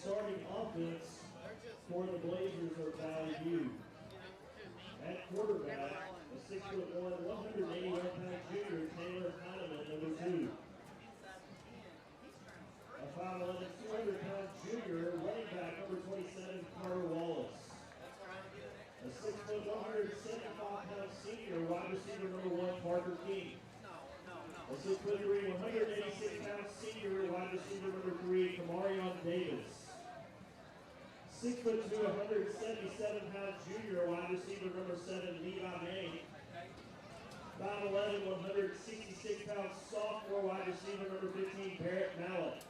starting offense for the Blazers are Valley View. At quarterback, a 6'1", 181-pound junior, Taylor Heineman, number 2. A 5'11", 200-pound junior, running back, number 27, Carter Wallace. A 6', 175-pound senior, wide receiver, number 1, Parker King. A 6'3", 186-pound senior, wide receiver, number 3, Kamarion Davis. 6'2", 177-pound junior, wide receiver, number 7, Levi Manning. 5'11", 166-pound sophomore, wide receiver, number 15, Barrett Mallett.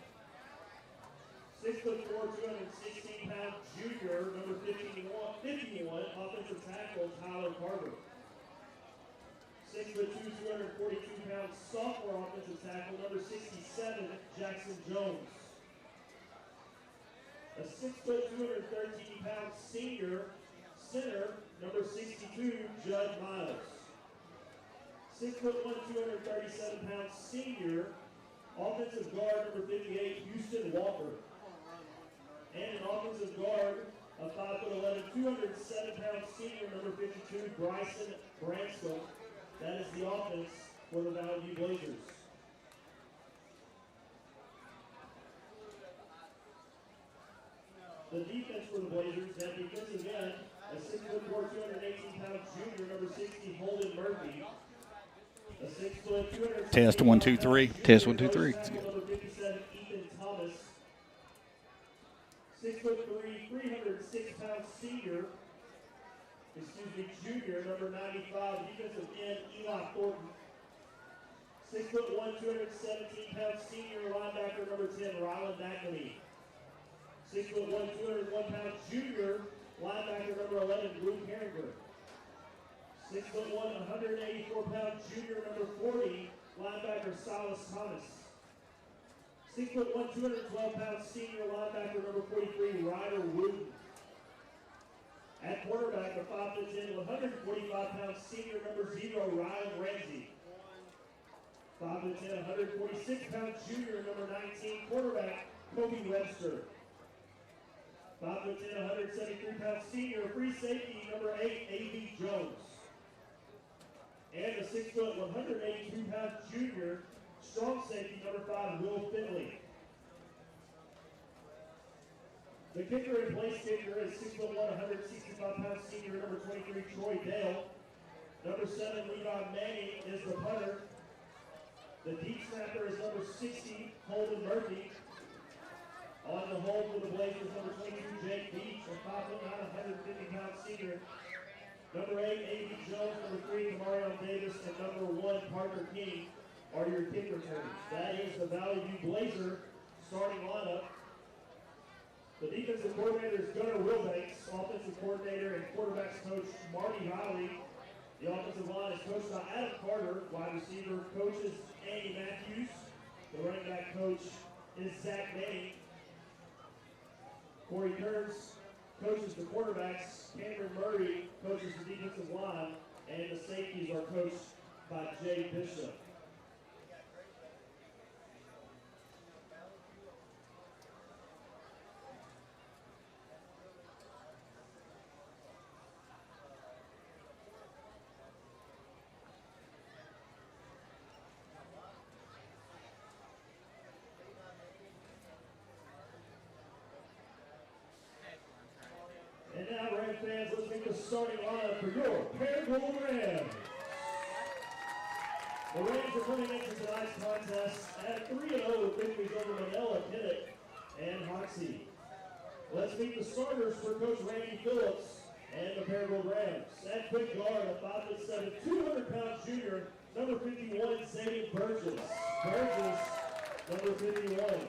6'4", 216-pound junior, number 51, offensive tackle, Tyler Carter. 6'2", 242-pound sophomore offensive tackle, number 67, Jackson Jones. A 6', 213-pound senior center, number 62, Judd Miles. 6'1", 237-pound senior offensive guard, number 58, Houston Walker. And an offensive guard, a 5'11", 207-pound senior, number 52, Bryson Branscombe. That is the offense for the Valley View Blazers. The defense for the Blazers, that defensive end, a 6'4", 218-pound junior, number 60, Holden Murphy. A 6', 200. Test 1 2 3. Test 1 2 3. Number 57, Ethan Thomas. 6'3", 306-pound junior, number 95, defensive end, Eli Thornton. 6'1", 217-pound senior linebacker, number 10, Ryland McNamee. 6'1", 201-pound junior linebacker, number 11, Luke Herringer. 6'1", 184-pound junior, number 40, linebacker, Silas Thomas. 6'1", 212-pound senior linebacker, number 43, Ryder Wooten. At quarterback, a 5'10", 145-pound senior, number 0, Ryan Ramsey. 5'10", 146-pound junior, number 19, quarterback, Kobe Webster. 5'10", 173-pound senior, free safety, number 8, A.B. Jones. And a 6', 182-pound junior, strong safety, number 5, Will Finley. The kicker and place kicker is 6'1", 165-pound senior, number 23, Troy Dale. Number 7, Levi Manning is the punter. The deep snapper is number 60, Holden Murphy. On the hold for the Blazers, number 22, Jake Beach, a 5'9", 150-pound senior. Number 8, A.B. Jones, number 3, Kamarion Davis, and number 1, Parker King are your kick returners. That is the Valley View Blazer starting lineup. The defensive coordinator is Gunnar Wilbanks, offensive coordinator and quarterbacks coach Marty Riley. The offensive line is coached by Adam Carter, wide receiver coaches Andy Matthews. The running back coach is Zach Manning. Corey Kearns coaches the quarterbacks, Cameron Murray coaches the defensive line, and the safeties are coached by Jay Bishop. And now, Ram fans, let's make the starting lineup for your Paragould Rams. The Rams are coming into tonight's contest at 3-0 with victories over Manila, Kennett, and Hoxie. Let's meet the starters for Coach Randy Phillips and the Paragould Rams. At quick guard, a 5'7", 200-pound junior, number 51, Zayden Burgess. Burgess, number 51.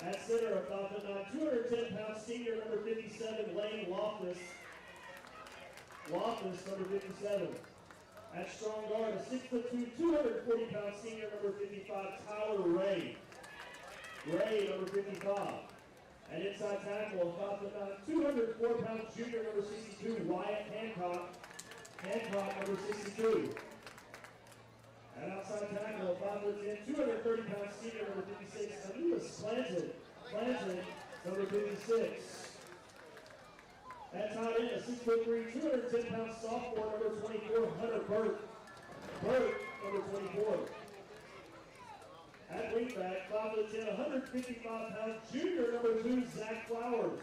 At center, a 5'9", 210-pound senior, number 57, Lane Loftus. Loftus, number 57. At strong guard, a 6'2", 240-pound senior, number 55, Tyler Ray. Ray, number 55. At inside tackle, a 5'9", 204-pound junior, number 62, Wyatt Hancock. Hancock, number 62. At outside tackle, a 5'10", 230-pound senior, number 56, Anuas Planted. number 56. At tight end, a 6'3", 210-pound sophomore, number 24, Hunter Burt. Burt, number 24. At wingback, 5'10", 155-pound junior, number 2, Zach Flowers.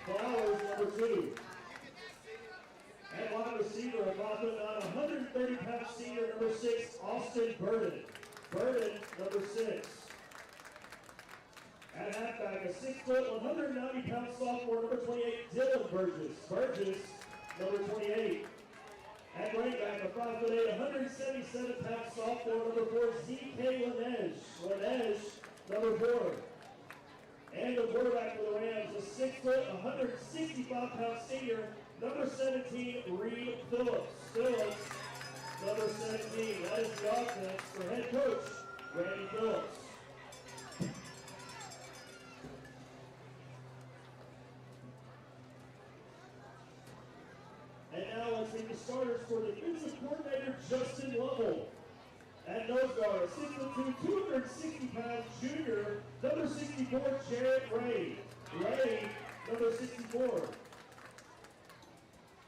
Flowers, number 2. At wide receiver, a 5'9", 130-pound senior, number 6, Austin Burden. Burden, number 6. At halfback, a 6', 190-pound sophomore, number 28, Dylan Burgess. Burgess, number 28. At running back, a 5'8", 177-pound sophomore, number 4, Z.K. Laneige. Laneige, number 4. And the quarterback for the Rams, a 6', 165-pound senior, number 17, Reed Phillips. Phillips, number 17. That is the offense for head coach Randy Phillips. And now let's meet the starters for defensive coordinator Justin Lovell. At nose guard, a 6'2", 260-pound junior, number 64, Jared Ray. Ray, number 64.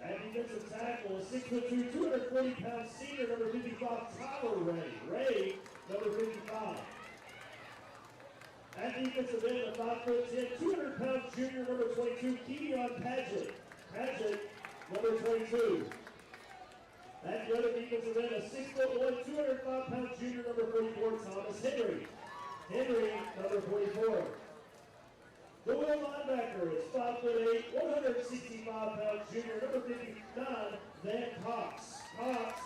At defensive tackle, a 6'2", 240-pound senior, number 55, Tyler Ray. Ray, number 55. At defensive end, a 5'10", 200-pound junior, number 22, Keon Padgett. Padgett, number 22. At the other defensive end, a 6'1", 205-pound junior, number 44, Thomas Henry. Henry, number 44. The will linebacker is 5'8", 165-pound junior, number 59, Van Cox. Cox,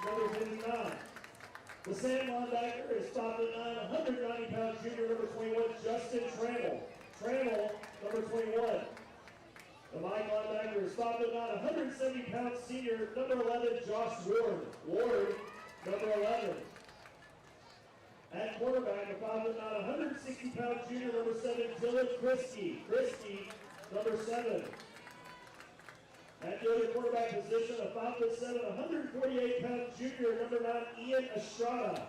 number 59. The Sam linebacker is 5'9", 190-pound junior, number 21, Justin Trammell. Trammell, number 21. The Mike linebacker is 5'9", 170-pound senior, number 11, Josh Ward. Ward, number 11. At quarterback, a 5'9", 160-pound junior, number 7, Dylan Christie. Christie, number 7. At the other quarterback position, a 5'7", 148-pound junior, number 9, Ian Estrada.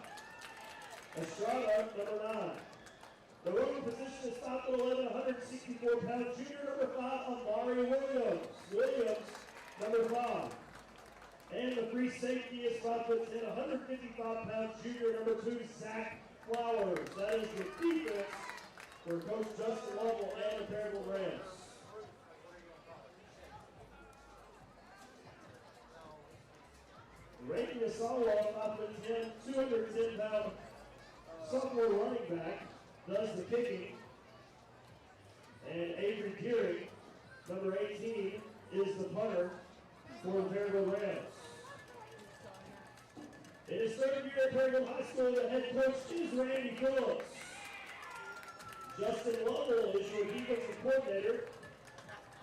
Estrada, number 9. The running position is 5'11", 164-pound junior, number 5, Amari Williams. Williams, number 5. And the free safety is 5'10", 155-pound junior, number 2, Zach Flowers. That is the defense for Coach Justin Lovell and the Paragould Rams. Randy Asawa, 5'10", 210-pound sophomore running back, does the kicking. And Avery Geary, number 18, is the punter for the Paragould Rams. In his third year at Paragould High School, the head coach is Randy Phillips. Justin Lovell is your defensive coordinator.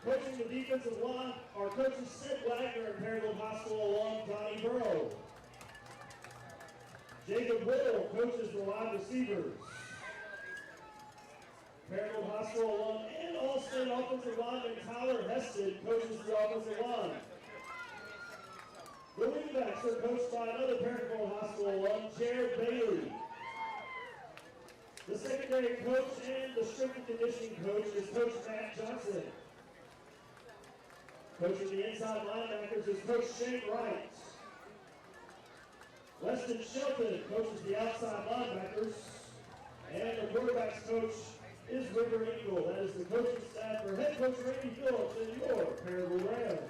Coaching the defensive line are coaches Sid Wagner and Paragould High School alum Donnie Burrow. Jacob Whittle coaches the wide receivers. Paragould High School alum and All-State offensive lineman Tyler Heston coaches the offensive line. The wingbacks are coached by another Paragould High School alum, Jared Bailey. The secondary coach and the strength and conditioning coach is Coach Matt Johnson. Coaching the inside linebackers is Coach Shane Wright. Weston Shelton coaches the outside linebackers. And the quarterback's coach is River Eagle. That is the coaching staff for head coach Randy Phillips and your Paragould Rams.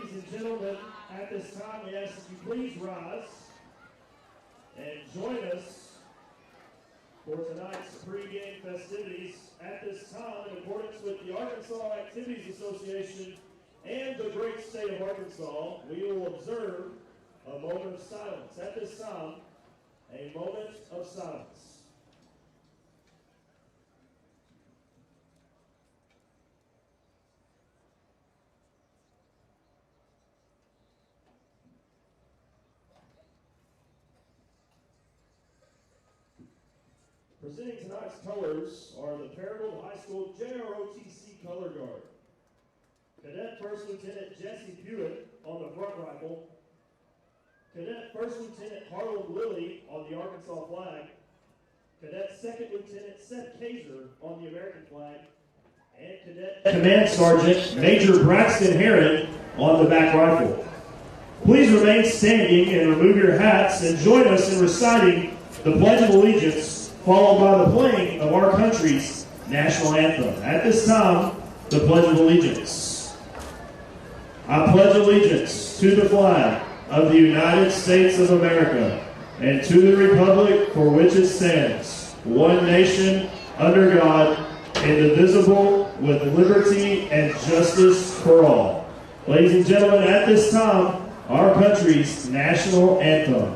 Ladies and gentlemen, at this time we ask that you please rise and join us for tonight's pregame festivities. At this time, in accordance with the Arkansas Activities Association and the great state of Arkansas, we will observe a moment of silence. At this time, a moment of silence. Presenting tonight's colors are the Paragould High School JROTC Color Guard. Cadet First Lieutenant Jesse Hewitt on the front rifle. Cadet First Lieutenant Harlan Lilly on the Arkansas flag. Cadet Second Lieutenant Seth Kaiser on the American flag. And Cadet Command Sergeant Major Braxton Herron on the back rifle. Please remain standing and remove your hats and join us in reciting the Pledge of Allegiance, followed by the playing of our country's national anthem. At this time, the Pledge of Allegiance. I pledge allegiance to the flag of the United States of America and to the republic for which it stands, one nation, under God, indivisible, with liberty and justice for all. Ladies and gentlemen, at this time, our country's national anthem.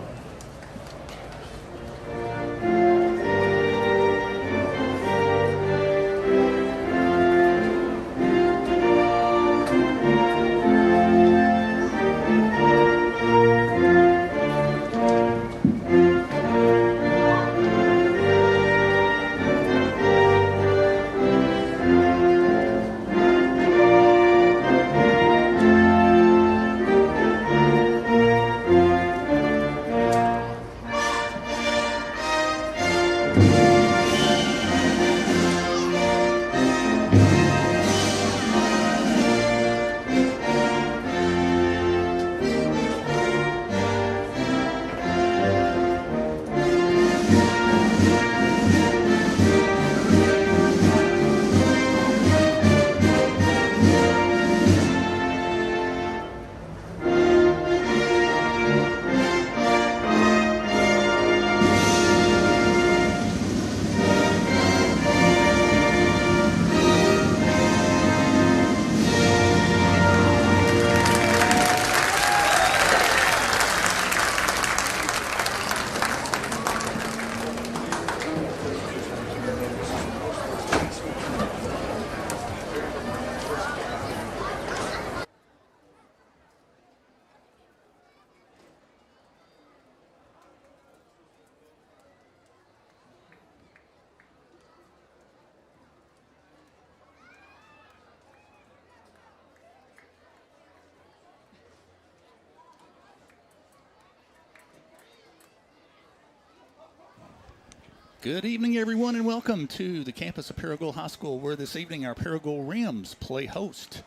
Good evening, everyone, and welcome to the campus of Paragould High School, where this evening our Paragould Rams play host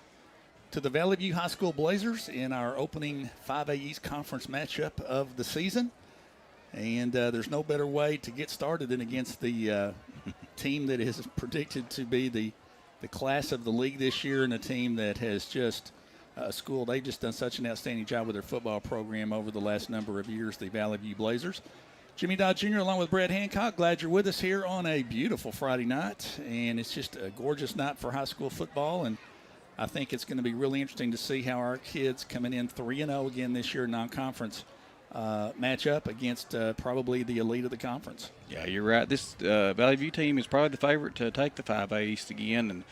to the Valley View High School Blazers in our opening 5A East Conference matchup of the season. And there's no better way to get started than against the team that is predicted to be the class of the league this year, and a team that has just they've just done such an outstanding job with their football program over the last number of years, the Valley View Blazers. Jimmy Dodd Jr. along with Brad Hancock, glad you're with us here on a beautiful Friday night. And it's just a gorgeous night for high school football. And I think it's going to be really interesting to see how our kids coming in 3-0 again this year non-conference match up against probably the elite of the conference. Yeah, you're right. This Valley View team is probably the favorite to take the 5A East again.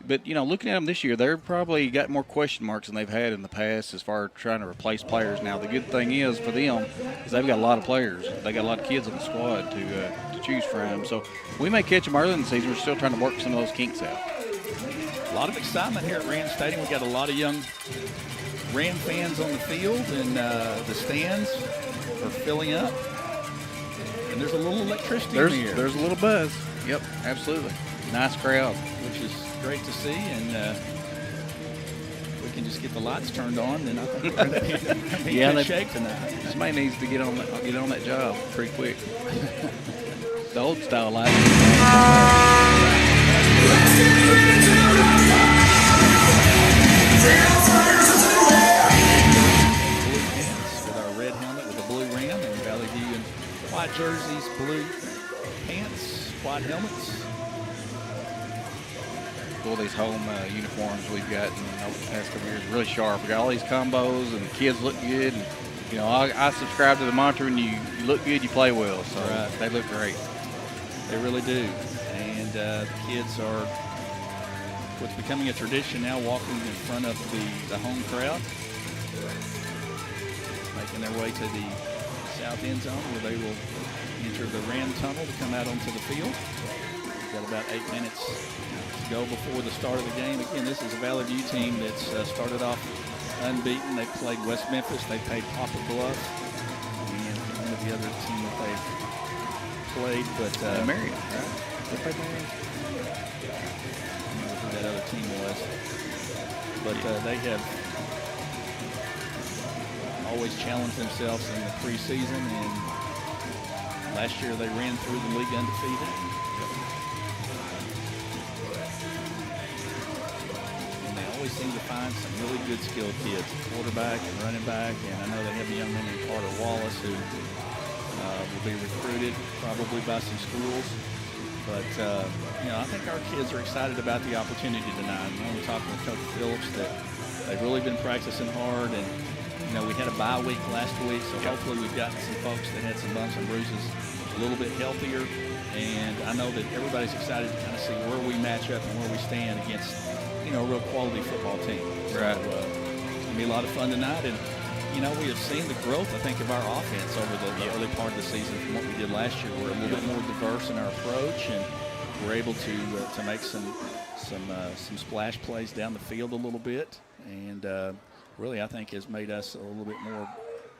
But, you know, looking at them this year, they're probably got more question marks than they've had in the past as far as trying to replace players. Now, the good thing is for them is they've got a lot of players. They got a lot of kids on the squad to choose from. So we may catch them early in the season. We're still trying to work some of those kinks out. A lot of excitement here at Ram Stadium. We've got a lot of young Ram fans on the field, and the stands are filling up. And there's a little electricity in the air. There's a little buzz. Yep, absolutely. Nice crowd. Which is great to see, and we can just get the lights turned on, then I think we're going to be in shape tonight. Somebody needs to get on that job pretty quick. The old style lights. jerseys, blue pants, white helmets. All these home uniforms we've got in the past couple years really sharp. We got all these combos, and the kids look good. And you know, I subscribe to the mantra: when you look good, you play well. So they look great. They really do. And the kids are what's becoming a tradition now, walking in front of the home crowd, making their way to the south end zone where they will enter the Ram tunnel to come out onto the field. We've got about 8 minutes to go before the start of the game. Again, this is a Valley View team that's started off unbeaten. They played West Memphis. They played Poplar Bluff, and one of the other team that they've played, but Marion, right? They played Marion. I don't know who that other team was, but they have always challenged themselves in the preseason, and last year they ran through the league undefeated. And they always seem to find some really good skilled kids, quarterback and running back, and I know they have a young man named Carter Wallace who will be recruited probably by some schools. But, you know, I think our kids are excited about the opportunity tonight. I'm talking with Coach Phillips that they've really been practicing hard, and you know, we had a bye week last week, so hopefully we've gotten some folks that had some bumps and bruises a little bit healthier. And I know that everybody's excited to kind of see where we match up and where we stand against, you know, a real quality football team. Right. So, it's going to be a lot of fun tonight. And, you know, we have seen the growth, I think, of our offense over the early part of the season from what we did last year. We're a little bit more diverse in our approach, and we're able to make some splash plays down the field a little bit. And really, I think, has made us a little bit more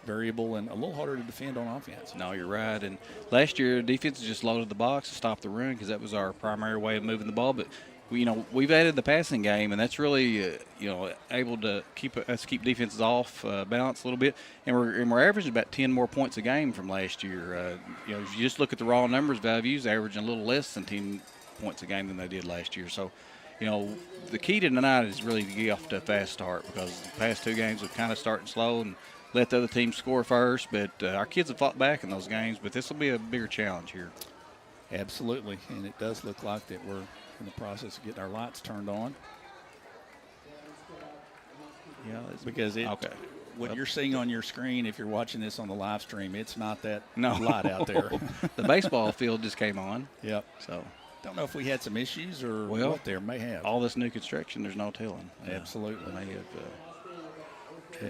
variable and a little harder to defend on offense. No, you're right. And last year, defense just loaded the box to stop the run because that was our primary way of moving the ball. But we've added the passing game, and that's really able to keep defenses off balance a little bit. And we're averaging about 10 more points a game from last year. If you just look at the raw numbers, Valley View's averaging a little less than 10 points a game than they did last year. So, the key to tonight is really to get off to a fast start, because the past two games we've kind of started slow and let the other team score first. But our kids have fought back in those games, but this will be a bigger challenge here. Absolutely, and it does look like that we're in the process of getting our lights turned on. Yeah, because what you're seeing on your screen, if you're watching this on the live stream, it's not that light out there. The baseball field just came on. Yep. So don't know if we had some issues or what there may have. All this new construction, there's no telling. Absolutely. May have,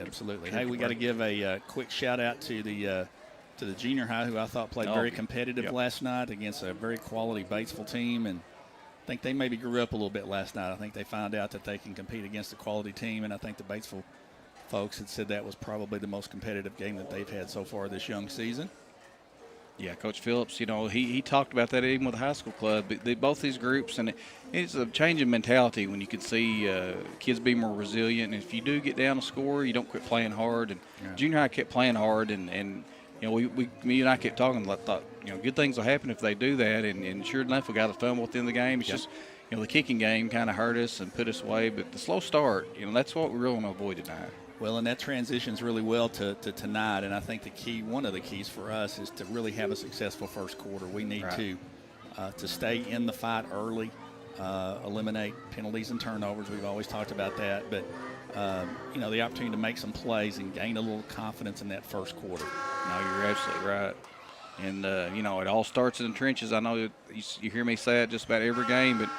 absolutely. Hey, we got to give a quick shout out to the junior high, who I thought played very competitive last night against a very quality Batesville team, and I think they maybe grew up a little bit last night. I think they found out that they can compete against a quality team, and I think the Batesville folks had said that was probably the most competitive game that they've had so far this young season. Yeah, Coach Phillips, he talked about that even with the high school club. Both these groups, and it's a change in mentality when you can see kids be more resilient. And if you do get down a score, you don't quit playing hard. And junior high kept playing hard, and me and I kept talking. I thought, good things will happen if they do that. And sure enough, we got a fumble at the end of the game. It's just, the kicking game kind of hurt us and put us away. But the slow start, that's what we really want to avoid tonight. Well, and that transitions really well to tonight, and I think one of the keys for us is to really have a successful first quarter. We need to stay in the fight early, eliminate penalties and turnovers. We've always talked about that, but the opportunity to make some plays and gain a little confidence in that first quarter. No, you're absolutely right. And it all starts in the trenches. I know you hear me say it just about every game, but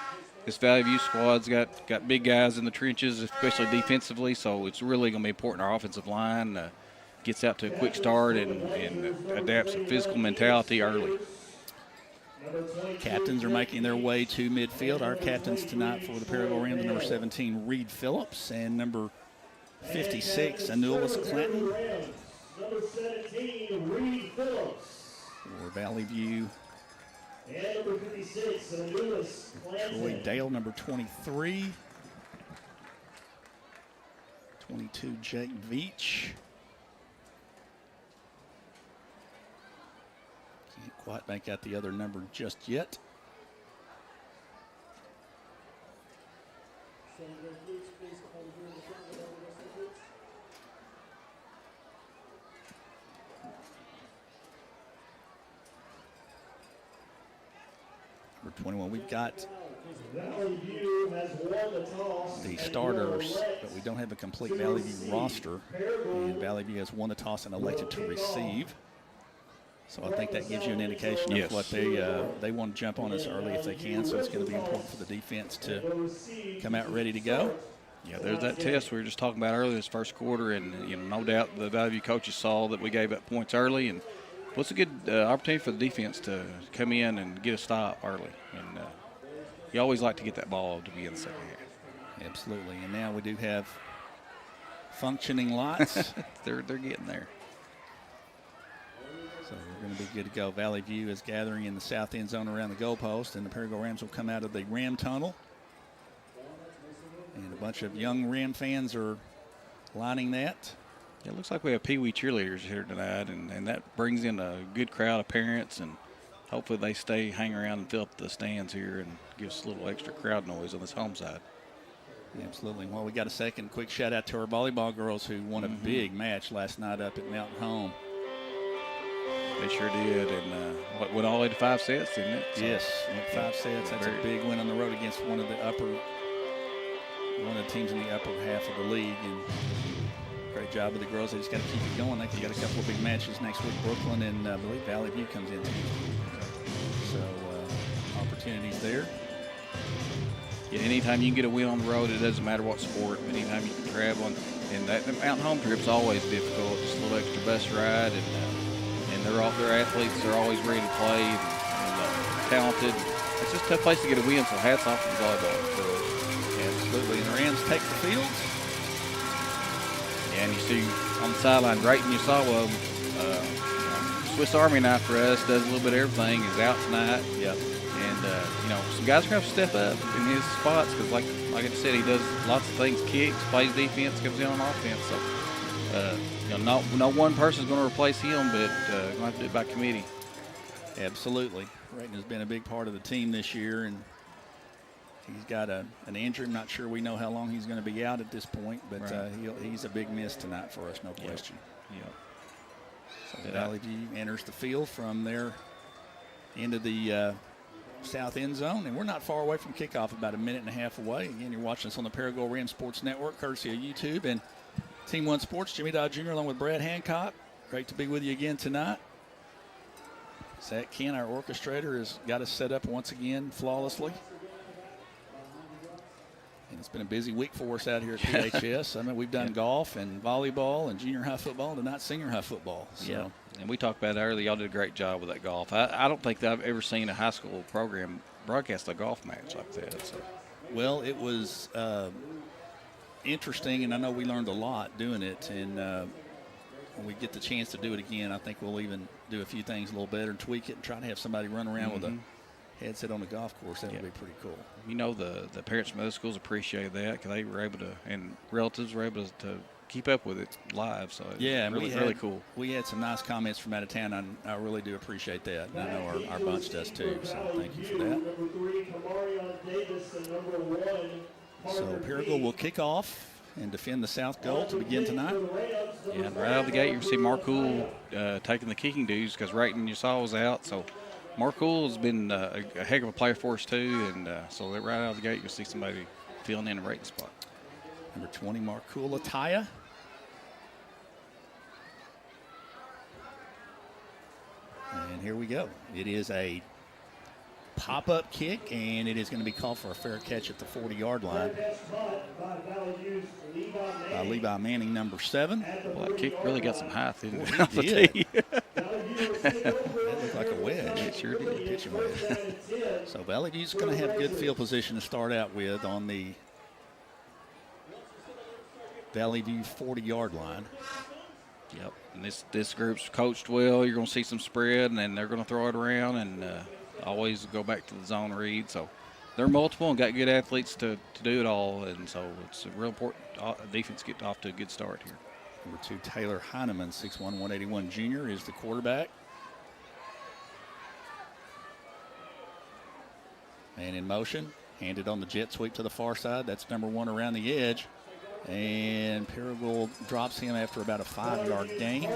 this Valley View squad's got big guys in the trenches, especially defensively, so it's really going to be important our offensive line gets out to a quick start and adapts a physical mentality early. Captains are making their way to midfield. Our captains tonight for the Paragould Rams, number 17, Reed Phillips, and number 56, Anulis Clanton. Number 17, Reed Phillips. For Valley View. And number 56, Anulis Clanton. Troy Dale, number 23. 22, Jake Veach. Can't quite make out the other number just yet. Number 21. We've got Valley View has won the toss. the starters, but we don't have a complete Valley View roster. And Valley View has won the toss and elected to receive. So I think that gives you an indication of what they want to jump on as early as they can. So it's going to be important for the defense to come out ready to go. Yeah, there's that test we were just talking about earlier this first quarter, and no doubt the Valley View coaches saw that we gave up points early, and what's a good opportunity for the defense to come in and get a stop early. And you always like to get that ball to be in the second half. Absolutely, and now we do have functioning lights. they're getting there. So we're going to be good to go. Valley View is gathering in the south end zone around the goalpost, and the Paragould Rams will come out of the Ram tunnel. And a bunch of young Ram fans are lining that. It looks like we have Pee Wee cheerleaders here tonight, and that brings in a good crowd of parents, and hopefully they hang around and fill up the stands here and give us a little extra crowd noise on this home side. Absolutely. Well, we got a second quick shout out to our volleyball girls who won a big match last night up at Mountain Home. They sure did, and went all the way to 5 sets, didn't it? So, yes, went 5 sets. That's a big win on the road against one of the teams in the upper half of the league, and great job with the girls. They just got to keep it going. They've got a couple of big matches next week. Brooklyn and I believe Valley View comes in. So opportunities there. Yeah, anytime you can get a win on the road, it doesn't matter what sport. Anytime you can travel, and that mountain home trip's always difficult. Just a little extra bus ride, and their athletes are always ready to play and talented. It's just a tough place to get a win. So hats off to the volleyball girls. Absolutely, and the Rams take the field. And you see on the sideline, Drayton, you saw Swiss Army knife for us, does a little bit of everything, is out tonight. Yep. And, some guys are going to have to step up in his spots because, like I said, he does lots of things, kicks, plays defense, comes in on offense. So, no one person is going to replace him, but going to have to do it by committee. Absolutely. Drayton has been a big part of the team this year, and he's got an injury. I'm not sure we know how long he's going to be out at this point, but he's a big miss tonight for us, no question. Yeah. So Valley View enters the field from there into the south end zone, and we're not far away from kickoff, about a minute and a half away. Again, you're watching us on the Paragould Rams Sports Network, courtesy of YouTube and Team One Sports. Jimmy Dodd Jr. along with Brad Hancock. Great to be with you again tonight. Zach Ken, our orchestrator, has got us set up once again flawlessly. And it's been a busy week for us out here at PHS. I mean, we've done golf and volleyball and junior high football and tonight senior high football. So. Yeah, and we talked about it earlier. Y'all did a great job with that golf. I don't think that I've ever seen a high school program broadcast a golf match like that. So. Well, it was interesting, and I know we learned a lot doing it. And when we get the chance to do it again, I think we'll even do a few things a little better and tweak it and try to have somebody run around with a headset on the golf course. That would be pretty cool. The parents from other schools appreciated that because they were able to, and relatives were able to keep up with it live. So really cool. We had some nice comments from out of town, and I really do appreciate that. And I know our bunch does too. So thank you for that. So Paragould will kick off and defend the south goal to begin tonight. Yeah, and right out of the gate, you can see Marcool taking the kicking duties because Rayton, you saw, was out. So Marcool has been a heck of a player for us too, and so right out of the gate, you'll see somebody filling in a Rayton spot. Number 20, Marcool Ataya. And here we go. It is a pop-up kick, and it is going to be called for a fair catch at the 40-yard line by Levi Manning, number 7. Well, that kick really got some height, didn't it? It did. That looked like a wedge. It sure did. Pitching wedge. So Valley View's going to have good field position to start out with on the Valley View 40-yard line. Yep, and this group's coached well. You're going to see some spread, and then they're going to throw it around and always go back to the zone read. So they're multiple and got good athletes to do it all, and so it's a real important defense to get off to a good start here. Number 2, Taylor Heineman, 6'1", 181 junior, is the quarterback. Man in motion, handed on the jet sweep to the far side. That's number 1 around the edge. And Paragould drops him after about a 5-yard gain.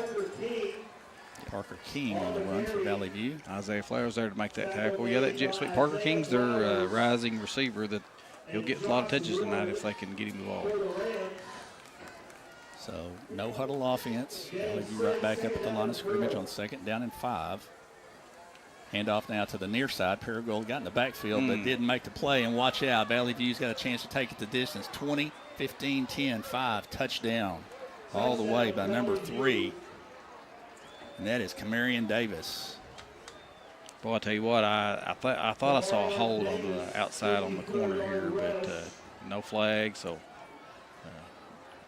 Parker King on the run for Valley View. Isaiah Flowers there to make that tackle. Yeah, that jet sweep. Parker King's their rising receiver that he'll get a lot of touches tonight if they can get him the ball. So no huddle offense. Valley View right back up at the line of scrimmage on 2nd down and 5. Handoff now to the near side. Paragould got in the backfield but didn't make the play. And watch out, Valley View's got a chance to take it the distance. 20, 15, 10, 5, touchdown. All the way by number 3. And that is Camarion Davis. Boy, I tell you what, I thought I saw a hold on the outside on the corner here, but no flag, so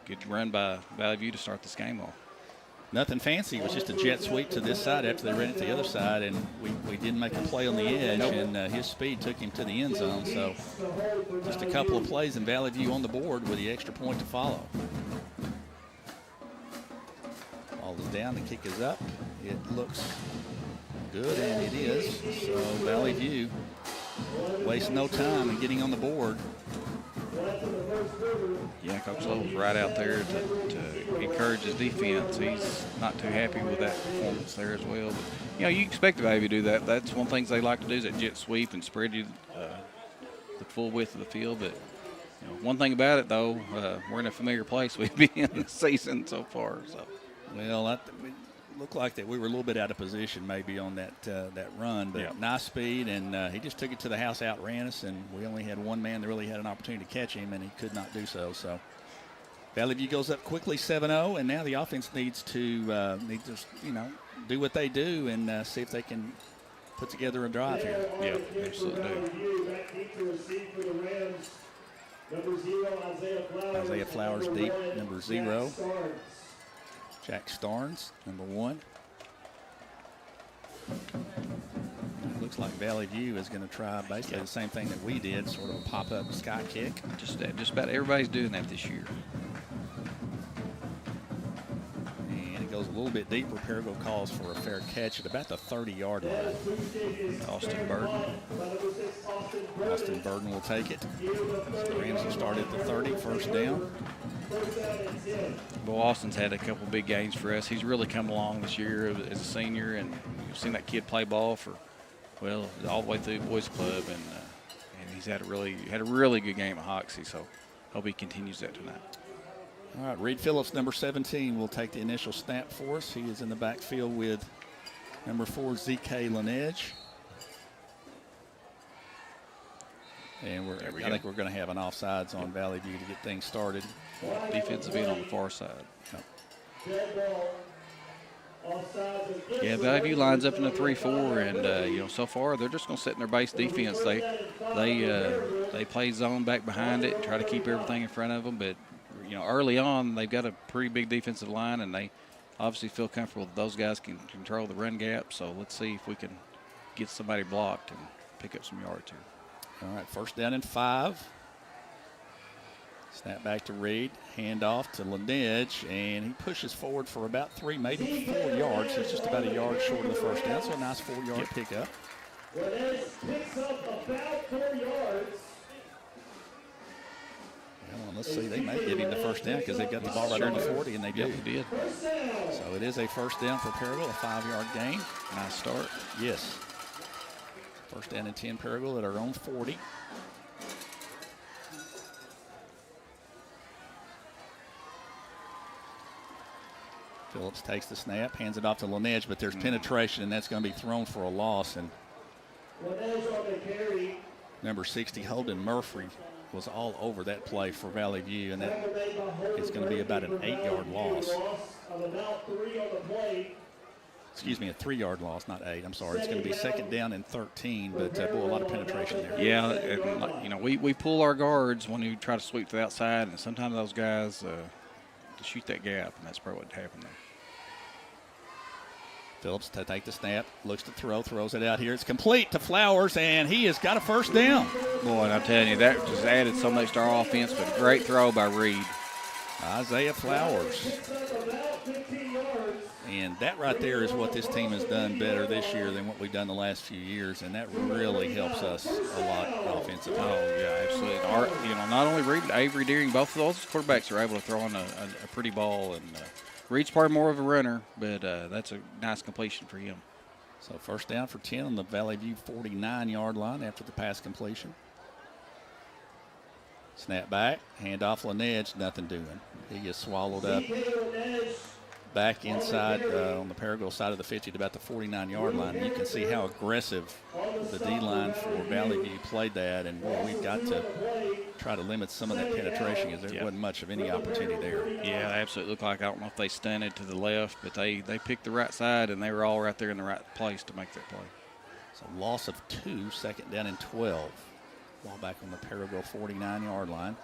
good run by Valley View to start this game off. Nothing fancy. It was just a jet sweep to this side after they ran it to the other side, and we didn't make a play on the edge, and his speed took him to the end zone. So just a couple of plays and Valley View on the board with the extra point to follow. Ball is down, the kick is up. It looks good, and it is. So Valley View wasting no time in getting on the board. Yeah, Coach Lowe's right out there to encourage his defense. He's not too happy with that performance there as well. But, you know, you expect the Valley to do that. That's one of the things they like to do is that jet sweep and spread you the full width of the field. But, you know, one thing about it, though, we're in a familiar place we've been this season so far. So, well, it looked like that we were a little bit out of position maybe on that run, but nice speed, and he just took it to the house, outran us, and we only had one man that really had an opportunity to catch him, and he could not do so. So Valley View goes up quickly 7-0, and now the offense needs to do what they do and see if they can put together a drive here. Yeah, absolutely do. Isaiah Flowers deep, number 0. Jack Starnes, number 1. It looks like Valley View is going to try basically the same thing that we did, sort of a pop-up sky kick. Just about everybody's doing that this year. And it goes a little bit deeper. Paragould calls for a fair catch at about the 30-yard line. Austin Burden will take it. So the Rams will start at the 30, first down. Well, Austin's had a couple big games for us. He's really come along this year as a senior, and you've seen that kid play ball for, well, all the way through boys club, and he's had a really good game at Hoxie. So hope he continues that tonight. All right, Reed Phillips, number 17, will take the initial snap for us. He is in the backfield with number 4, ZK Laneige. And I think we're going to have an offsides on Valley View to get things started. Defensive end on the far side. Yeah, Valley View lines up in the 3-4, and so far they're just going to sit in their base defense. They play zone back behind it and try to keep everything in front of them. But early on they've got a pretty big defensive line, and they obviously feel comfortable that those guys can control the run gap. So let's see if we can get somebody blocked and pick up some yards here. All right, first down and 5. Snap back to Reed, handoff to Laneige, and he pushes forward for about 3, maybe 4 yards. He's just about a yard short of the first down, so a nice 4-yard pickup. Laneige picks up about 4 yards. Well, let's see, they may give him the first down because they've got the ball right on the 40, and they do. Did. So it is a first down for Paragould, a 5-yard gain. Nice start. Yes. First down and 10, Paragould at our own 40. Phillips takes the snap, hands it off to Laneige, but there's penetration, and that's going to be thrown for a loss. And number 60, Holden Murphy, was all over that play for Valley View, and that it's going to be about an 8-yard loss. Excuse me, a 3-yard loss, not 8. I'm sorry. It's going to be second down and 13, but a lot of penetration there. Yeah, and we pull our guards when we try to sweep to the outside, and sometimes those guys to shoot that gap, and that's probably what happened there. Phillips to take the snap, looks to throw, throws it out here. It's complete to Flowers, and he has got a first down. Boy, and I'm telling you, that just added so much to our offense, but a great throw by Reed. Isaiah Flowers. And that right there is what this team has done better this year than what we've done the last few years, and that really helps us a lot offensively. Oh, yeah, absolutely. Not only Reed, but Avery Deering, both of those quarterbacks are able to throw in a pretty ball. And Reed's probably more of a runner, but that's a nice completion for him. So first down for 10 on the Valley View 49-yard line after the pass completion. Snap back, handoff Laneige, nothing doing. He is swallowed up back inside on the Paragould side of the 50 to about the 49-yard line. And you can see how aggressive the D-line for Valley View played that. And boy, we've got to try to limit some of that penetration because there wasn't much of any opportunity there. Yeah, they absolutely looked like, I don't know if they stunted to the left, but they picked the right side, and they were all right there in the right place to make that play. So loss of 2, second down and 12. Ball back on the Paragould 49-yard line.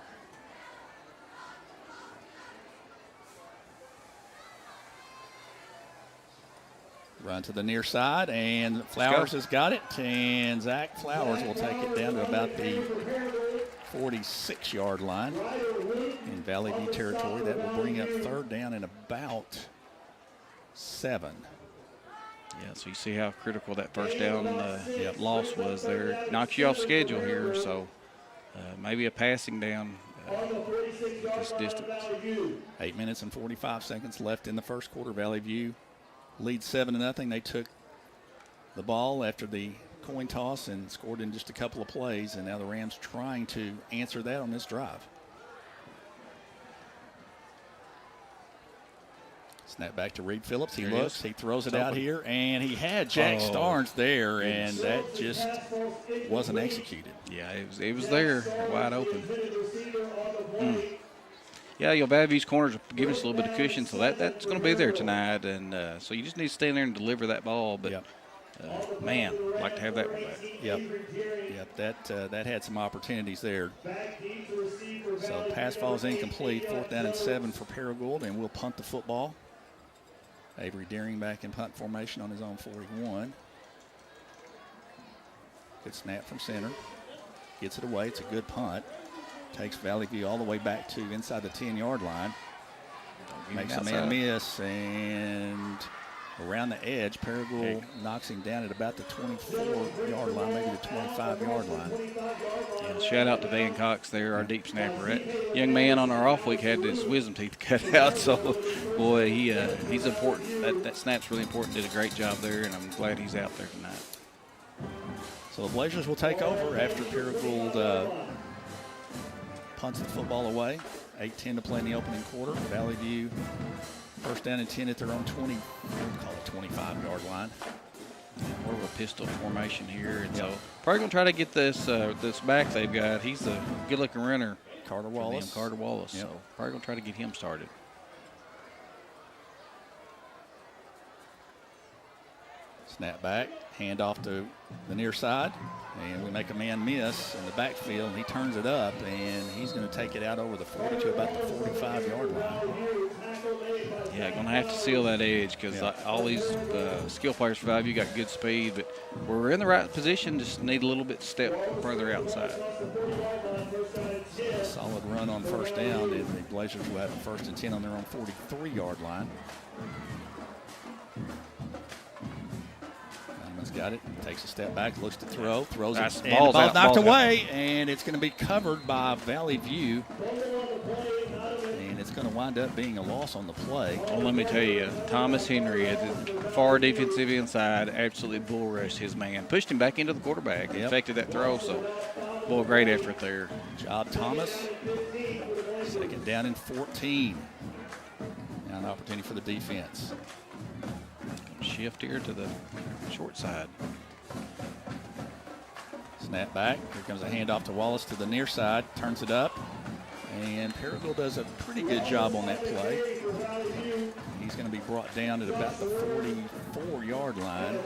Run to the near side, and Flowers has got it, and Zach Flowers will take it down to about the 46-yard line in Valley View territory. That will bring up third down and about 7. Yeah, so you see how critical that first down loss was there. Knocks you off schedule here, so maybe a passing down this distance. 8 minutes and 45 seconds left in the first quarter. Valley View leads 7-0. They took the ball after the coin toss and scored in just a couple of plays, and now the Rams trying to answer that on this drive. Snap back to Reed Phillips. He looks. He throws it out here, and he had Jack Starnes there, and that just wasn't executed. Yeah, it was there, wide open. Yeah, Valley View's corners give us a little bit of cushion, so that's going to be there tonight, and so you just need to stay in there and deliver that ball. But man, I'd like to have that one back. Yep. That had some opportunities there. So pass falls incomplete. 4th down and 7 for Paragould, and we'll punt the football. Avery Deering back in punt formation on his own 41. Good snap from center. Gets it away. It's a good punt. Takes Valley View all the way back to inside the 10-yard line. Makes a man miss, and around the edge, Paragould knocks him down at about the 24-yard line, maybe the 25-yard line. Yeah, shout out to Van Cox there, our deep snapper. That young man on our off week had his wisdom teeth cut out, so boy, he's important. That snap's really important. Did a great job there, and I'm glad he's out there tonight. So the Blazers will take over after Paragould punts the football away. 8:10 to play in the opening quarter. Valley View first down and 10 at their own 25-yard line. More of a pistol formation here, and so probably going to try to get this back they've got. He's a good-looking runner. Carter Wallace. So probably going to try to get him started. Snap back, hand off to the near side, and we make a man miss in the backfield, and he turns it up, and he's going to take it out over the 40 to about the 45-yard line. Yeah, going to have to seal that edge because all these skill players for Valley View got good speed, but we're in the right position, just need a little bit step further outside. A solid run on first down, and the Blazers will have a 1st and 10 on their own 43-yard line. Got it. Takes a step back, looks to throw, throws it, and the ball's knocked away, and it's going to be covered by Valley View, and it's going to wind up being a loss on the play. Well, let me tell you, Thomas Henry at the far defensive inside absolutely bull rushed his man, pushed him back into the quarterback, affected that throw. So, boy, great effort there. Job Thomas. 2nd down and 14. Now an opportunity for the defense. Shift here to the short side. Snap back. Here comes a handoff to Wallace to the near side. Turns it up. And Paragould does a pretty good job on that play. He's going to be brought down at about the 44-yard line.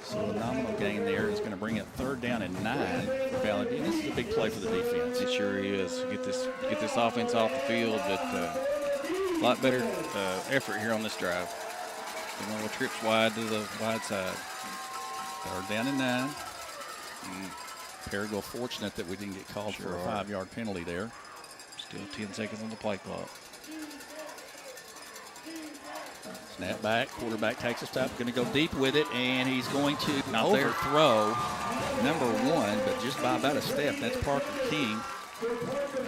So a nominal gain there is going to bring it 3rd down and 9 for Valley View. This is a big play for the defense. It sure is. Get this offense off the field, but a lot better effort here on this drive. One of the trips wide to the wide side. 3rd down and 9. Paragould fortunate that we didn't get called for a 5-yard penalty there. Still 10 seconds on the play clock. Snap back, quarterback takes a step, going to go deep with it, and he's going to Not overthrow number 1, but just by about a step. That's Parker King.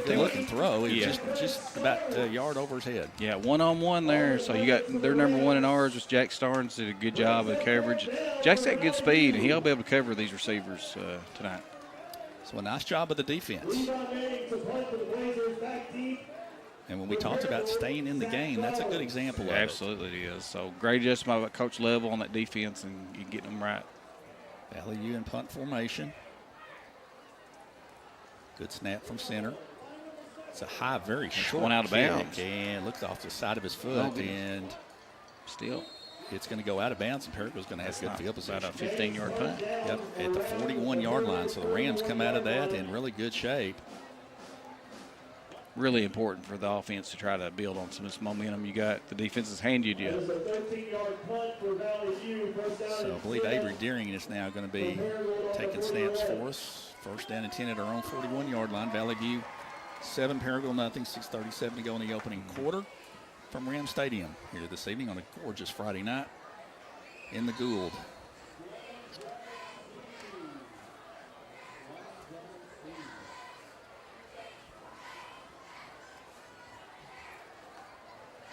Good looking throw. It was just about a yard over his head. Yeah, one-on-one there. So you got their number 1 in ours was Jack Starnes. Did a good job of coverage. Jack's got good speed, and he'll be able to cover these receivers tonight. So a nice job of the defense. And when we talked about staying in the game, that's a good example of it. Absolutely it is. So great adjustment by Coach Level on that defense and you getting them right. Valley View in punt formation. Good snap from center. It's a high, very short one out of bounds. And looked off the side of his foot, and still it's going to go out of bounds, and Paragould going to have good field position. About a 15-yard punt. Yep, at the 41-yard line. So the Rams come out of that in really good shape. Really important for the offense to try to build on some of this momentum you got. The defense has handed you. So I believe Avery Deering is now going to be taking snaps for us. First down and 10 at our own 41-yard line. Valley View 7, Paragould nothing. 6:37 to go in the opening quarter from Ram Stadium here this evening on a gorgeous Friday night in the Gould.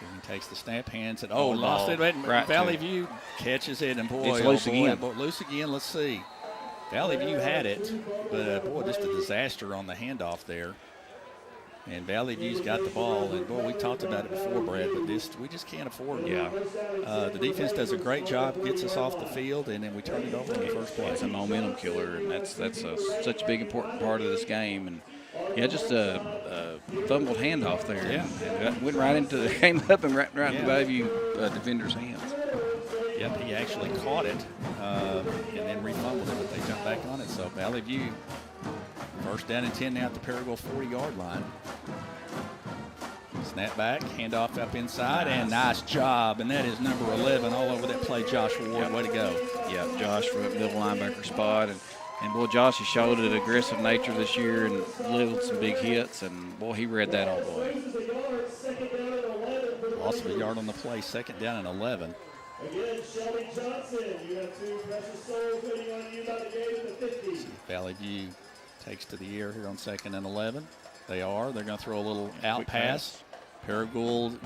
Deering takes the snap, hands it. Oh, lost it. Right Valley View catches it, and boy, it's loose again. Loose again. Let's see. Valley View had it, but boy, just a disaster on the handoff there. And Valley View's got the ball, and boy, we talked about it before, Brad, but we just can't afford it. Yeah. The defense does a great job, gets us off the field, and then we turn it over in the first place. It's a momentum killer, and that's such a big important part of this game. And yeah, just a fumbled handoff there. Yeah. And it went right into came up and right in the Valley View defender's hands. Yep, he actually caught it and then refumbled it, but they jumped back on it. So Valley View, first down and 10 now at the Paragould 40-yard line. Snap back, handoff up inside, and nice job. And that is number 11 all over that play, Josh Ward. Yep. Way to go. Yeah, Josh from the middle linebacker spot. And boy, Josh has showed an aggressive nature this year and delivered some big hits. And boy, he read that all the way. Loss of a yard on the play, second down and 11. Again, Shelby Johnson, you have 2 precious souls waiting on you by the gate at the 50. Valley View takes to the air here on second and 11. They're going to throw a little out pass. Paragould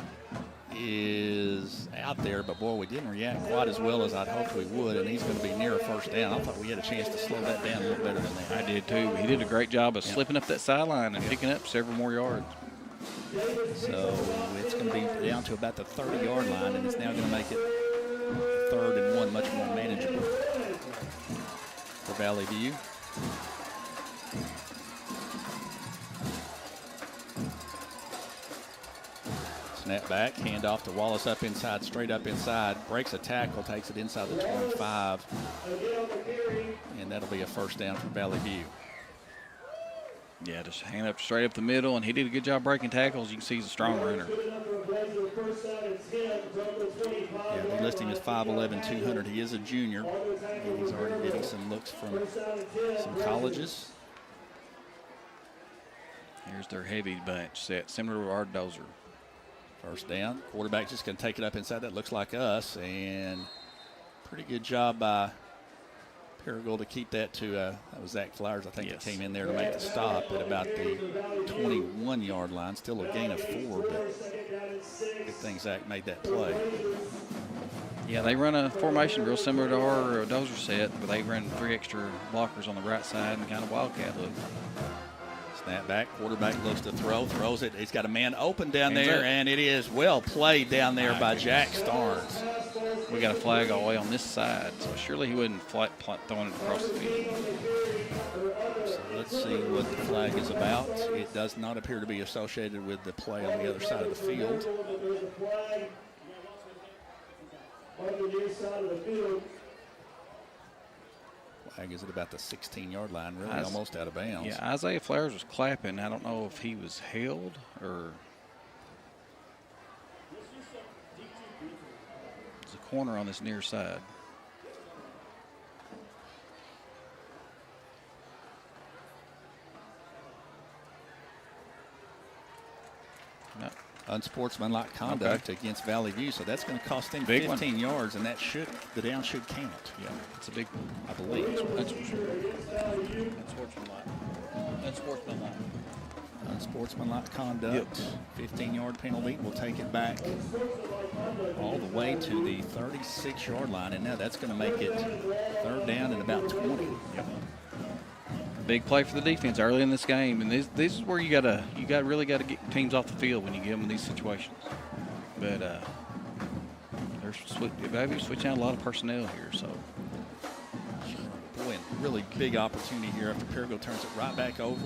is out there, but boy, we didn't react quite as well as I'd hoped we would, and he's going to be near a first down. I thought we had a chance to slow that down a little better than that. I did too. He did a great job of slipping up that sideline and picking up several more yards. So it's going to be down to about the 30-yard line, and it's now going to make it 3rd and 1, much more manageable for Valley View. Snap back, hand off to Wallace up inside, straight up inside, breaks a tackle, takes it inside the 25, and that'll be a first down for Valley View. Yeah, just hand up straight up the middle, and he did a good job breaking tackles. You can see he's a strong runner. Yeah, they list him as 5'11", 200. He is a junior, and he's already getting some looks from some colleges. Here's their heavy bunch set, similar to our dozer. First down. Quarterback just going to take it up inside. That looks like us. And pretty good job by Paragould to keep that to, that was Zach Flowers, I think, that came in there to make the stop at about the 21-yard line. Still a gain of 4, but good thing Zach made that play. Yeah, they run a formation real similar to our dozer set, but they run 3 extra blockers on the right side and kind of wildcat look. Snap back, quarterback looks to throw, throws it. He's got a man open down there, and it is well played down there by Jack Starnes. We got a flag all the way on this side, so surely he wouldn't throwing it across the field. So let's see what the flag is about. It does not appear to be associated with the play on the other side of the field. Flag is at about the 16-yard line, really almost out of bounds. Yeah, Isaiah Flowers was clapping. I don't know if he was held or there's a corner on this near side. unsportsmanlike conduct against Valley View, so that's going to cost them 15 yards, and the down should count. Yeah, it's a big one, I believe. That's for sure. Unsportsmanlike. Unsportsmanlike conduct, 15-yard penalty. We'll take it back all the way to the 36-yard line, and now that's going to make it third down and about 20. Yep. Big play for the defense early in this game, and this is where you really got to get teams off the field when you get them in these situations. But they're switching out a lot of personnel here, so. Boy, and really big opportunity here after Paragould turns it right back over.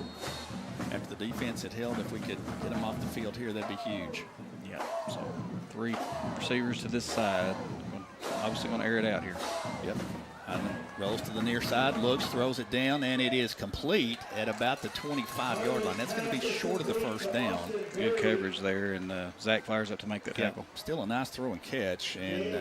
After the defense had held, if we could get them off the field here, that'd be huge. Yeah, so 3 receivers to this side. Obviously going to air it out here. Yep. Rolls to the near side, looks, throws it down, and it is complete at about the 25-yard line. That's going to be short of the first down. Good coverage there, and Zach fires up to make that tackle. Still a nice throw and catch, and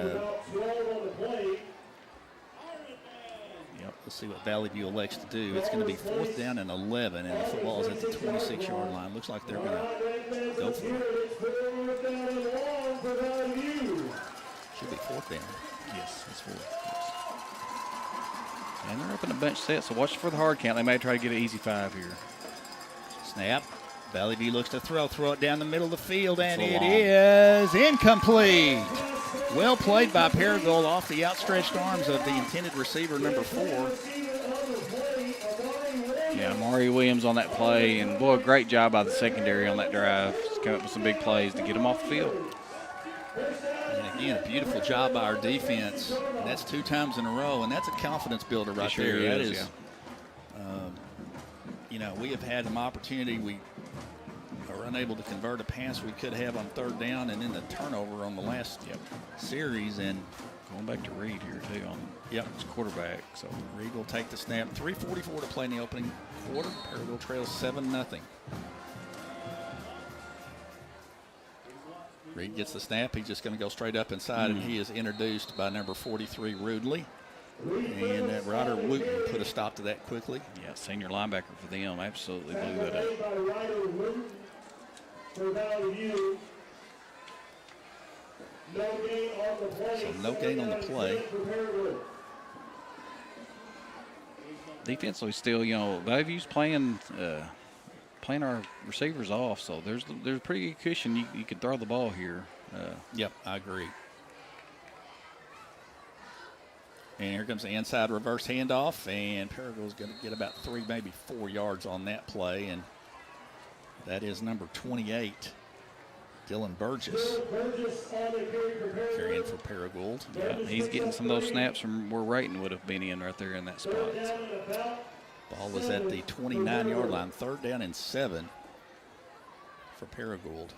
let's see what Valley View elects to do. It's going to be 4th down and 11, and the football is at the 26-yard line. Looks like they're going to go for it. Should be 4th down. Yes, it's 4th. Yes. And they're up in a bench set, so watch for the hard count. They may try to get an easy 5 here. Snap. Valley View looks to throw it down the middle of the field, and it is incomplete. Well played by Paragould off the outstretched arms of the intended receiver, number 4. Yeah, Amari Williams on that play, and boy, great job by the secondary on that drive. Just came up with some big plays to get them off the field. And again, a beautiful job by our defense. And that's 2 times in a row, and that's a confidence builder right there. That is, yeah. We have had an opportunity. We are unable to convert a pass we could have on 3rd down, and then the turnover on the last series. And going back to Reed here too on his quarterback. So Reed will take the snap. 3:44 to play in the opening quarter. Paragould trails 7-0. Reed gets the snap. He's just going to go straight up inside, and he is introduced by number 43, Rudley. And Ryder Wooten put a stop to that quickly. Yeah, senior linebacker for them. Absolutely blew that up. So no gain on the play. Defensively still, Valley View's playing our receivers off, so there's a pretty good cushion. You could throw the ball here. Yep, I agree. And here comes the inside reverse handoff, and Paragould's going to get about 3, maybe 4 yards on that play, and that is number 28, Dylan Burgess, carrying for Paragould. Yeah, he's getting some of those snaps from where Rayton would have been in right there in that spot. Ball was at the 29-yard line, 3rd down and 7 for Paragould.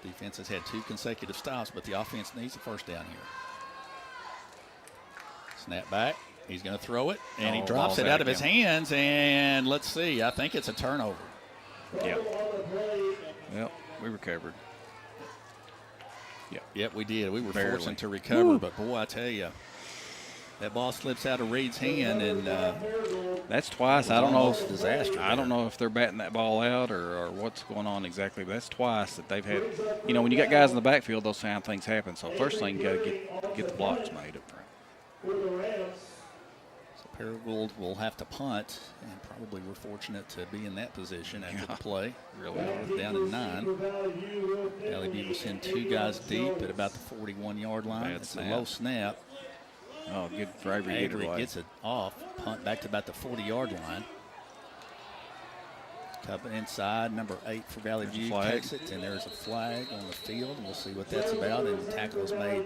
Defense has had 2 consecutive stops, but the offense needs a 1st down here. Snap back. He's going to throw it, and he drops it out of his hands, and let's see. I think it's a turnover. Yeah. Well, we recovered. Yep, we did. We were fortunate to recover, but boy, I tell you, that ball slips out of Reed's hand, and that's twice. I don't know. Disaster. I don't know if they're batting that ball out or what's going on exactly. But that's twice that they've had. When you got guys in the backfield, those kind of things happen. So first thing, you got to get the blocks made up front. So Paragould will have to punt, and probably we're fortunate to be in that position after the play. Really, down at 9. Valley View will send 2 guys deep at about the 41-yard line. It's a low snap. Oh, good for Avery. Avery gets it off, punt back to about the 40-yard line. Coming inside, number 8 for Valley View takes it, and there's a flag on the field. We'll see what that's about, and the tackle is made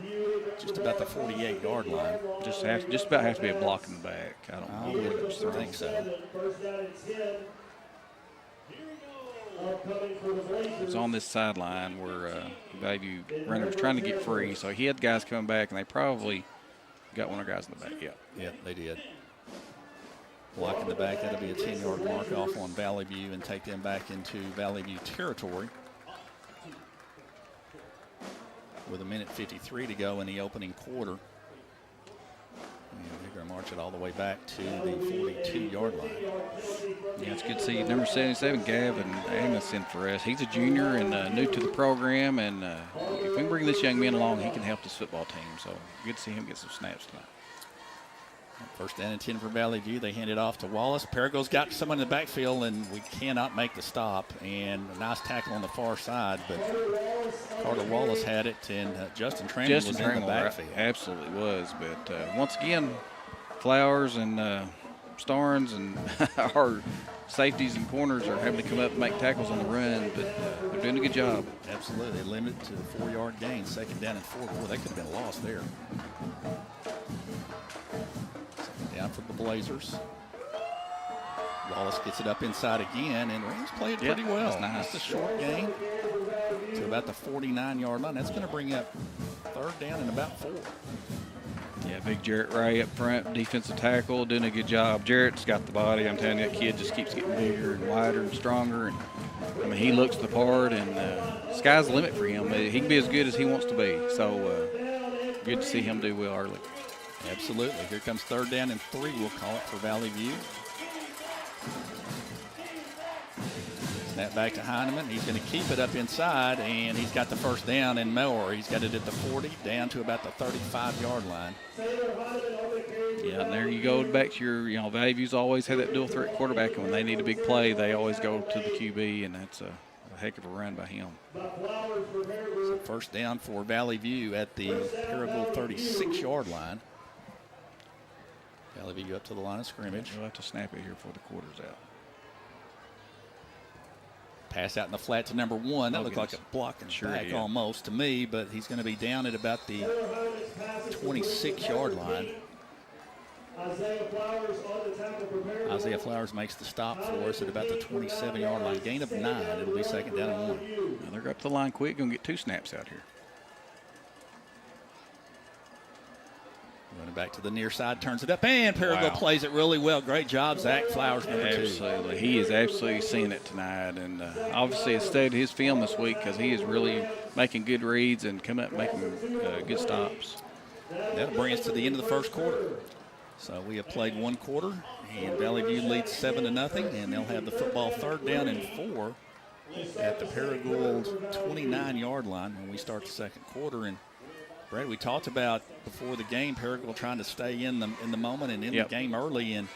just about the 48-yard line. Just about have to be a block in the back. I don't think so. It was on this sideline where Valley View runner was trying to get free, so he had guys coming back, and they probably got one of the guys in the back. Yeah, they did. Block in the back, that'll be a 10-yard mark off on Valley View and take them back into Valley View territory. With 1:53 to go in the opening quarter. And they're going to march it all the way back to the 42-yard line. Yeah, it's good to see number 77, Gavin Amos, in for us. He's a junior and new to the program, and if we can bring this young man along, he can help this football team. So good to see him get some snaps tonight. First down and 10 for Valley View. They hand it off to Wallace. Paragould's got someone in the backfield, and we cannot make the stop. And a nice tackle on the far side, but Carter Wallace had it, and Justin Trammell was in the backfield. Absolutely was. But once again, Flowers and Starnes and our safeties and corners are having to come up and make tackles on the run, but they're doing a good job. Absolutely. Limited to a 4-yard gain. Second down and 4. Boy, they could have been lost there. Down for the Blazers. Wallace gets it up inside again, and Rams play it pretty well. That's nice. Just a short gain to about the 49-yard line. That's going to bring up third down and about 4. Yeah, big Jarrett Ray up front, defensive tackle, doing a good job. Jarrett's got the body. I'm telling you, that kid just keeps getting bigger and wider and stronger. And I mean, he looks the part, and sky's the limit for him. He can be as good as he wants to be. So good to see him do well early. Absolutely. Here comes third down and 3, we'll call it, for Valley View. Snap back to Heineman. He's going to keep it up inside, and he's got the first down in Melor. He's got it at the 40, down to about the 35-yard line. Yeah, and there you go back to your, Valley View's always had that dual threat quarterback, and when they need a big play, they always go to the QB, and that's a heck of a run by him. So first down for Valley View at the Paragould 36-yard line. Valley View up to the line of scrimmage. We'll have to snap it here before the quarter's out. Pass out in the flat to number 1. That looked like a block and back almost to me, but he's going to be down at about the 26-yard line. Isaiah Flowers makes the stop for us at about the 27-yard line. Gain of 9. It'll be second down and 1. Now they're up to the line quick. Going to get 2 snaps out here. Running back to the near side, turns it up, and Paragould plays it really well. Great job, Zach Flowers, number 2. Absolutely. He is absolutely seeing it tonight, and obviously has studied his film this week because he is really making good reads and coming up making good stops. That'll bring us to the end of the first quarter. So we have played 1 quarter, and Valley View leads 7-0, and they'll have the football third down and 4 at the Paragould 29-yard line when we start the second quarter. And Brad, we talked about before the game, Paragould trying to stay in the moment and in the game early. And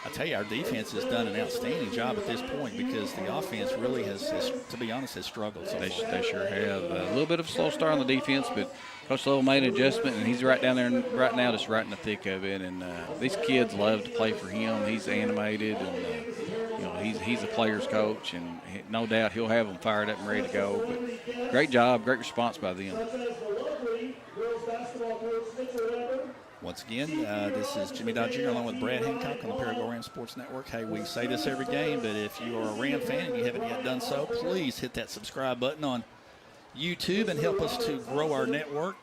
I tell you, our defense has done an outstanding job at this point because the offense really has to be honest, has struggled. So they sure have. A little bit of a slow start on the defense, but Coach Lovell made an adjustment, and he's right down there right now, just right in the thick of it. And these kids love to play for him. He's animated, and he's a player's coach, and no doubt he'll have them fired up and ready to go. But great job, great response by them. Once again, this is Jimmy Dodd Jr. along with Brad Hancock on the Paragould Rams Sports Network. Hey, we say this every game, but if you are a Ram fan and you haven't yet done so, please hit that subscribe button on YouTube and help us to grow our network.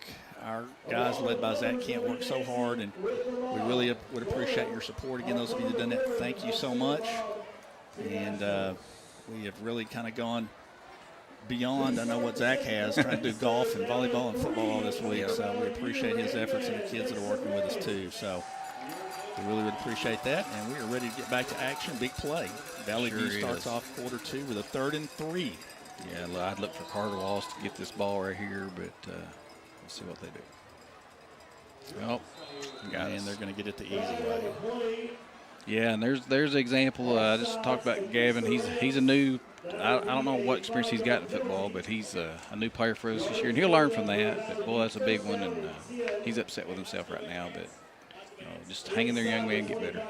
Our guys led by Zach Kent work so hard, and we really would appreciate your support. Again, those of you that have done that, thank you so much. And we have really kind of gone beyond, I know what Zach has, trying to do golf and volleyball and football all this week. So we appreciate his efforts and the kids that are working with us too. So we really would appreciate that. And we are ready to get back to action. Big play. Valley View starts off quarter 2 with a 3rd and 3. Yeah, I'd look for Carter Wallace to get this ball right here, but let's see what they do. Well, and they're going to get it the easy way. Yeah, and there's an example. I just talked about Gavin. He's a new. I don't know what experience he's got in football, but he's a new player for us this year, and he'll learn from that. But boy, that's a big one, and he's upset with himself right now. But just hang in there, young man, get better.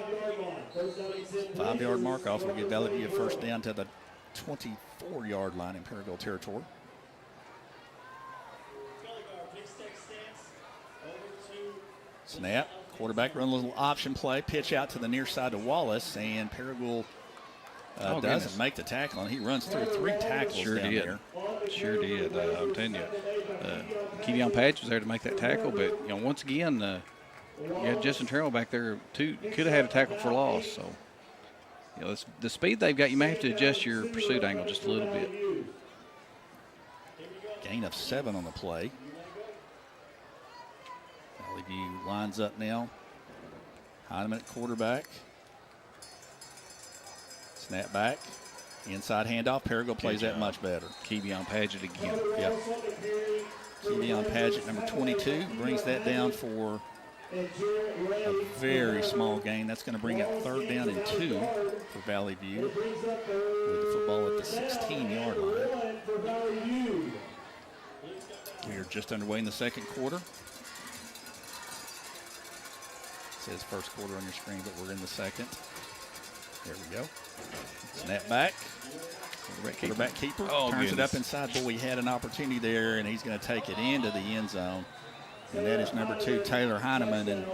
5-yard mark off will give Valley View a first down to the 24-yard line in Paragould territory. Snap. Quarterback run a little option play, pitch out to the near side to Wallace, and Paragould doesn't make the tackle, and he runs through 3 tackles down there. Sure did. I'm telling you, Kevion Patch was there to make that tackle, but once again, you had Justin Trammell back there too. Could have had a tackle for loss. So, the speed they've got, you may have to adjust your pursuit angle just a little bit. Gain of 7 on the play. Valley View lines up now. Heineman at quarterback. Snap back. Inside handoff. Paragould plays that much better. Kevion Paget again. Yep. Kevion Paget, number 22, brings that down for a very small gain. That's going to bring up 3rd down and 2 for Valley View with the football at the 16-yard line. We are just underway in the second quarter. It says first quarter on your screen, but we're in the second. There we go. Snap back. Quarterback keeper turns it up inside. Boy, he had an opportunity there, and he's going to take it into the end zone. And that is number 2, Taylor Heineman. And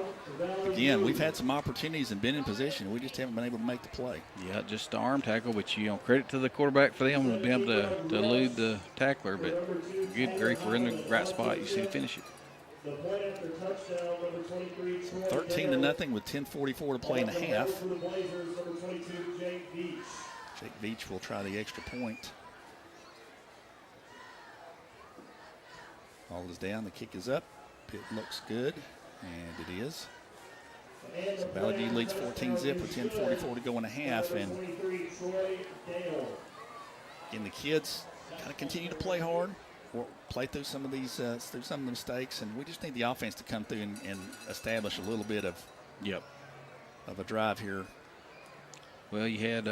again, we've had some opportunities and been in position. We just haven't been able to make the play. Yeah, just the arm tackle, but credit to the quarterback for them to be able to elude the tackler. But good grief, we're in the right spot. You see to finish it. 13-0 with 10:44 to play in the half. Jake Beach will try the extra point. Ball is down, the kick is up. It looks good, and it is. So Valley View leads 14-0 with 10:44 to go in the half. And again, the kids kind of continue to play hard, play through some of these, through some of the mistakes, and we just need the offense to come through and establish a little bit of a drive here. Well, you had,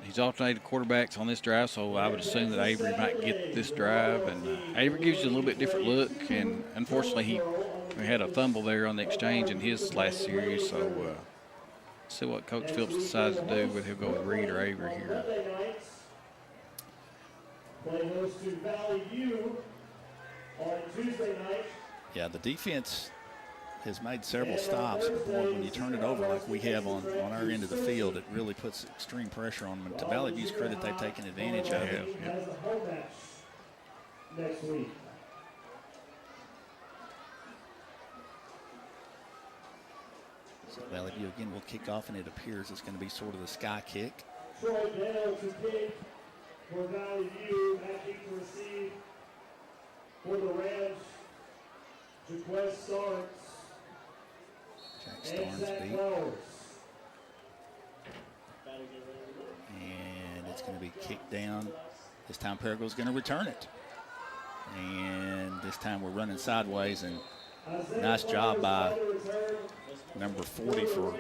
he's alternated quarterbacks on this drive, so I would assume that Avery might get this drive. And Avery gives you a little bit different look, and unfortunately we had a fumble there on the exchange in his last series. So see what Coach Phillips decides to do, whether he'll go with Reed or Avery here. Play host to Valley View on Tuesday night. Yeah, the defense has made several stops, but boy, when you turn it over like we have on our end of the field, it really puts extreme pressure on them. And to Valley View's credit, they've taken advantage of it. Has a home match next week. So Valley View again will kick off, and it appears it's going to be sort of the sky kick. Troy Dale to kick for Valley View, acting to receive for the Rams. Jaquez starts. Jack Starnes beat. And it's going to be kicked down. This time Paragould's going to return it. And this time we're running sideways, and nice job by number 40 for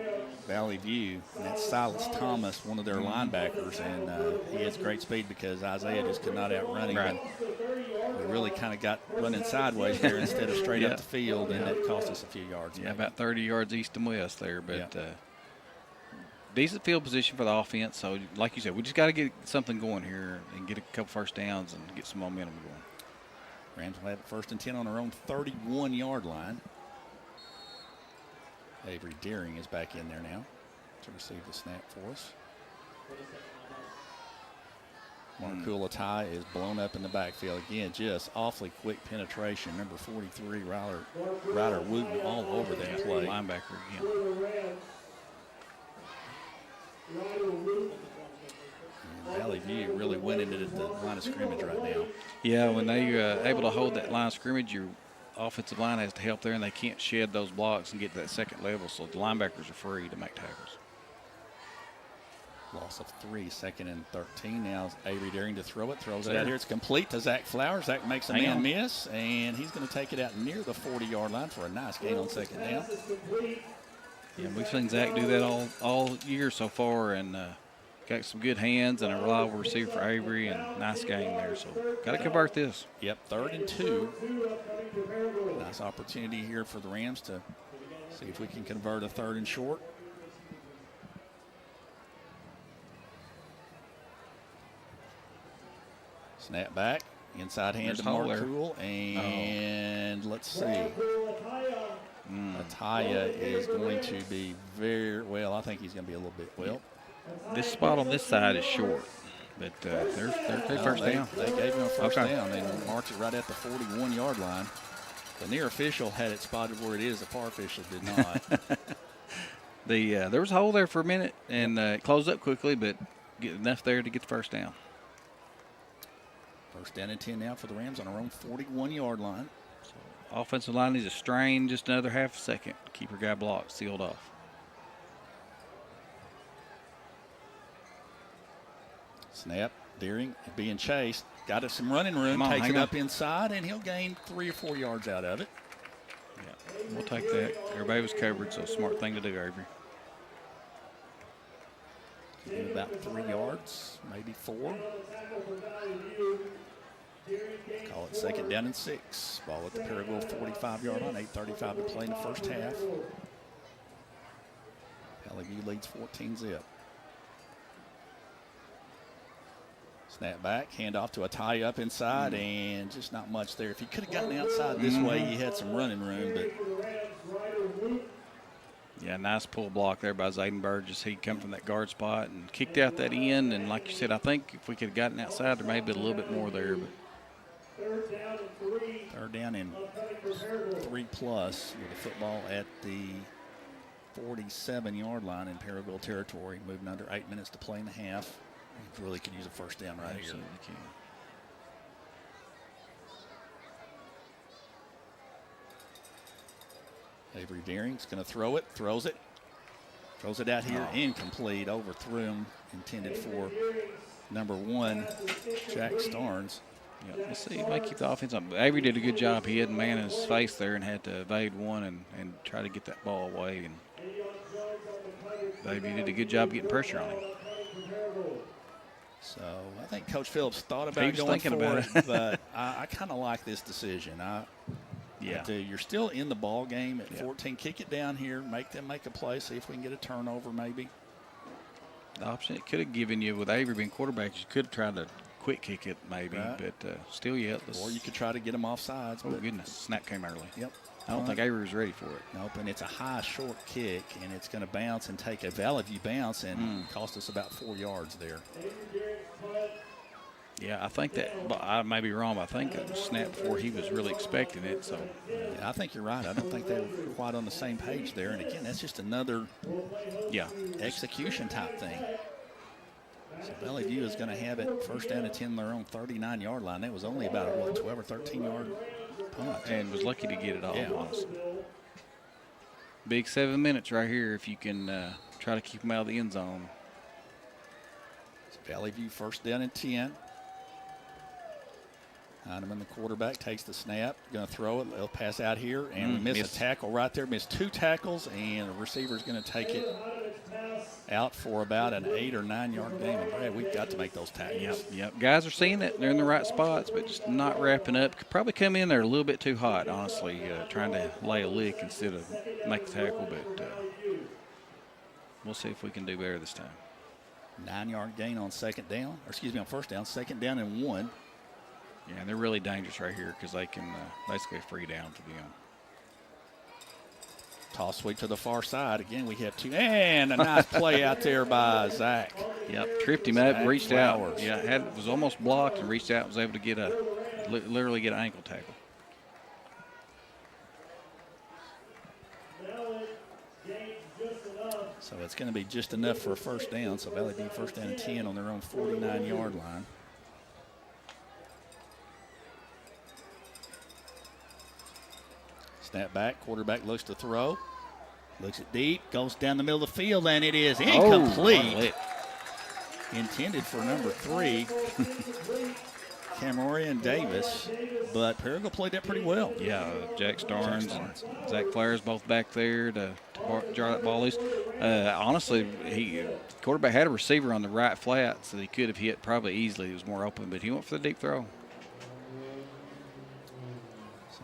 Valley View. And that's Silas Thomas, one of their linebackers, and he has great speed because Isaiah just could not outrun him. Right. We really kind of got running sideways there instead of straight up the field, and that cost us a few yards. Yeah, about 30 yards east and west there, but decent field position for the offense. So, like you said, we just got to get something going here and get a couple first downs and get some momentum going. Rams will have it 1st and 10 on their own 31-yard line. Avery Deering is back in there now to receive the snap for us. Markula Ty is blown up in the backfield. Again, just awfully quick penetration. Number 43, Ryder Wooten all over that play. Linebacker again. And Valley View really went into the line of scrimmage right now. Yeah, when they're able to hold that line of scrimmage, your offensive line has to help there, and they can't shed those blocks and get to that second level, so the linebackers are free to make tackles. Loss of 3, 2nd and 13. Now Avery Deering to throw it. Throws it out here. It's complete to Zach Flowers. Zach makes a man miss, and he's going to take it out near the 40-yard line for a nice gain on 2nd down. Yeah, we've seen Zach do that all year so far, and got some good hands and a reliable receiver for Avery, and nice game there. So got to convert this. Yep, 3rd and 2. Nice opportunity here for the Rams to see if we can convert a 3rd and short. Snap back, inside hand to Markula, and let's see. Ataya is going to be very well. I think he's going to be a little bit well. This spot on this side is short, but they're first down. They gave him a first down and marked it right at the 41-yard line. The near official had it spotted where it is. The far official did not. There was a hole there for a minute, and it closed up quickly, but get enough there to get the first down. 1st down and 10 now for the Rams on our own 41-yard line. So offensive line needs to strain just another half a second. Keep your guy blocked, sealed off. Snap. Deering being chased. Got us some running room. On, takes it up inside, and he'll gain 3 or 4 yards out of it. Yeah, we'll take that. Everybody was covered, so smart thing to do, Avery. About 3 yards, maybe 4. Call it 2nd down and 6. Ball at the Paragould 45-yard line. 8:35 to play in the first half. Valley View leads 14-zip. Snap back, hand off to a tie up inside, and just not much there. If he could have gotten outside this way, he had some running room, but. Yeah, nice pull block there by Zayden Burgess. He come from that guard spot and kicked out that end. And like you said, I think if we could have gotten outside, there may have been a little bit more there. But 3rd down and 3+ with the football at the 47-yard line in Paragould territory. Moving under 8 minutes to play in the half. We really could use a 1st down right Absolutely here. Avery Deering's going to throw it, throws it out here, incomplete, overthrew him, intended for number 1, Jack Starnes. Yeah, let's see, he might keep the offense up. Avery did a good job. He had a man in his face there and had to evade one and try to get that ball away. And Avery did a good job getting pressure on him. So I think Coach Phillips thought about going for it, but I kind of like this decision. Yeah, you're still in the ball game at 14. Kick it down here, make them make a play, see if we can get a turnover maybe. The option it could have given you with Avery being quarterback, you could have tried to quick kick it maybe, but still yet. Or you could try to get them off sides. Oh, goodness, snap came early. Yep. I don't think Avery was ready for it. Nope, and it's a high, short kick, and it's going to bounce and take a Valley View bounce and cost us about 4 yards there. Yeah, I think that, but I may be wrong, but I think it was snapped before he was really expecting it. So yeah, I think you're right. I don't think they were quite on the same page there. And again, that's just another execution type thing. So Valley View is going to have it 1st down and 10 on their own 39-yard line. That was only about a 12 or 13-yard punt. And was lucky to get it off, honestly. Yeah. Big 7 minutes right here if you can try to keep them out of the end zone. So Valley View 1st down and 10. Heineman, the quarterback, takes the snap, going to throw it. They'll pass out here, and we miss a tackle right there. Missed 2 tackles, and the receiver's going to take it out for about an 8 or 9 yard gain. And Brad, we've got to make those tackles. Yep. Guys are seeing it. They're in the right spots, but just not wrapping up. Could probably come in there a little bit too hot, honestly, trying to lay a lick instead of make the tackle. But we'll see if we can do better this time. 9 yard gain on 2nd down, or excuse me, on 1st down. 2nd down and 1. Yeah, and they're really dangerous right here because they can basically free down for them. Toss sweep to the far side. Again, we have 2. And a nice play out there by Zach. Yep, tripped him up, reached out. Yeah, was almost blocked and reached out and was able to get literally get an ankle tackle. So it's going to be just enough for a 1st down. So Valley View 1st down and 10 on their own 49-yard line. Snap back, quarterback looks to throw. Looks it deep, goes down the middle of the field, and it is incomplete. Intended for number 3, Camorian Davis, but Paragould played that pretty well. Yeah, Jack Starnes and Zach Flowers both back there to jar that ball loose. Honestly, quarterback had a receiver on the right flat, so he could have hit probably easily. He was more open, but he went for the deep throw.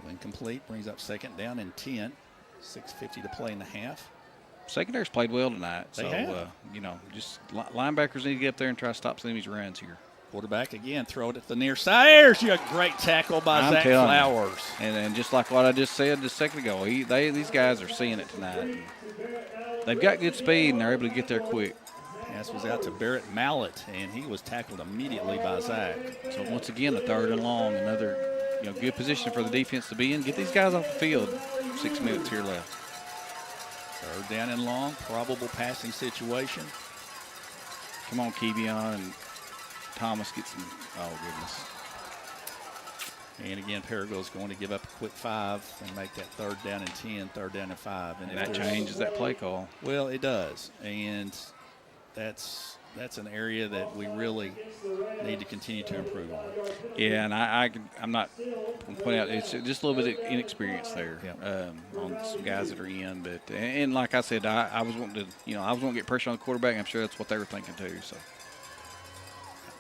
Incomplete, brings up 2nd down and 10. 6:50 to play in the half. Secondary's played well tonight. They have. Just linebackers need to get up there and try to stop some of these runs here. Quarterback again, throw it at the near side. There's a great tackle by Zach Flowers. And just like what I just said just a second ago, these guys are seeing it tonight. They've got good speed, and they're able to get there quick. Pass was out to Barrett Mallett, and he was tackled immediately by Zach. So once again, a 3rd and long, another good position for the defense to be in. Get these guys off the field. 6 minutes here left. 3rd down and long, probable passing situation. Come on, Kevion and Thomas, get some. Oh, goodness. And again, Paragould's going to give up a quick 5 and make that 3rd down and 10, 3rd down and 5. And that changes that play call. Well, it does. And that's an area that we really need to continue to improve on. Yeah, and I'm not going to point out, it's just a little bit of inexperience there on some guys that are in. But and like I said, I was wanting to get pressure on the quarterback. I'm sure that's what they were thinking too. So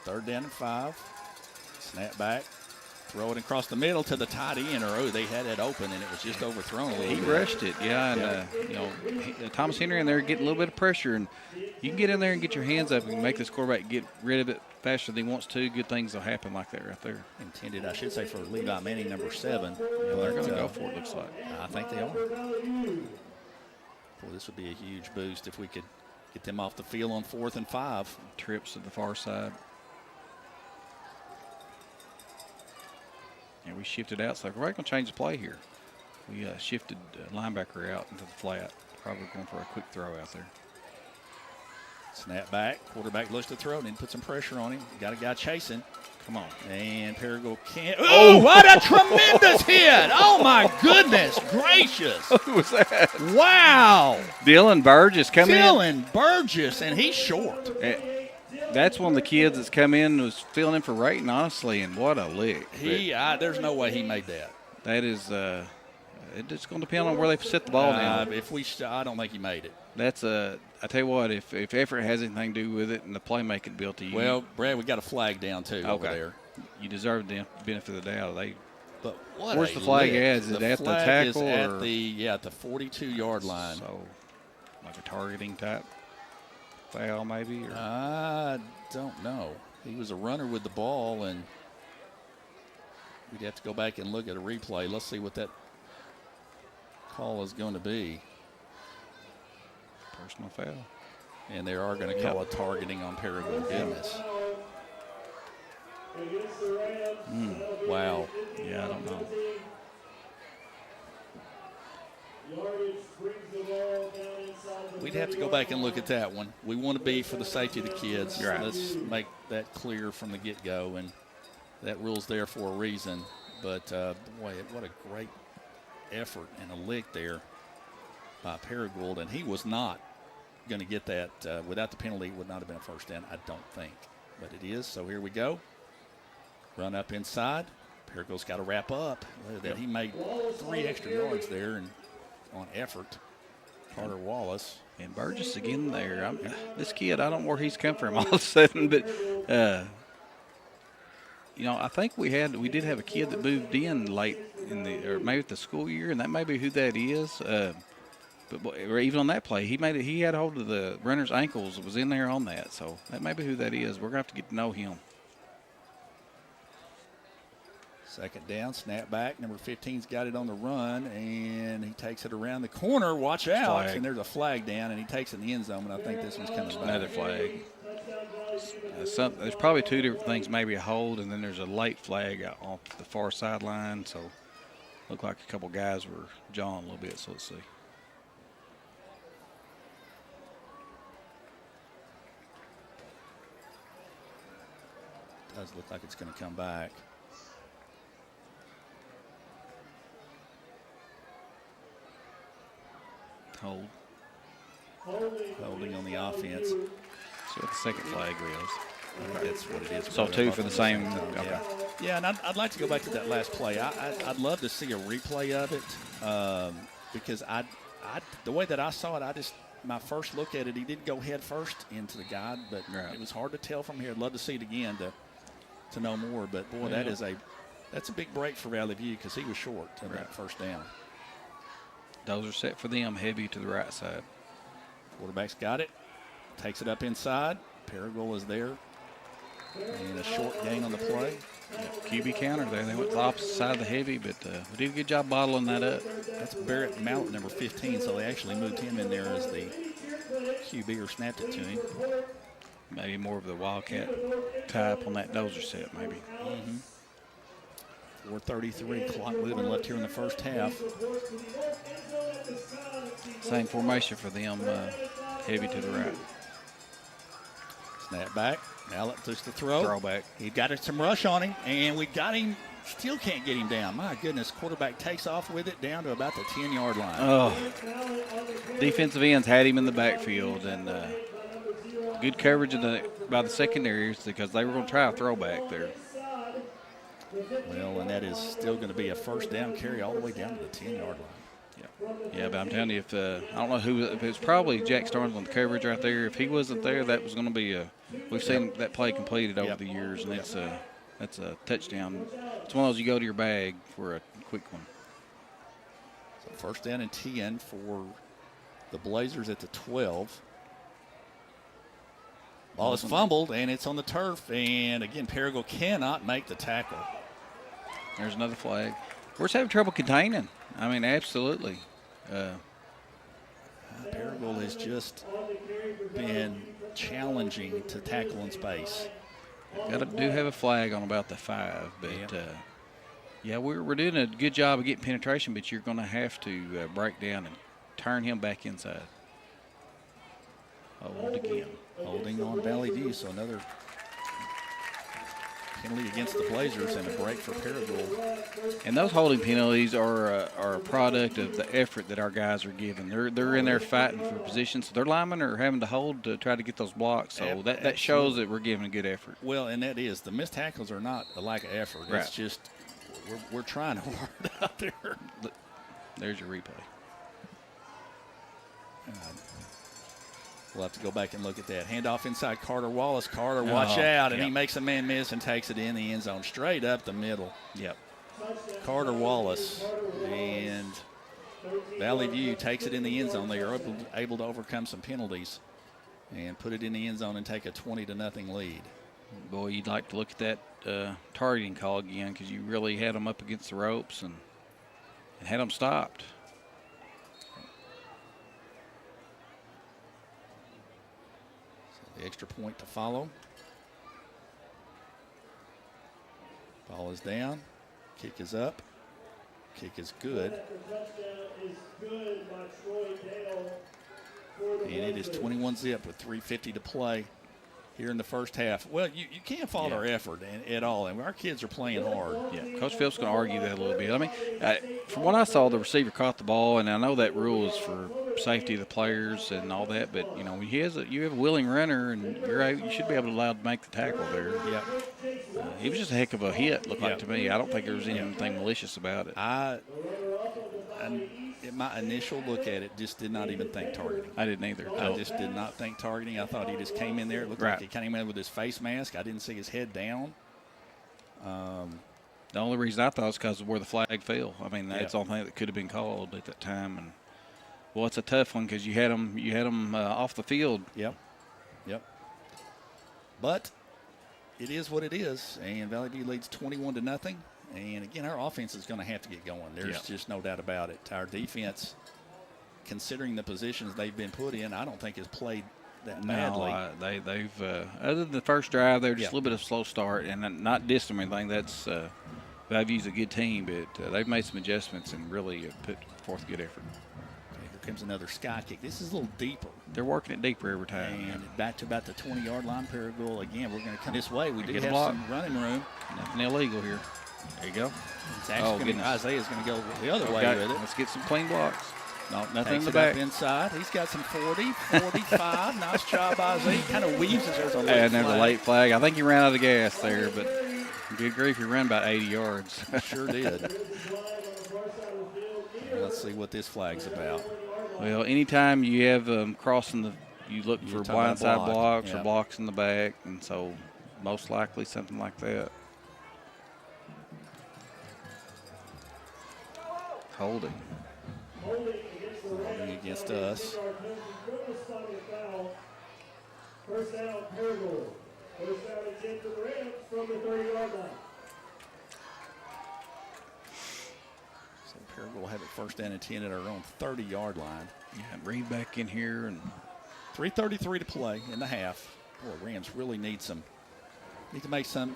3rd down and 5. Snap back. Throw it across the middle to the tight end, or they had it open and it was just overthrown a little bit. He rushed it, and Thomas Henry in there getting a little bit of pressure, and you can get in there and get your hands up and make this quarterback get rid of it faster than he wants to. Good things will happen like that right there. Intended, I should say, for Levi Manning, number 7. Yeah, they're going to go for it, looks like. I think they are. Boy, this would be a huge boost if we could get them off the field on 4th and 5. Trips to the far side. And we shifted out, so we're going to change the play here. We shifted linebacker out into the flat. Probably going for a quick throw out there. Snap back. Quarterback looks to throw and then put some pressure on him. Got a guy chasing. Come on. And Paragould can't. Oh, what a tremendous hit. Oh, my goodness gracious. Who was that? Wow. Dylan Burgess coming in. Dylan Burgess, and he's short. That's one of the kids that's come in and was filling in for Rayton, honestly, and what a lick. There's no way he made that. That is it's going to depend on where they set the ball down. I don't think he made it. That's I tell you what, if effort has anything to do with it and the playmaking ability. Well, Brad, we got a flag down too over there. You deserve the benefit of the doubt. But what where's the flag at? Is it at the tackle? At the 42-yard line. So, like a targeting type foul maybe? Or? I don't know. He was a runner with the ball, and we'd have to go back and look at a replay. Let's see what that call is going to be. Personal foul. And they are going to call a targeting on Paragould. Goodness. Wow. Yeah, I don't know. We'd have to go back and look at that one. We want to be for the safety of the kids. Right. Let's make that clear from the get-go, and that rule's there for a reason. But, boy, what a great effort and a lick there by Paragould, and he was not going to get that. Without the penalty, it would not have been a first down, I don't think. But it is, so here we go. Run up inside. Paragould's got to wrap up. Look at that. He made 3 extra yards there and on effort. Carter Wallace. And Burgess again there. This kid, I don't know where he's come from all of a sudden, but I think we did have a kid that moved in late or maybe at the school year, and that may be who that is. But even on that play, he had hold of the runner's ankles. It was in there on that, so that may be who that is. We're gonna have to get to know him. 2nd down, snap back. Number 15's got it on the run, and he takes it around the corner. Watch out. And there's a flag down, and he takes it in the end zone, and I think this one's coming back. Another flag. There's probably 2 different things, maybe a hold, and then there's a late flag out off the far sideline. So looked like a couple guys were jawing a little bit, so let's see. Does look like it's going to come back. Hold. Holding on the offense. See what the second flag was. I think that's what it is. So 2 for the same. Okay. Yeah, and I'd like to go back to that last play. I'd love to see a replay of it because the way that I saw it, my first look at it, he didn't go head first into the guy, but it was hard to tell from here. I'd love to see it again to know more. But boy, that's a big break for Valley View because he was short on that first down. Those are set for them, heavy to the right side. Quarterback's got it. Takes it up inside. Paragould is there. And a short gain on the play. QB counter there. They went to the opposite side of the heavy, but we did a good job bottling that up. That's Barrett Mallet, number 15, so they actually moved him in there as the QB or snapped it to him. Maybe more of the Wildcat type on that dozer set, maybe. 4:33, clock moving left here in the first half. Same formation for them, heavy to the right. Snap back. Mallet just the throw. Throwback. He got some rush on him, and we got him Still can't get him down. My goodness, quarterback takes off with it down to about the 10-yard line. Oh, defensive ends had him in the backfield, and good coverage by the secondaries because they were going to try a throwback there. Well, and that is still going to be a first down carry all the way down to the 10-yard line. Yeah, but I'm telling you, if I don't know who, if it was probably Jack Starnes on the coverage right there. If he wasn't there, that was going to be we've seen that play completed over the years, and that's a touchdown. It's one of those you go to your bag for a quick one. So first down and 10 for the Blazers at the 12. Ball is fumbled, and it's on the turf. And, again, Paragould cannot make the tackle. There's another flag. We're just having trouble containing. I mean, absolutely. Paragould has just been challenging to tackle in space. Do have a flag on about the 5, but we're doing a good job of getting penetration, but you're going to have to break down and turn him back inside. Hold again. Holding on Valley View, so another penalty against the Blazers and a break for Paragould. And those holding penalties are a product of the effort that our guys are giving. They're in there fighting for position, so their linemen are having to hold to try to get those blocks. So that shows that we're giving a good effort. Well, and that is. The missed tackles are not a lack of effort. Right. It's just we're trying hard out there. There's your replay. We'll have to go back and look at that. Handoff inside Carter Wallace. Carter, watch out. And he makes a man miss and takes it in the end zone, straight up the middle. Yep. Carter Wallace. And Valley View takes it in the end zone. They are able to overcome some penalties and put it in the end zone and take a 20-0 lead. Boy, you'd like to look at that targeting call again because you really had them up against the ropes and had them stopped. The extra point to follow. Ball is down. Kick is up. Kick is good. And it is 21-zip with 3:50 to play here in the first half. Well, you can't fault our effort at all, and our kids are playing hard. Yeah, Coach Phillips going to argue that a little bit. I mean, from what I saw, the receiver caught the ball, and I know that rule is for safety of the players and all that, but, you know, you have a willing runner, and you should be able to allow to make the tackle there. Yeah. It was just a heck of a hit, looked like to me. I don't think there was anything malicious about it. In my initial look at it, just did not even think targeting. I didn't either. I just did not think targeting. I thought he just came in there. It looked like he came in with his face mask. I didn't see his head down. The only reason I thought was because of where the flag fell. I mean, that's the only thing that could have been called at that time. And well, it's a tough one because you had them off the field. Yep. But it is what it is, and Valley View leads 21-0. And, again, our offense is going to have to get going. There's just no doubt about it. Our defense, considering the positions they've been put in, I don't think has played that badly. They've other than the first drive, they're just a little bit of a slow start, and not dissing them or anything. That's Valley View's a good team, but they've made some adjustments and really put forth good effort. Okay, here comes another sky kick. This is a little deeper. They're working it deeper every time. And back to about the 20-yard line. Paragould, again, we're going to come this way. We do have some running room. Nothing illegal here. There you go. It's actually Isaiah's going to go the other way with it. Let's get some clean blocks. No, nothing Takes in the back. Up inside. He's got some 40, 45. Nice job, Isaiah. He kind of weaves as there's a late flag. And there's a late flag. I think he ran out of gas there, but good grief, he ran about 80 yards. Sure did. Let's see what this flag's about. Well, anytime you have crossing you look for blindside blocks or blocks in the back, and so most likely something like that. Holding against us. First down, Paragould. First down and 10 for the Rams from the 30-yard line. So Paragould will have it first down and 10 at our own 30-yard line. Yeah, Reed back in here, and 3:33 to play in the half. Boy, Rams really need to make some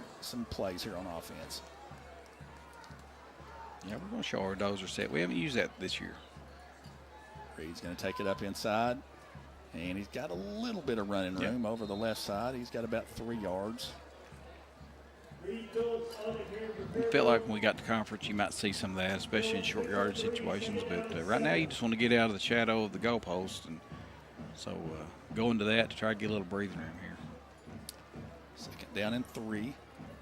plays here on offense. Yeah, we're going to show our dozer set. We haven't used that this year. Reed's going to take it up inside, and he's got a little bit of running room over the left side. He's got about 3 yards. Reed It felt like when we got to conference, you might see some of that, especially in short yardage situations. But right now, you just want to get out of the shadow of the goalpost, and so go into that to try to get a little breathing room here. Second down and 3.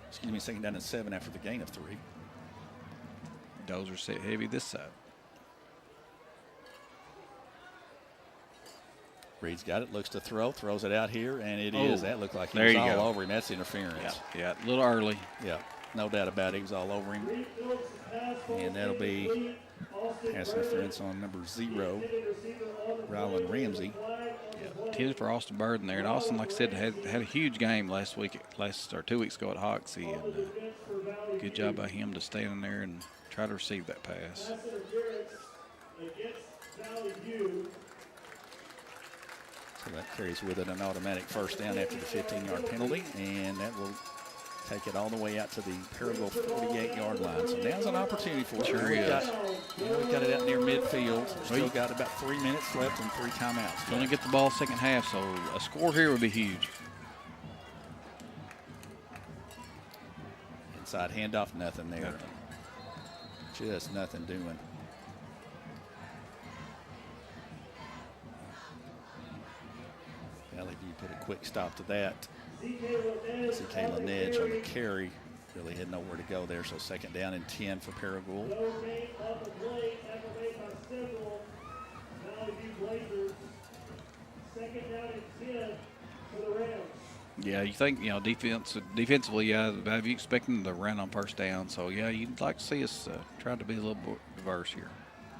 Excuse me, second down and 7 after the gain of 3. Dozer set heavy this side. Reed's got it, looks to throw, throws it out here, and it is. That looked like he was all over him. That's interference. Yeah, a little early. Yeah, no doubt about it. He was all over him. And that'll be pass interference on number 0, Rylan Ramsey. Yeah, 10 for Austin Burden there. And Austin, like I said, had a huge game last 2 weeks ago at Hoxie. And good job by him to stand in there and try to receive that pass. So that carries with it an automatic first down after the 15-yard penalty, and that will take it all the way out to the Paragould 48-yard line. So now's an opportunity for us. Sure We've got it out near midfield. Still got about 3 minutes left and 3 timeouts. Going to get the ball second half, so a score here would be huge. Inside handoff, nothing there. Just nothing doing. Valley View put a quick stop to that. ZK Laneige on the carry. Really had nowhere to go there, so second down and 10 for Paragould. Yeah, you think, defensively, Valley View expecting to run on first down. So, yeah, you'd like to see us try to be a little bit diverse here.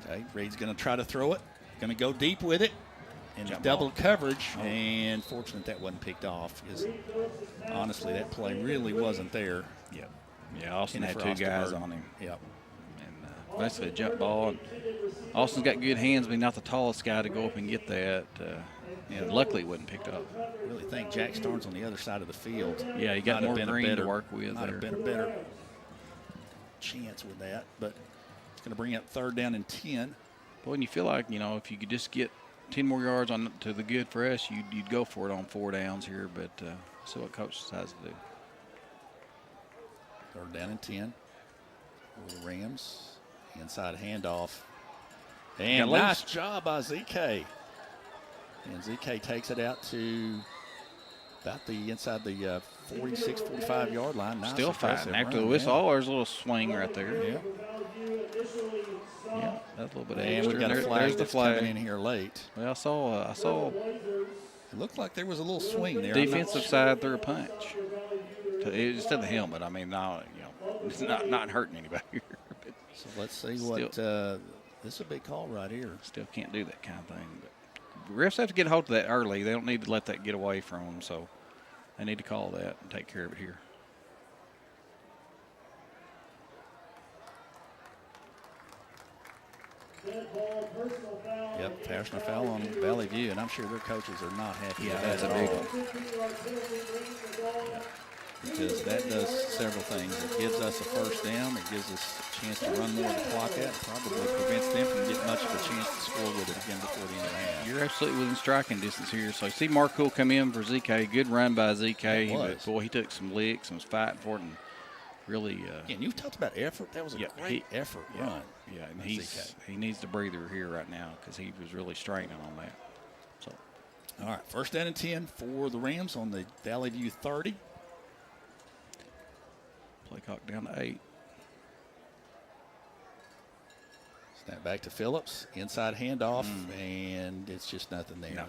Okay, Reed's going to try to throw it. Going to go deep with it. And double coverage, and fortunate that wasn't picked off, because honestly, that play really wasn't there. Yep. Yeah, Austin had 2 guys on him. Yep. And basically a jump ball. And Austin's got good hands, but he's not the tallest guy to go up and get that. Luckily, it wasn't picked up. I really think Jack Starnes on the other side of the field. Yeah, he got more green to work with. Might have been a better chance with that, but it's going to bring up third down and 10. But when you feel like, if you could just get 10 more yards on to the good for us, you'd go for it on 4 downs here, but see what coach decides to do. Third down and 10 for the Rams. Inside handoff. And nice job by ZK. And ZK takes it out to about the inside the 46, 45-yard line. Nice. Still fighting. After the whistle, there's a little swing right there. Yeah. Yeah, that's a little bit and extra. We've got a flag that's coming in here late. Well, I saw. It looked like there was a little swing there. Defensive side threw a punch. It's to the helmet. I mean, it's not hurting anybody here. So let's see what this is a big call right here. Still can't do that kind of thing. But refs have to get a hold of that early. They don't need to let that get away from them. So they need to call that and take care of it here. Yep, personal foul on Valley View, and I'm sure their coaches are not happy with that that's a at big all. one. Yeah. Because that does several things. It gives us a first down. It gives us a chance to run more of the clock out. Probably prevents them from getting much of a chance to score with it again before the end of the half. You're absolutely within striking distance here. So you see Marcool come in for ZK. Good run by ZK. But boy, he took some licks and was fighting for it. And really. And you've talked about effort. That was a great effort run. Yeah, and he needs the breather here right now because he was really straining on that. So, all right, first down and 10 for the Rams on the Valley View 30. Play clock down to 8. Snap back to Phillips. Inside handoff, and it's just nothing there. No.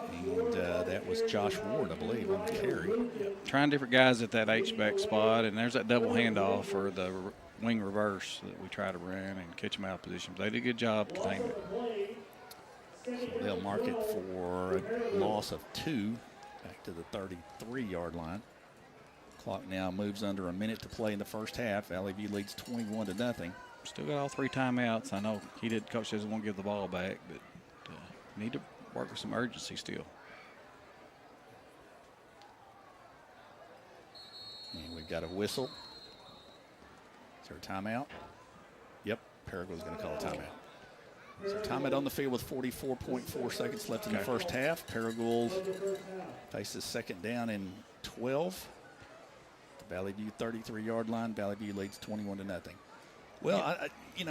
And that was Josh Ward, I believe, on the carry. Yep. Trying different guys at that H-back spot, and there's that double handoff or the wing reverse that we try to run and catch them out of position. They did a good job containing it. So they'll mark it for a loss of 2 back to the 33-yard line. Clock now moves under a minute to play in the first half. Valley View leads 21-0. Still got all 3 timeouts. I know coach doesn't want to give the ball back, but need to work with some urgency still. And we've got a whistle. Is there a timeout? Yep, Paragould's going to call a timeout. So timeout on the field with 44.4 seconds left in the first half. Paragould faces second down and 12. Valley View 33-yard line. Valley View leads 21-0. Well,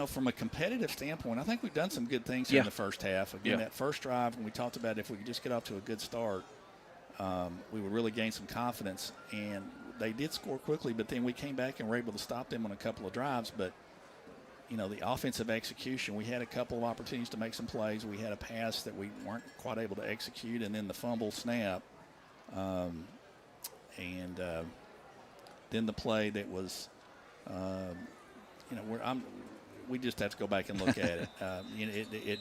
from a competitive standpoint, I think we've done some good things here in the first half. Again, that first drive, when we talked about if we could just get off to a good start, we would really gain some confidence. And they did score quickly, but then we came back and were able to stop them on a couple of drives. But, the offensive execution, we had a couple of opportunities to make some plays. We had a pass that we weren't quite able to execute, and then the fumble snap. Then the play that was, we just have to go back and look at it.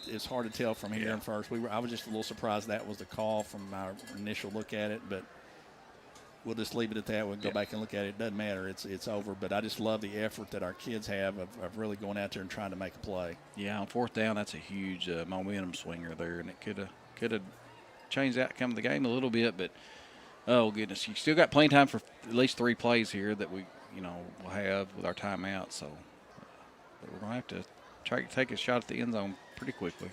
It's hard to tell from here and first. I was just a little surprised that was the call from our initial look at it, but we'll just leave it at that. We'll go back and look at it. It doesn't matter. It's over. But I just love the effort that our kids have of really going out there and trying to make a play. Yeah, on fourth down, that's a huge momentum swinger there, and it could have changed the outcome of the game a little bit. But oh goodness, you still got plenty of time for at least 3 plays here that we will have with our timeout. So but we're gonna have to try to take a shot at the end zone pretty quickly.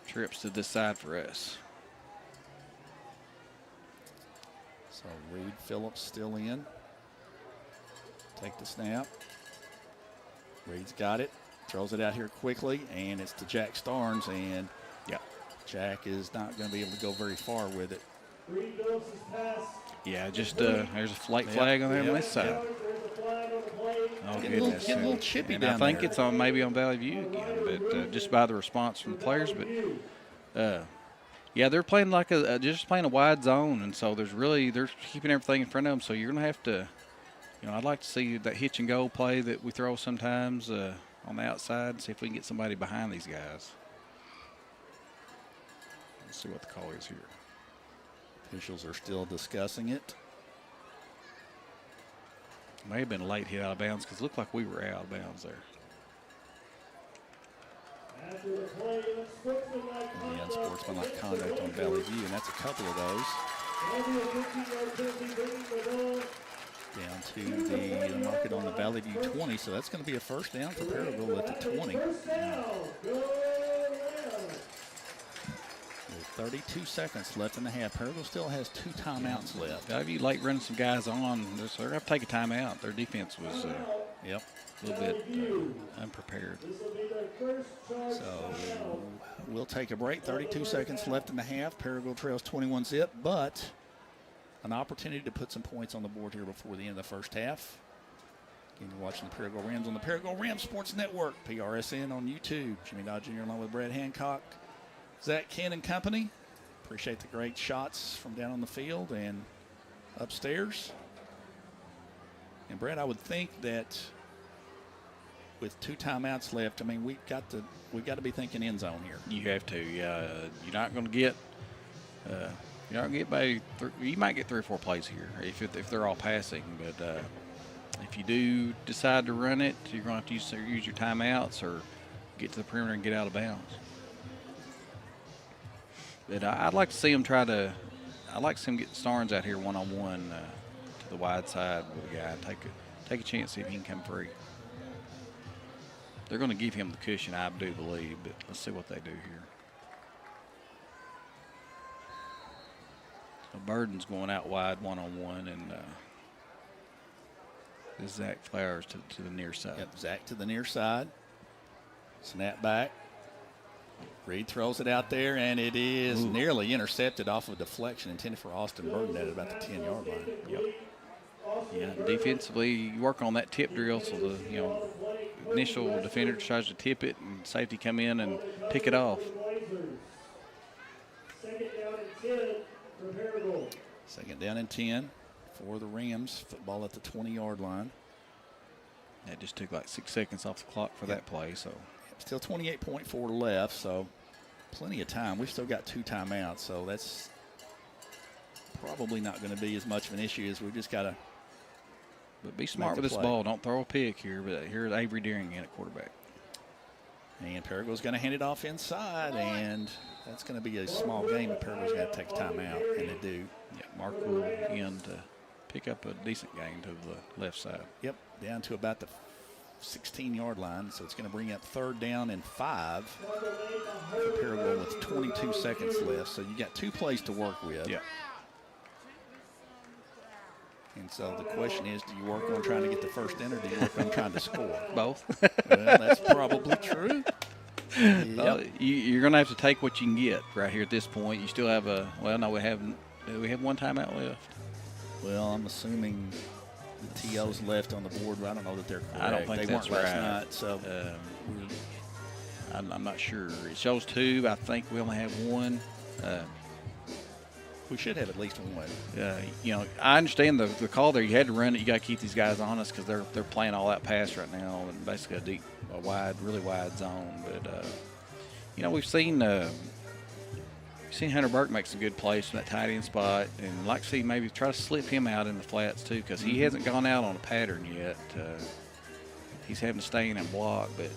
Trips to this side for us. So Reed Phillips still in. Take the snap. Reed's got it. Throws it out here quickly, and it's to Jack Starnes, and Jack is not going to be able to go very far with it. Reed Phillips' pass. Yeah, just there's a late flag on there on this side. Oh, goodness. Get a little chippy and down I think there. it's on maybe on Valley View again, but just by the response from the players. But they're playing like just playing a wide zone, and so they're keeping everything in front of them. So you're gonna have to, I'd like to see that hitch and go play that we throw sometimes on the outside, and see if we can get somebody behind these guys. Let's see what the call is here. Officials are still discussing it. May have been a late hit out of bounds because it looked like we were out of bounds there. And unsportsmanlike conduct on Valley View, and that's a couple of those. Down to the market on the Valley View 20, so that's going to be a first down for Paragould at the 20. With 32 seconds left in the half. Paragould still has 2 timeouts left. Valley View late running some guys on. They're going to have to take a timeout. Their defense was a little bit unprepared. So we'll take a break. 32 seconds left in the half. Paragould trails 21-zip, but an opportunity to put some points on the board here before the end of the first half. Again, you're watching the Paragould Rams on the Paragould Rams Sports Network, PRSN on YouTube. Jimmy Dodd Jr. along with Brad Hancock, Zach Ken and company. Appreciate the great shots from down on the field and upstairs. And Brad, I would think that with 2 timeouts left, I mean, we've got to be thinking end zone here. You have to, yeah. You're not going to get. You might get 3 or 4 plays here if they're all passing, but if you do decide to run it, you're going to have to use your timeouts or get to the perimeter and get out of bounds. But I'd like to see them get Starnes out here one-on-one to the wide side with a guy. Take a chance, see if he can come free. They're going to give him the cushion, I do believe, but let's see what they do here. So Burden's going out wide one-on-one, and this is Zach Flowers to the near side. Yep, Zach to the near side. Snap back. Reed throws it out there, and it is nearly intercepted off of a deflection intended for Austin Burden at about the 10-yard line. Yep. Yeah, defensively, you work on that tip drill, so the initial defender tries to tip it, and safety come in and pick it off. Second down and 10 for the Rams. Football at the 20-yard line. That just took like 6 seconds off the clock for that play. So still 28.4 left, so plenty of time. We've still got 2 timeouts, so that's probably not going to be as much of an issue as we've just got to. But be smart with this ball. Don't throw a pick here. But here's Avery Deering in at quarterback. And Paragould's going to hand it off inside, and that's going to be a small game, but Paragould's going to take time out, and they do. Yeah, Mark will in to pick up a decent gain to the left side. Yep, down to about the 16-yard line, so it's going to bring up 3rd down and 5 for Paragould with 22 seconds left. So you got 2 plays to work with. Yeah. And nothing. So the question is, do you work on trying to get the first in, or do you work on trying to score? Both. Well, that's probably true. Well, you're going to have to take what you can get right here at this point. You still have no, we have one timeout left. Well, I'm assuming the TO's left on the board, but I don't know that they're correct. I don't think they that's weren't right. last night, so I'm not sure. It shows 2. I think we only have 1. we should have at least one. I understand the call there. You had to run it. You got to keep these guys honest because they're playing all that pass right now and basically really wide zone. But we've seen Hunter Burke make some good plays from that tight end spot, and I'd like to see maybe try to slip him out in the flats too because he hasn't gone out on a pattern yet. He's having to stay in and block, but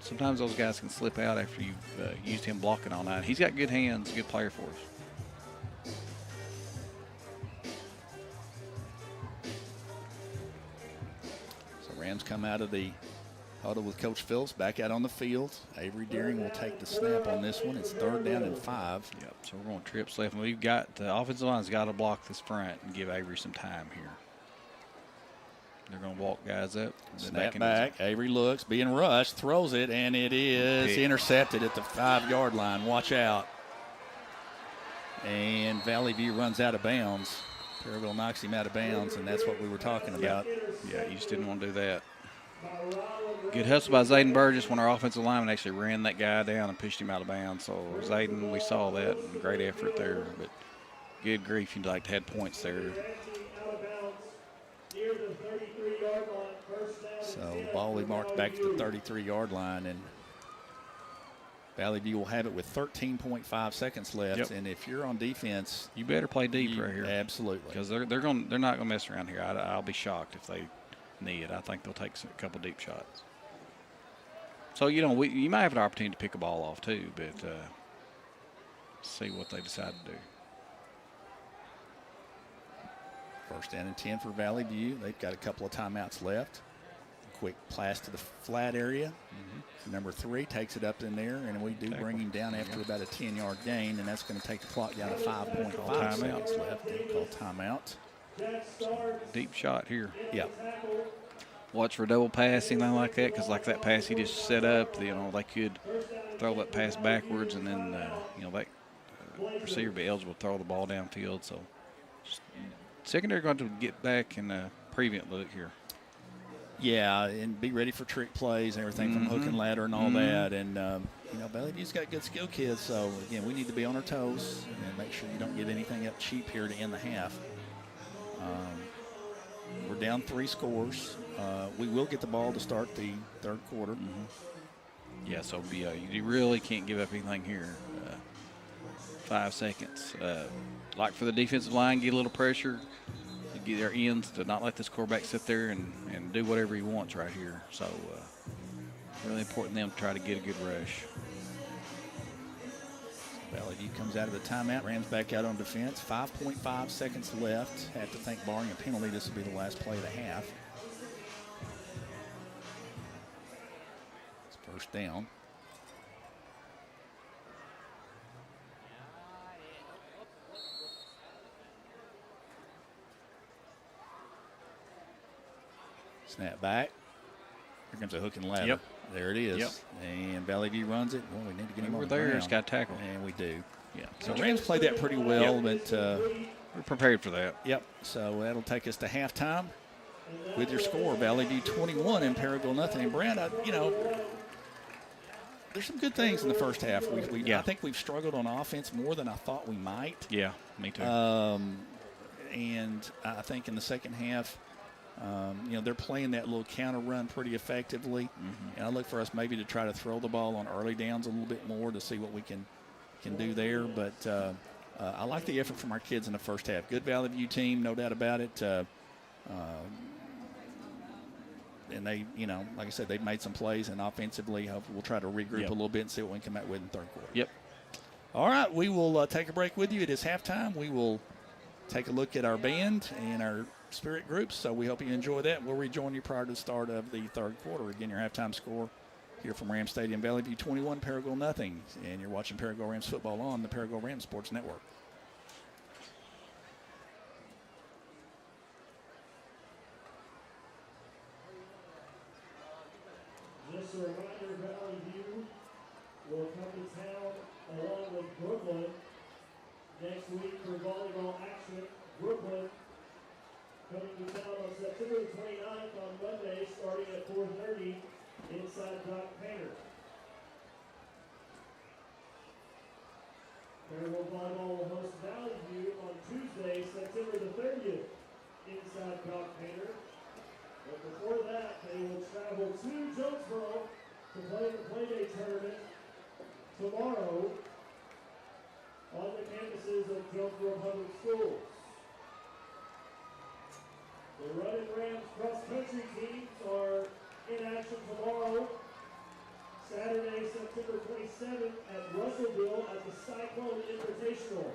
sometimes those guys can slip out after you've used him blocking all night. He's got good hands, good player for us. Rams come out of the huddle with Coach Phillips back out on the field. Avery Deering will take the snap on this one. It's 3rd down and 5. Yep, so we're going trips left. And we've got the offensive line's got to block this front and give Avery some time here. They're going to walk guys up. Snap back. Avery looks, being rushed, throws it, and it is intercepted at the 5-yard line. Watch out. And Valley View runs out of bounds. Paragould knocks him out of bounds, and that's what we were talking about. Yeah, you just didn't want to do that. Good hustle by Zayden Burgess when our offensive lineman actually ran that guy down and pushed him out of bounds. So Zayden, we saw that. Great effort there. But good grief, you'd like to have points there. So the ball we marked back to the 33-yard line, and Valley View will have it with 13.5 seconds left. Yep. And if you're on defense, you better play deep right here. Absolutely, because they're not going to mess around here. I'll be shocked if they need it. I think they'll take a couple deep shots. So you might have an opportunity to pick a ball off too, but see what they decide to do. 1st down and 10 for Valley View. They've got a couple of timeouts left. Quick pass to the flat area. Number 3 takes it up in there, and we do bring him down after about a 10-yard gain, and that's going to take the clock down to 5.5 seconds left. They call timeout. Deep shot here. Yeah. Watch for double pass, anything like that, because like that pass he just set up, they could throw that pass backwards, and then that receiver be eligible to throw the ball downfield. So secondary going to get back and prevent look here. Yeah, and be ready for trick plays and everything from hook and ladder and all that. And, Valley View's got good skill kids. So, again, we need to be on our toes and make sure you don't give anything up cheap here to end the half. We're down 3 scores. We will get the ball to start the 3rd quarter. Yeah, so you really can't give up anything here. 5 seconds. Like for the defensive line, get a little pressure. Get their ends to not let this quarterback sit there and do whatever he wants right here. So really important them to try to get a good rush. Valley View comes out of the timeout. Rams back out on defense. 5.5 seconds left. Have to think barring a penalty, this will be the last play of the half. It's 1st down. Snap back. Here comes a hook and ladder. Yep. There it is. Yep. And Valley View runs it. Well, we need to get him over there. the It's got tackled. And we do. Yeah. So Rams played that pretty well, but we're prepared for that. Yep. So that'll take us to halftime with your score. Valley View 21 and Paragould nothing. And Brad, there's some good things in the first half. I think we've struggled on offense more than I thought we might. Yeah, me too. And I think in the second half, they're playing that little counter run pretty effectively. And I look for us maybe to try to throw the ball on early downs a little bit more to see what we can do there. But I like the effort from our kids in the first half. Good Valley View team, no doubt about it. And they, like I said, they've made some plays, and offensively, we'll try to regroup a little bit and see what we can come out with in 3rd quarter. Yep. All right, we will take a break with you. It is halftime. We will take a look at our band and our spirit groups, so we hope you enjoy that. We'll rejoin you prior to the start of the 3rd quarter. Again, your halftime score here from Rams Stadium, Valley View 21, Paragould nothing. And you're watching Paragould Rams football on the Paragould Rams Sports Network. just a reminder, Valley View will come to town along with Brooklyn next week for volleyball action. Brooklyn coming to town on September 29th on Monday, starting at 4:30 inside Doc Painter. Paragould Volleyball will host Valley View on Tuesday, September the 30th, inside Doc Painter. But before that, they will travel to Jonesboro to play the Playdate tournament tomorrow on the campuses of Jonesboro Public Schools. The Running Rams cross-country teams are in action tomorrow, Saturday, September 27th at Russellville at the Cyclone Invitational.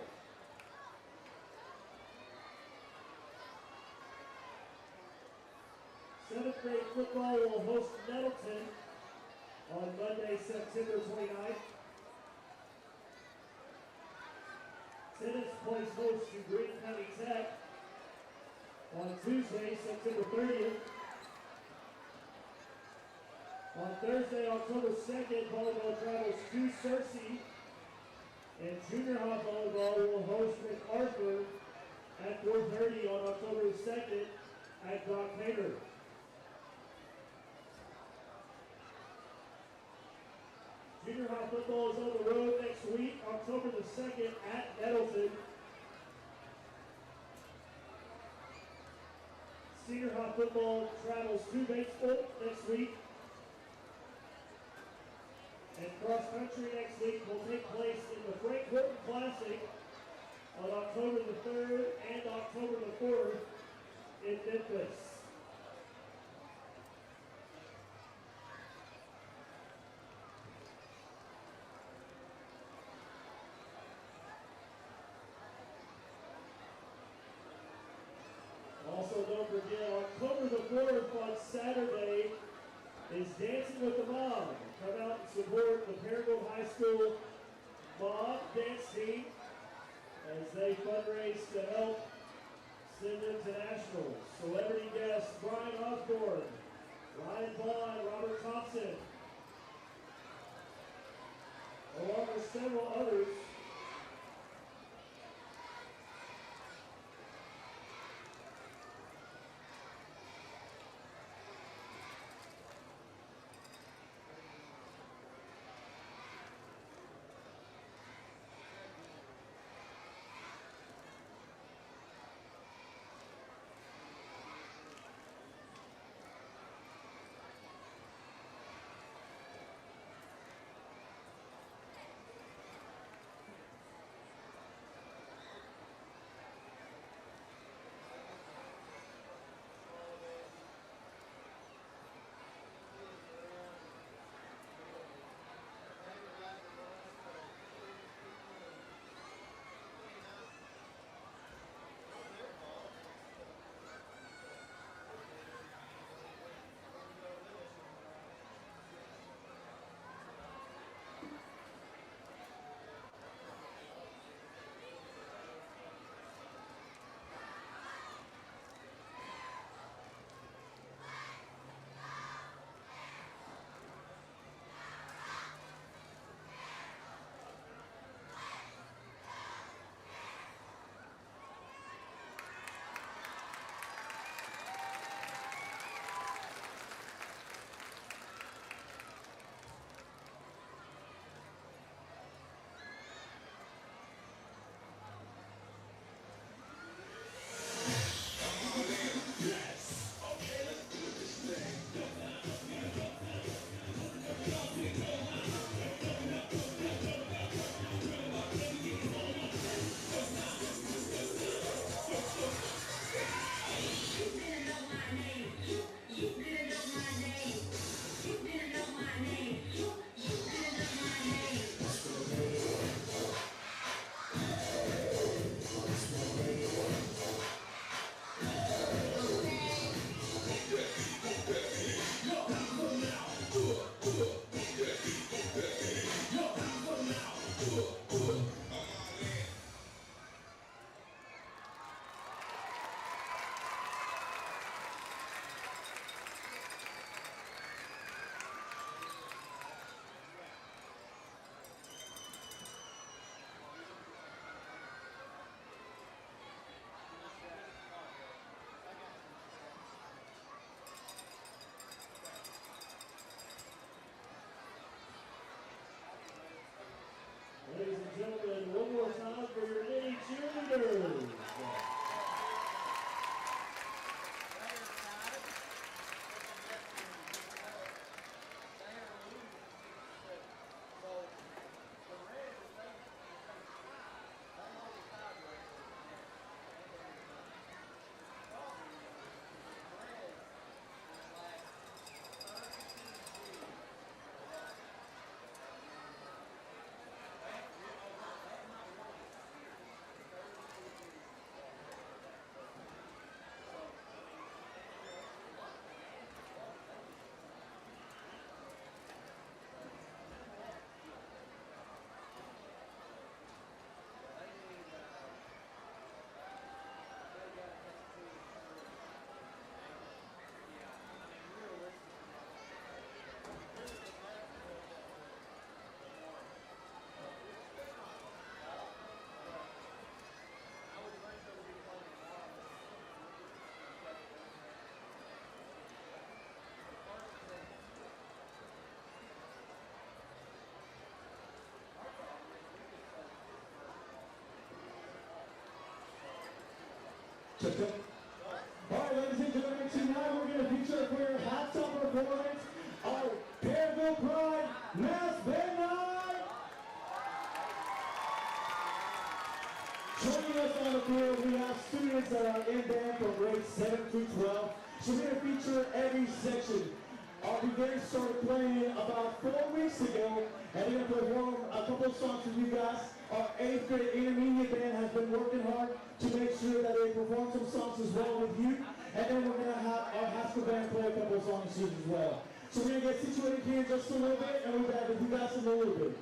Seventh grade football will host Nettleton on Monday, September 29th. Tennis plays host to Greene County Tech on Tuesday, September 30th. On Thursday, October 2nd, volleyball travels to Searcy, and junior high volleyball will host MacArthur at 4:30 on October 2nd at Doc Painter. Junior high football is on the road next week, October the 2nd at Nettleton. Senior high football travels to Batesville next week. And cross country next week will take place in the Frank Horton Classic on October the 3rd and October the 4th in Memphis. Also, don't forget, October the 4th on Saturday is Dancing with the Mob. Come out and support the Paragould High School Mob Dance Team as they fundraise to help send them to nationals. Celebrity guests Brian Osborne, Ryan Bond, Robert Thompson, along with several others. All right, ladies and gentlemen, tonight we're going to feature for your halftime performance our Paragould Pride Mass Band Night. Joining us on the field, we have students that are in band from grades 7 through 12. So we're going to feature every section. Our beginner started playing about 4 weeks ago, and they're going to perform a couple of songs for you guys. Our 8th grade intermediate band has been working hard to make sure that they perform some songs as well with you. And then we're going to have our high school band play a couple of songs as well. So we're going to get situated here in just a little bit, and we'll be back with you guys in a little bit.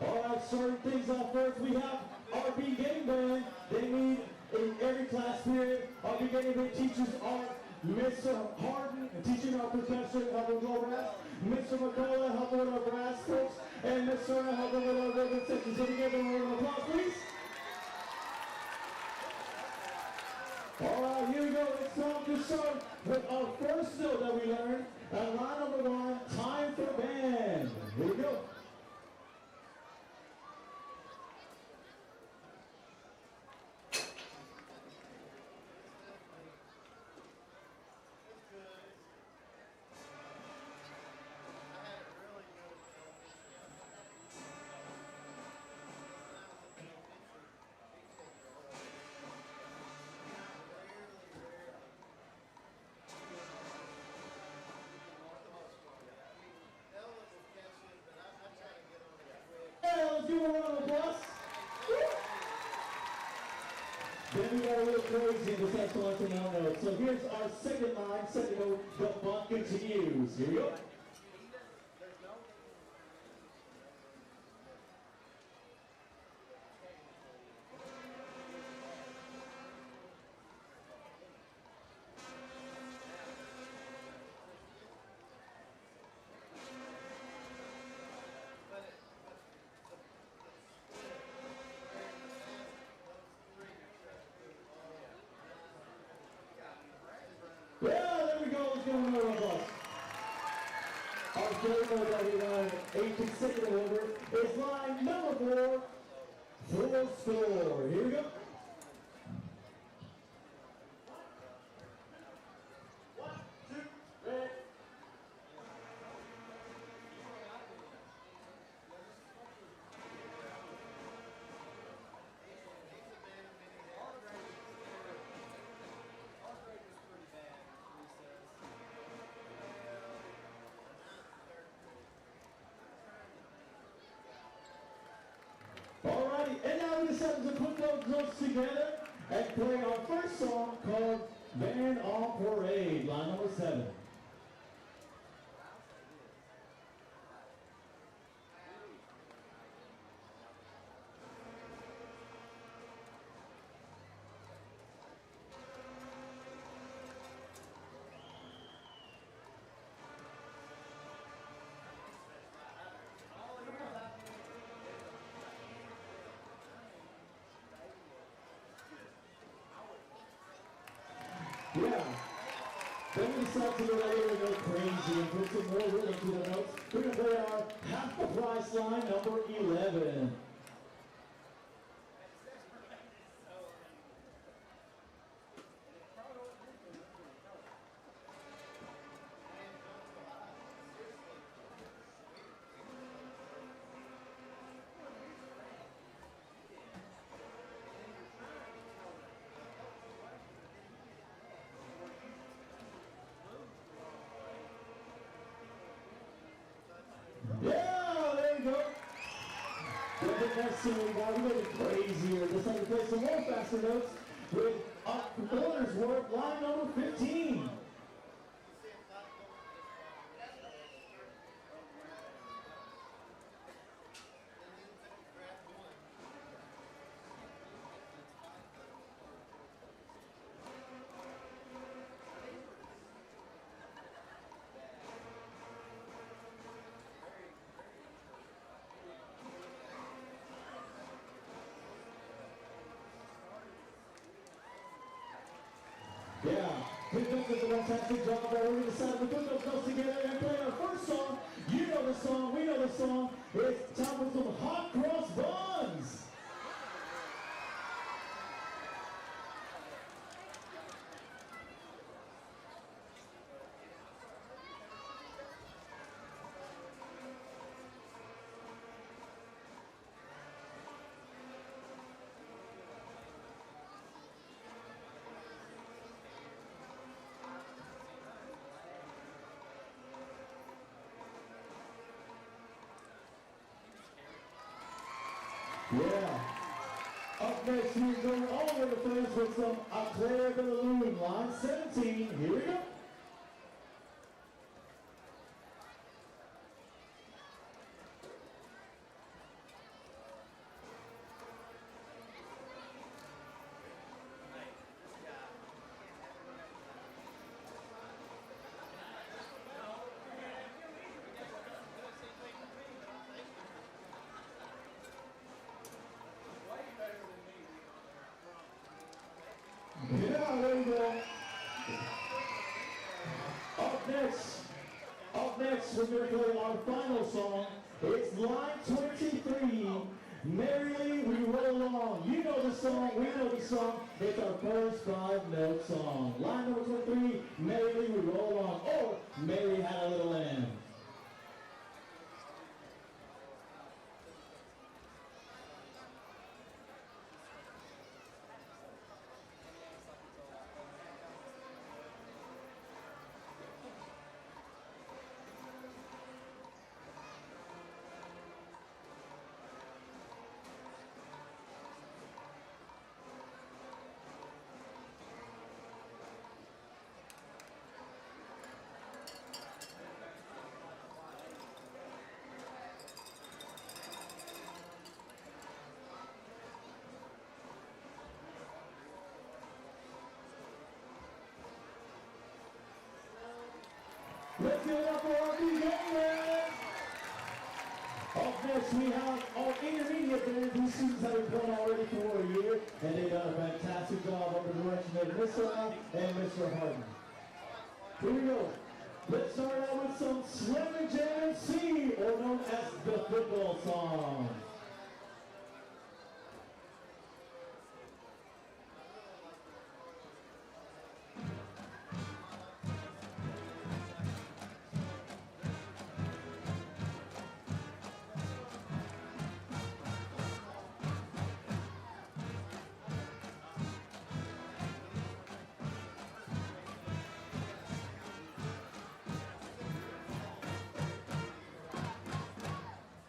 All right, starting things off first, we have our Pregame band. They meet in every class period. Our Pregame band teachers are Mr. Harden, teaching our percussion, helping with our brass, Mr. McCullough, helping with our brass folks, and Mr. Serna, helping with our rhythm section. So we give them a round of applause, please. All right, here we go. It's time to start with our first note that we learned. And line number 1, time for band. Here we go. Let's give a round of applause. Then we got a little crazy in this excellent note. So here's our second line, second note, the fun continues. Here we go. Yeah, there we go. Let's give him a round of applause. Our third note that we learned 8 consecutive over is line number 4, full score. Here we go. Alrighty, and now we decided to put those notes together and play our first song called Band on Parade, line number 7. Yeah. Then we decided to go a little bit crazy and put some more rhythm to the notes. We're going to play our half the price line, number 11. next tune we got, we're going crazy here. This time to play some more faster notes with Corner's Work, line number 15. Yeah, Pick Up does a fantastic job. We're going to decide to put those notes together and play our first song. You know the song, we know the song. It's time for some hot cross buns. Yeah. Up next, we're going all over the place with some Claire de la Lune, line 17. Here we go. Yeah, there you go. Up next, we're going to play our final song. It's line 23, Merrily We Roll Along. You know the song, we know the song. It's our first 5-note song. Line number 23, Merrily We Roll Along, or Mary Had a Little Lamb. Let's give it up for our Pregame. Up next, we have our intermediate band. These students have been playing already for a year, and they've done a fantastic job under the direction of Mr. Al and Mr. Harden. Here we go. Let's start out with some Slam and Jam C, or known as the football song.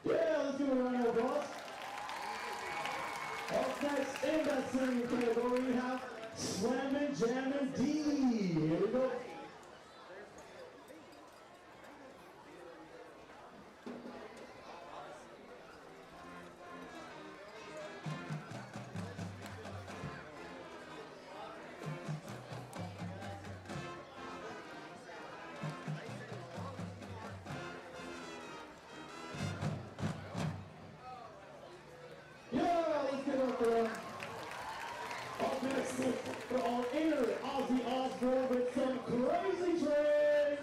Yeah, let's give it a round of applause. Up next in that singing category, we have Slammin' Jammin' D. Here we go. Up next, for our inner Ozzy Osbourne with some Crazy Train.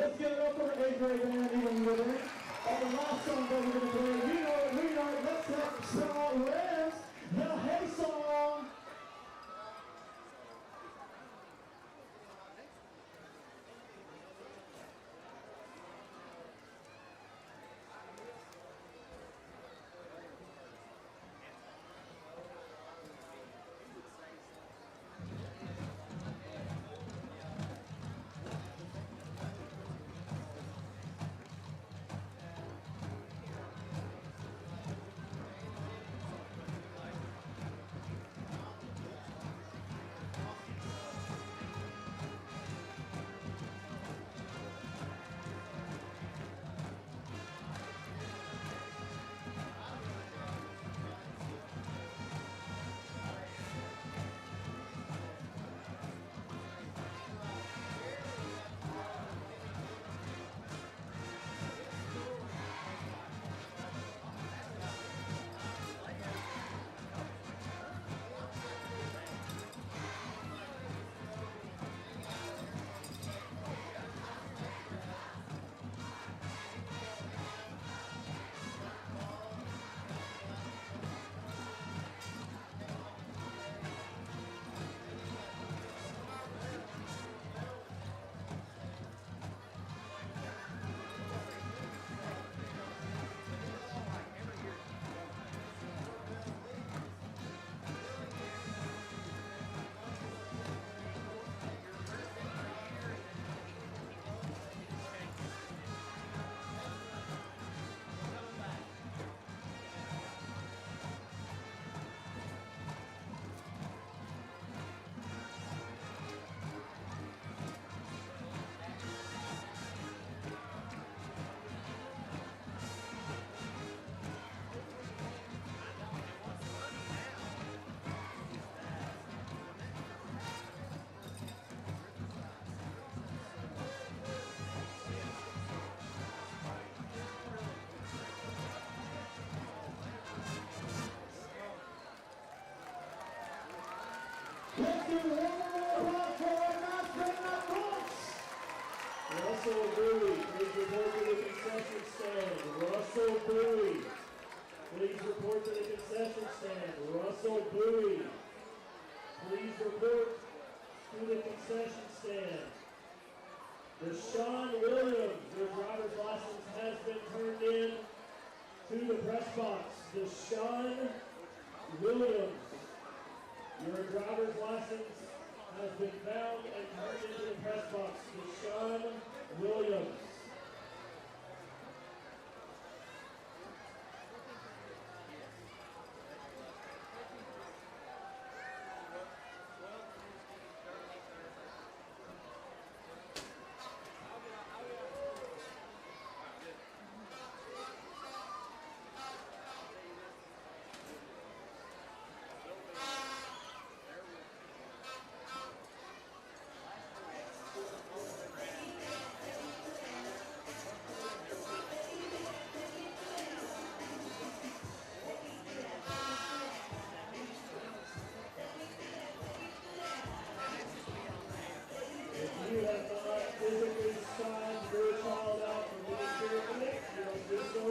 Let's give it up for the A-grade band even with it. On the last song that we're going to play, you know it, we know it. Let's have Paragould Rams, the Hey Song. Let's do one more round for our mascot books. Russell Bowie, please report to the concession stand. Russell Bowie, please report to the concession stand. Russell Bowie, please report to the concession stand. Deshaun Williams, your driver's license has been turned in to the press box. Deshaun Williams, your driver's license has been found and turned into the press box. Deshaun Williams. You have not physically signed your child out from being ceremonies. You don't do so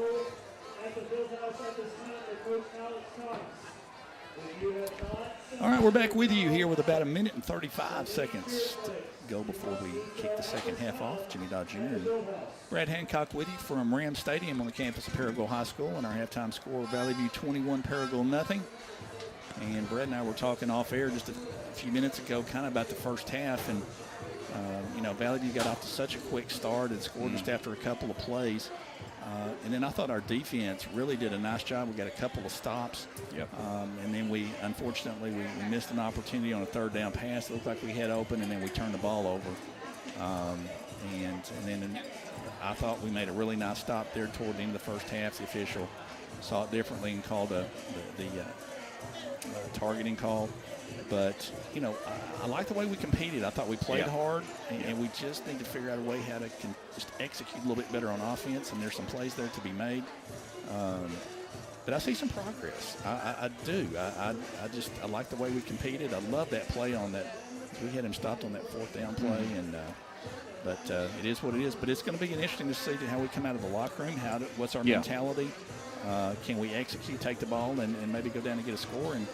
at the field house at this time with Coach Alex Cox. If you have not All right, we're back with you here with about a minute and 35 seconds to go before we kick the second half off. Jimmy Dodd Jr. and Brad Hancock with you from Rams Stadium on the campus of Paragould High School, and our halftime score, Valley View 21, Paragould nothing. And Brad and I were talking off air just a few minutes ago kind of about the first half, and Valley View got off to such a quick start and scored just after a couple of plays. And then I thought our defense really did a nice job. We got a couple of stops. Yep. And then unfortunately, we missed an opportunity on a third down pass. It looked like we had open, and then we turned the ball over. And then I thought we made a really nice stop there toward the end of the first half. The official saw it differently and called the targeting call. But, I like the way we competed. I thought we played hard, and we just need to figure out a way how to just execute a little bit better on offense, and there's some plays there to be made. But I see some progress. I do. I like the way we competed. I love that play on that. We had him stopped on that fourth down play, and But it is what it is. But it's going to be interesting to see how we come out of the locker room. What's our Yeah. mentality? Can we execute, take the ball, and maybe go down and get a score? And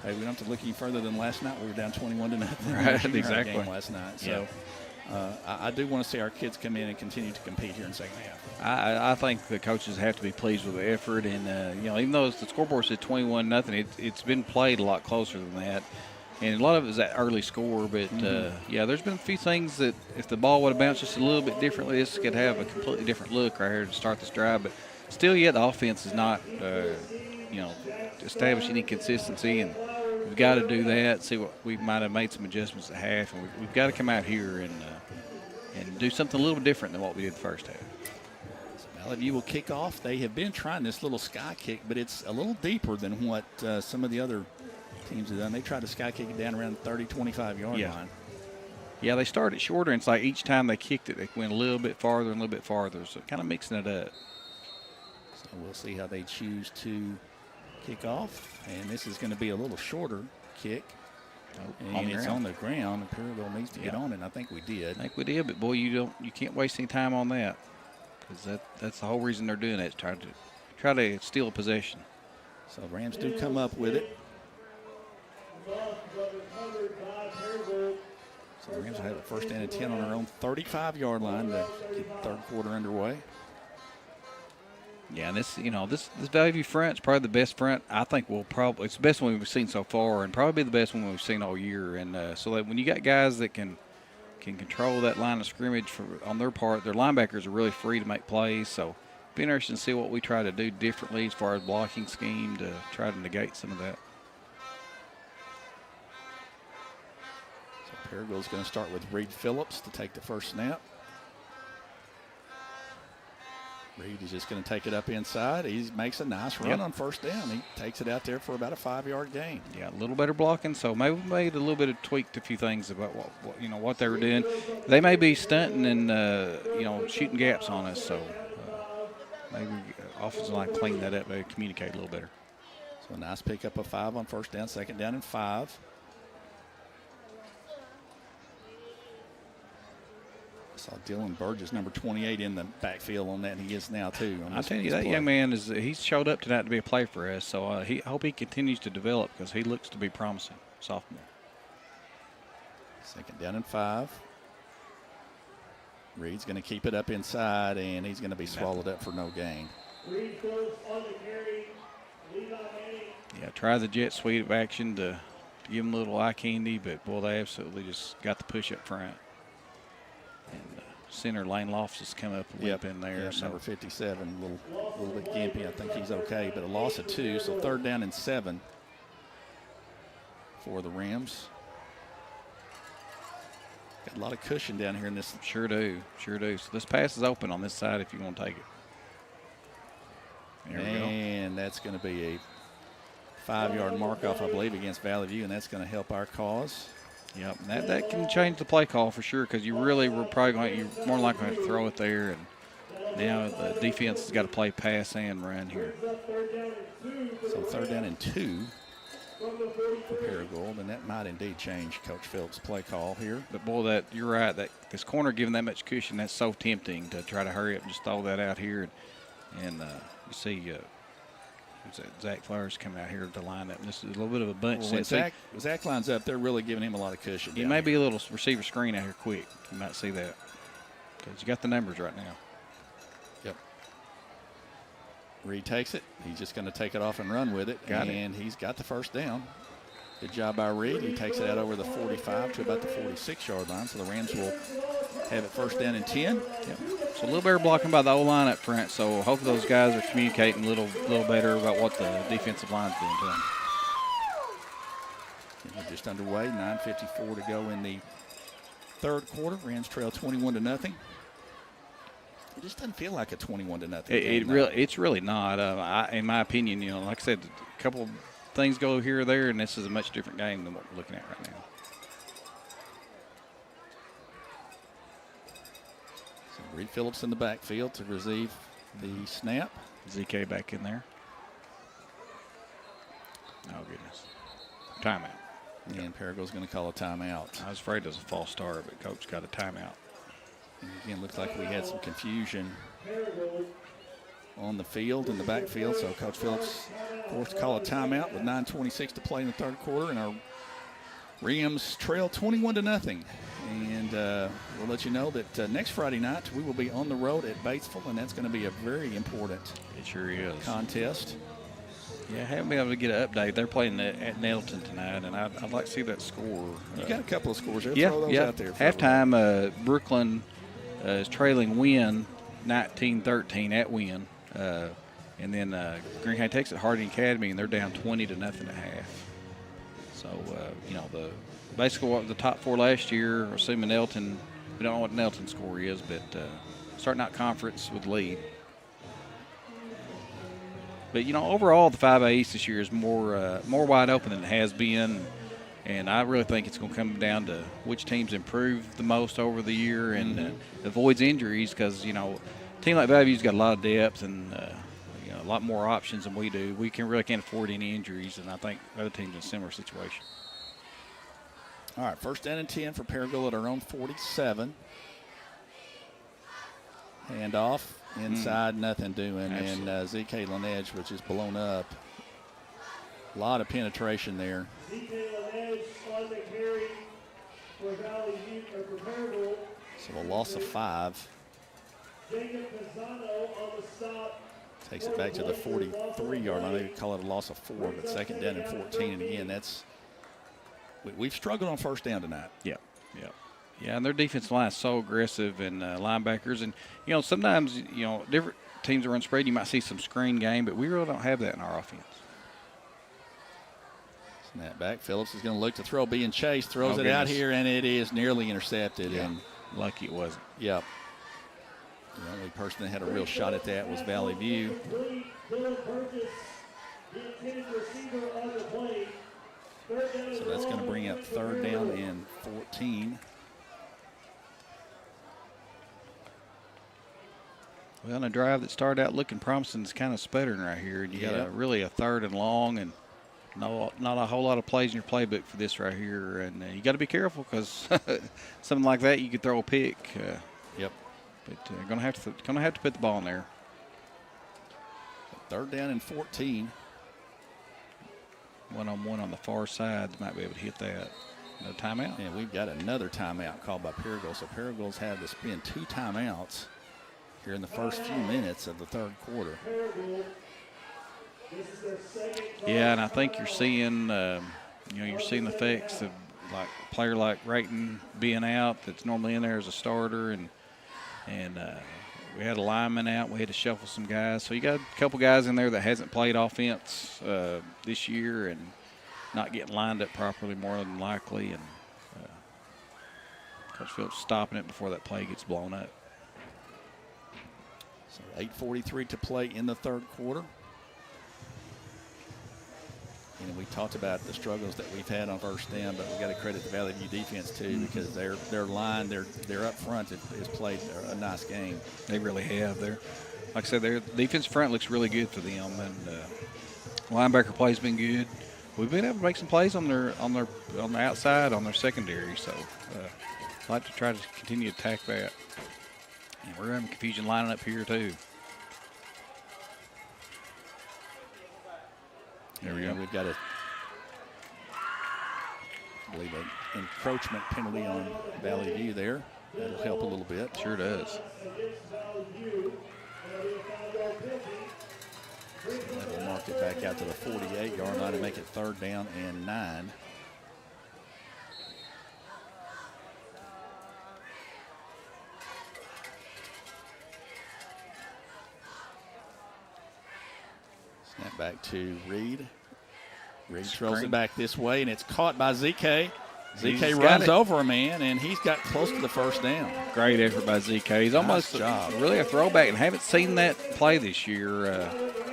hey, we don't have to look any further than last night. We were down 21-0 Right, in our exactly. game last night. So I do want to see our kids come in and continue to compete here in the second half. I think the coaches have to be pleased with the effort, and even though the scoreboard said 21-0, it's been played a lot closer than that, and a lot of it is that early score. But there's been a few things that if the ball would have bounced just a little bit differently, this could have a completely different look right here to start this drive. But still, yet the offense is not establishing any consistency, and we've got to do that. See what we might have made some adjustments at half, and we've got to come out here and do something a little different than what we did the first half. Valley View will kick off. They have been trying this little sky kick, but it's a little deeper than what some of the other teams have done. They tried to sky kick it down around the 30, 25-yard line. Yeah, they started shorter, and it's like each time they kicked it, they went a little bit farther and a little bit farther, so kind of mixing it up. So we'll see how they choose to kick off. And this is going to be a little shorter kick. And it's on the ground. And Paragould needs to get on it, and I think we did. I think we did, but boy, you can't waste any time on that, because that's the whole reason they're doing it, is try to steal a possession. So Rams do come up with it. So the Rams will have a first down and 10 on their own 35-yard line to get the third quarter underway. Yeah, and this Valley View front is probably the best front. I think it's the best one we've seen so far, and probably the best one we've seen all year. And so that when you got guys that can control that line of scrimmage on their part, their linebackers are really free to make plays. So it'll be interesting to see what we try to do differently as far as blocking scheme to try to negate some of that. So Paragould's going to start with Reed Phillips to take the first snap. Reed is just going to take it up inside. He makes a nice run on first down. He takes it out there for about a 5-yard gain. Yeah, a little better blocking. So maybe we made a little bit of tweaked a few things about what they were doing. They may be stunting and shooting gaps on us. So maybe offensive line clean that up, maybe communicate a little better. So a nice pickup of 5 on first down, second down and 5. Saw Dylan Burgess, number 28, in the backfield on that, and he is now too. I tell you, that young man he's showed up tonight to be a play for us. So I hope he continues to develop, because he looks to be promising, sophomore. Second down and 5. Reed's going to keep it up inside, and he's going to be swallowed up for no gain. Reed goes on the carry. Lead on Manning. Yeah, try the jet sweep of action to give them a little eye candy, but boy, they absolutely just got the push up front. And center Lane Loftus has come up a whip in there. Yeah, so number 57, a little bit gimpy. I think he's okay, but a loss of 2, so third down and 7 for the Rams. Got a lot of cushion down here in this. Sure do. So this pass is open on this side if you want to take it. There we go. And that's going to be a 5-yard mark-off, I believe, against Valley View, and that's going to help our cause. Yep, that can change the play call for sure, because you're more likely going to throw it there, and now the defense has got to play pass and run here. So third down and 2 for Paragould, and that might indeed change Coach Phillips' play call here. But boy, you're right. This corner giving that much cushion, that's so tempting to try to hurry up and just throw that out here, and you see. Zach Flowers coming out here to line up. This is a little bit of a bunch. Well, when Zach lines up, they're really giving him a lot of cushion. He may be a little receiver screen out here quick. You might see that, because you got the numbers right now. Yep. Reed takes it. He's just going to take it off and run with it. He's got the first down. Good job by Reed. He takes it out over the 45 to about the 46-yard line. So the Rams will have it first down and 10. Yep. So a little better blocking by the O-line up front. So hopefully those guys are communicating a little better about what the defensive line's doing to them. We're just underway. 9:54 to go in the third quarter. Rams trail 21-0. It just doesn't feel like a 21-0 game. It's really not. In my opinion, like I said, a couple of things go here or there, and this is a much different game than what we're looking at right now. So Reed Phillips in the backfield to receive the snap. ZK back in there. Oh, goodness. Timeout. And Paragould's going to call a timeout. I was afraid it was a false start, but Coach got a timeout. And again, looks like we had some confusion on the field, in the backfield. So Coach Phillips forced to call a timeout with 9:26 to play in the third quarter, and our Rams trail 21-0. And we'll let you know that next Friday night we will be on the road at Batesville, and that's going to be a very important contest. Yeah, I haven't been able to get an update. They're playing at Nettleton tonight, and I'd like to see that score. You got a couple of scores there. Yeah, Throw those out there. Halftime, Brooklyn is trailing Wynn 19-13 at Wynn. And then Green County takes it Harding Academy, and they're down 20-0 at half. So, basically what the top four last year, assuming Nettleton, we don't know what Nettleton's score is, but starting out conference with lead. But, overall the 5A East this year is more wide open than it has been. And I really think it's going to come down to which teams improve the most over the year and avoids injuries because, a team like Valley View's got a lot of depth and, a lot more options than we do. We really can't afford any injuries, and I think other teams in a similar situation. All right, 1st down and 10 for Paragould at our own 47. Hand off. Inside, nothing doing. Absolutely. And ZK Laneige, which is blown up. A lot of penetration there. ZK Laneige on the carry for Valley View or for Paragould. So a loss of 5. Jacob Pisano on the stop. Takes it back to the 43-yard line. They call it a loss of 4, but 2nd down and 14. And again, we've struggled on 1st down tonight. Yeah, and their defensive line is so aggressive and linebackers. And, sometimes, different teams that run spread, you might see some screen game, but we really don't have that in our offense. Snap back. Phillips is going to look to throw, being chased, throws it out here, and it is nearly intercepted. Yeah. And lucky it wasn't. Yep. The only person that had a real shot at that was Valley View. So that's going to bring up 3rd down and 14. Well, in a drive that started out looking promising is kind of sputtering right here. And you got really a 3rd and long and not a whole lot of plays in your playbook for this right here. And you got to be careful because something like that, you could throw a pick. Yep. But gonna have to put the ball in there. 3rd down and 14. One-on-one on the far side, they might be able to hit that. No timeout. And we've got another timeout called by Paragould. So Paragould's had to spend 2 timeouts here in the first few minutes of the 3rd quarter. Yeah, and I think you're seeing, you're seeing effects of like a player like Rayton being out that's normally in there as a starter, and we had a lineman out. We had to shuffle some guys. So you got a couple guys in there that hasn't played offense this year and not getting lined up properly more than likely. And Coach Phillips stopping it before that play gets blown up. So 8:43 to play in the 3rd quarter. And we talked about the struggles that we've had on 1st down, but we got to credit the Valley View defense too because their line, their up front has played a nice game. They really have. Like I said, their defensive front looks really good for them, and linebacker play's been good. We've been able to make some plays on the outside on their secondary, so I'd like to try to continue to attack that. And we're having confusion lining up here too. There we go. We've got I believe an encroachment penalty on Valley View there. That'll help a little bit. Sure does. That will mark it back out to the 48-yard line to make it 3rd down and 9. Snap back to Reed. Reed throws it back this way, and it's caught by ZK. ZK runs over a man, and he's got close to the 1st down. Great effort by ZK. He's almost really a throwback, and haven't seen that play this year.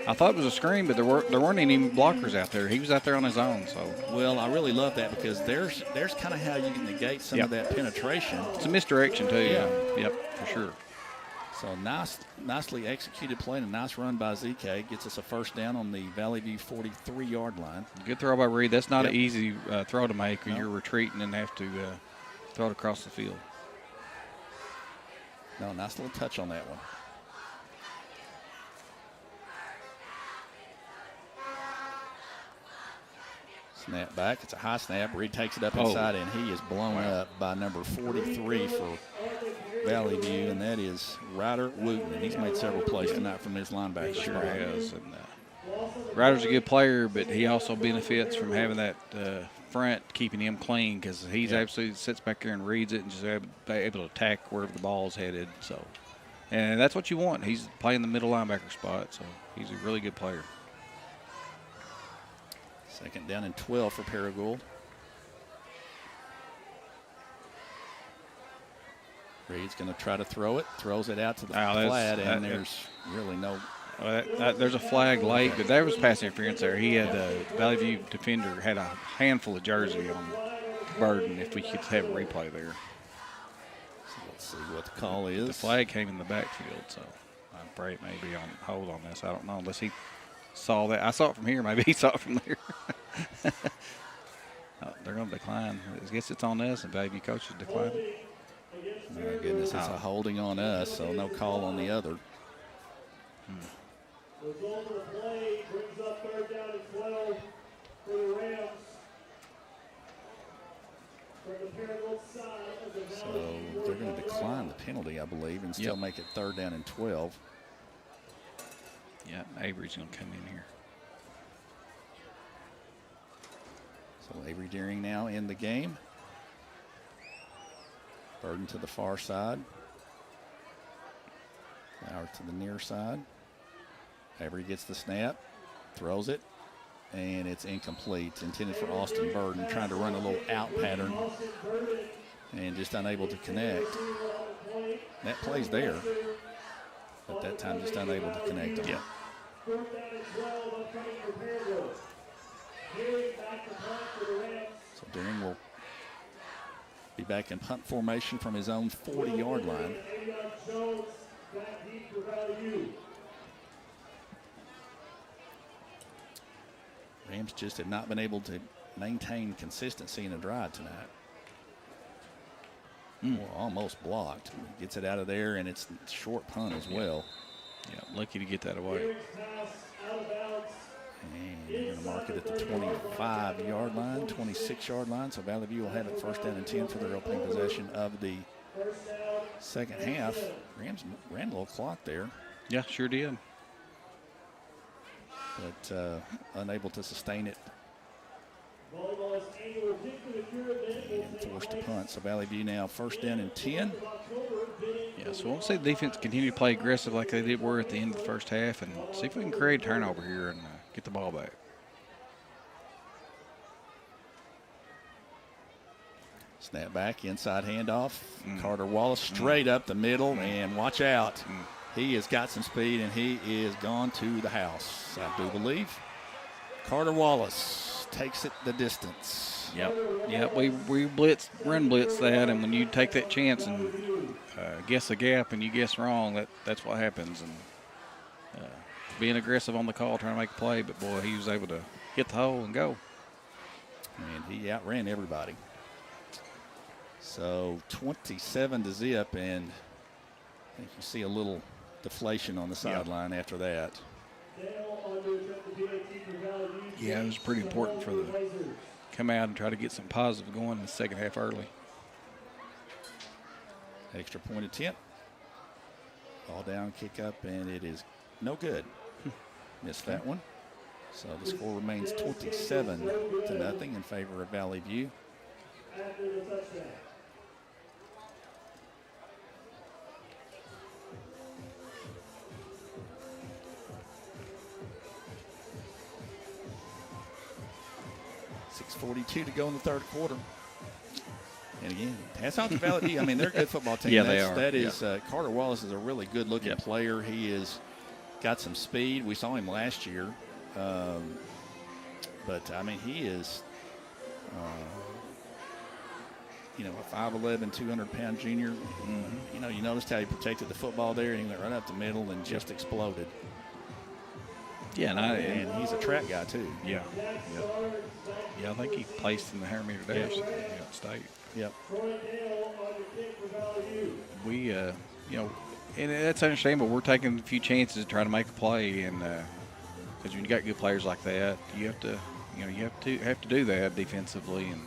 I thought it was a screen, but there weren't any blockers out there. He was out there on his own. So, well, I really love that because there's kind of how you can negate some of that penetration. It's a misdirection too. Yeah. Yep, for sure. So nicely executed play and a nice run by ZK. Gets us a 1st down on the Valley View 43-yard line. Good throw by Reed. That's not an easy throw to make when you're retreating and have to throw it across the field. No, nice little touch on that one. Snap back. It's a high snap. Reed takes it up inside, and he is blown up by number 43 for Valley View, and that is Ryder Wooten. And he's made several plays tonight from his linebacker. Sure has. And Ryder's a good player, but he also benefits from having that front, keeping him clean, because he's absolutely sits back there and reads it and just able to attack wherever the ball's headed. So, and that's what you want. He's playing the middle linebacker spot, so he's a really good player. Second down and 12 for Paragould. Reed's going to try to throw it. Throws it out to the flat, and there's really no. There's a flag late, but there was pass interference there. He had Valley View defender had a handful of jersey on Burden. If we could have a replay there. So let's see what the call is. The flag came in the backfield, so I'm afraid it may be on hold on this. I don't know unless he saw that. I saw it from here. Maybe he saw it from there. They're going to decline. I guess it's on us, and Valley View coaches decline. My goodness, it's a holding on us, so no call on the other. Result of the play brings up third down and 12 for the Rams. From the Paragould side of the So they're going to decline the penalty, I believe, and still make it third down and 12. Yeah, Avery's going to come in here. So Avery Deering now in the game. Burden to the far side. Now to the near side. Avery gets the snap, throws it, and it's incomplete. Intended for Austin Burden, trying to run a little out pattern and just unable to connect. That play's there, but that time just unable to connect on it. So Deering will be back in punt formation from his own 40-yard line. Rams just have not been able to maintain consistency in a drive tonight. Well, almost blocked. Gets it out of there, and it's short punt as well. Yeah, lucky to get that away. And you're going to mark it at the 25-yard line, 26-yard line. So Valley View will have it first down and 10 for their opening possession of the second half. Rams ran a little clock there. Yeah, sure did. But unable to sustain it. And forced to punt. So Valley View now first down and 10. Yeah, so we'll see the defense continue to play aggressive like they were at the end of the first half, and see if we can create a turnover here and get the ball back. Snap back, inside handoff. Carter Wallace straight up the middle, and watch out. He has got some speed, and he is gone to the house, I do believe. Carter Wallace takes it the distance. Yep. We run blitz that, and when you take that chance and guess a gap and you guess wrong, that's what happens. And being aggressive on the call, trying to make a play, but boy, he was able to hit the hole and go. And he outran everybody. So 27-0, and I think you see a little deflation on the sideline after that. Yeah, it was pretty important for the come out and try to get some positive going in the second half early. Extra point attempt. Ball down, kick up, and it is no good. Missed that one. So the score remains 27-0 in favor of Valley View. .42 to go in the third quarter. And again, hats off to Valley View. I mean, they're a good football team. Yeah, they are. That is, Carter Wallace is a really good-looking player. He has got some speed. We saw him last year. But, I mean, he is, a 5'11", 200-pound junior. You noticed how he protected the football there, and he went right up the middle and just exploded. Yeah, and he's a track guy, too. Yeah, I think he placed in the 100-meter dash at state. Yep. We you know, and that's understandable. We're taking a few chances to try to make a play, and because when you got good players like that, you have to, you know, you have to do that defensively, and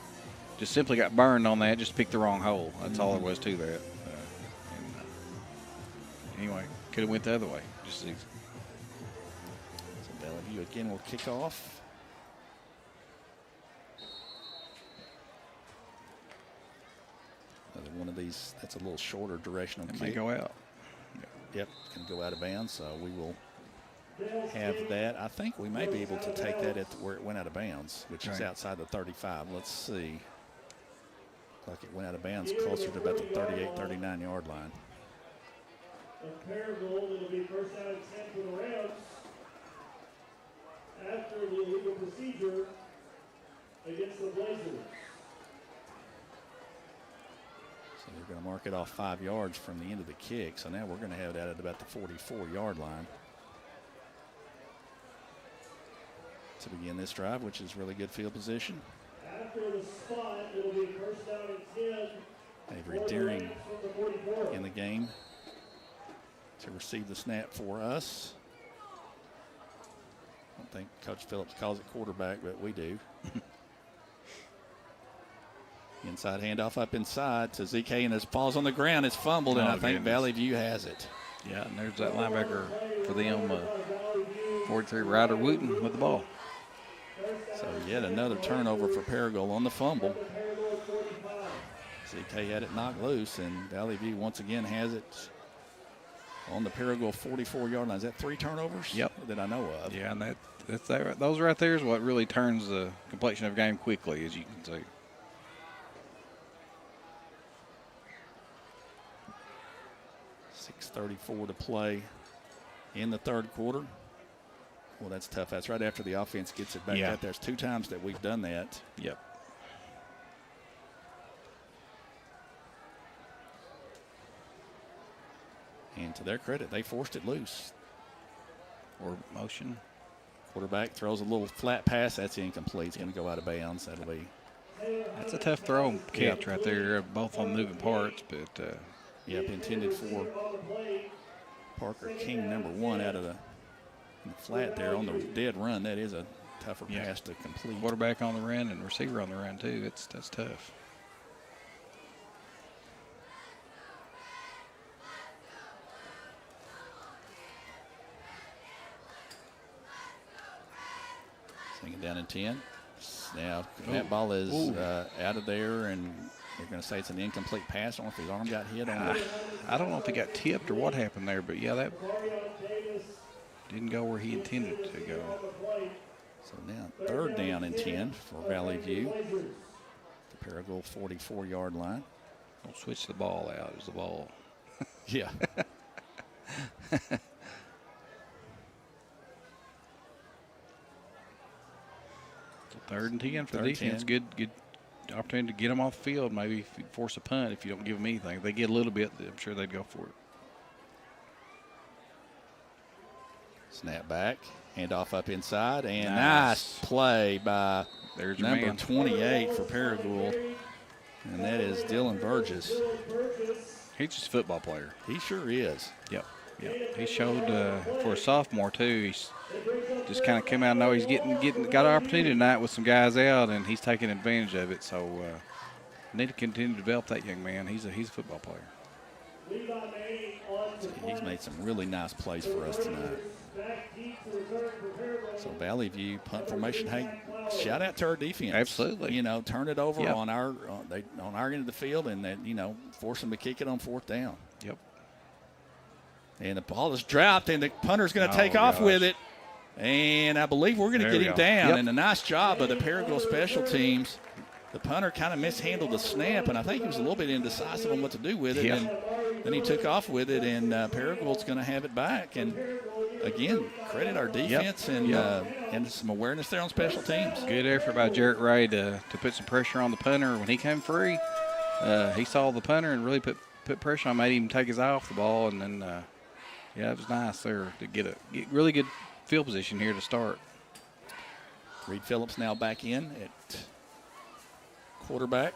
just simply got burned on that. Just picked the wrong hole. That's all there was to that. Anyway, could have went the other way. Just easy. So Bellevue again will kick off. Another one of these. That's a little shorter directional kick. May go out. Yep, can go out of bounds. So we will have that. I think we may be able to take that at where it went out of bounds, which is outside the 35. Let's see. Like it went out of bounds closer to about the 38, 39 yard line. A Paragould, it'll be first down and 10 for the Rams. After the illegal procedure against the Blazers. So they're going to mark it off 5 yards from the end of the kick. So now we're going to have that at about the 44 yard line to begin this drive, which is really good field position. After the spot, it'll be first down and 10. Avery Deering in the game to receive the snap for us. I don't think Coach Phillips calls it quarterback, but we do. Inside handoff up inside to ZK, and his falls on the ground. It's fumbled, and I think Valley View has it. Yeah, and there's that linebacker for them, 43 Ryder Wooten with the ball. So yet another turnover for Paragould on the fumble. ZK had it knocked loose, and Valley View once again has it on the Paragould 44-yard line. Is that 3 turnovers? Yep. That I know of. Yeah, and those right there is what really turns the complexion of a game quickly, as you can see. .6:34 to play in the third quarter. Well, that's tough. That's right after the offense gets it back out. There's 2 times that we've done that. Yep. And to their credit, they forced it loose. Or motion. Quarterback throws a little flat pass. That's incomplete. It's going to go out of bounds. That'll be. That's a tough throw and catch right there. Both on moving parts, but. Yep, intended for Parker King, number 1, out of the flat there on the dead run. That is a tougher pass to complete. Quarterback on the run and receiver on the run too. That's tough. Second down and 10. Now that ball is out of there, and they're going to say it's an incomplete pass. I don't know if his arm got hit on it. I don't know if he got tipped or what happened there, but yeah, that didn't go where he intended to go. So now third down and 10 for Valley View. The Paragould 44-yard line. Don't switch the ball out. Is the ball? Yeah. Third and 10 for the defense. Good opportunity to get them off the field. Maybe if you force a punt, if you don't give them anything. If they get a little bit, I'm sure they'd go for it. Snap back, handoff up inside, and nice play by number 28 for Paragould, and that is Dylan Burgess. He's just a football player. He sure is. Yep. He showed for a sophomore too. He's just kind of came out and know he's got an opportunity tonight with some guys out, and he's taking advantage of it. So need to continue to develop that young man. He's a football player. So he's made some really nice plays for us tonight. So Valley View punt formation. Hey, shout out to our defense. Absolutely. You know, turn it over on our end of the field, and then force them to kick it on 4th down. Yep. And the ball is dropped, and the punter's going to take off with it. And I believe we're going to get him down. And a nice job of the Paragould special teams. The punter kind of mishandled the snap, and I think he was a little bit indecisive on what to do with it. And then he took off with it, and Paragould's going to have it back. And, again, credit our defense and some awareness there on special teams. Good effort by Jarrett Ray to put some pressure on the punter. When he came free, he saw the punter and really put pressure on him, made him take his eye off the ball. And then, it was nice there to get really good field position here to start. Reed Phillips now back in at quarterback.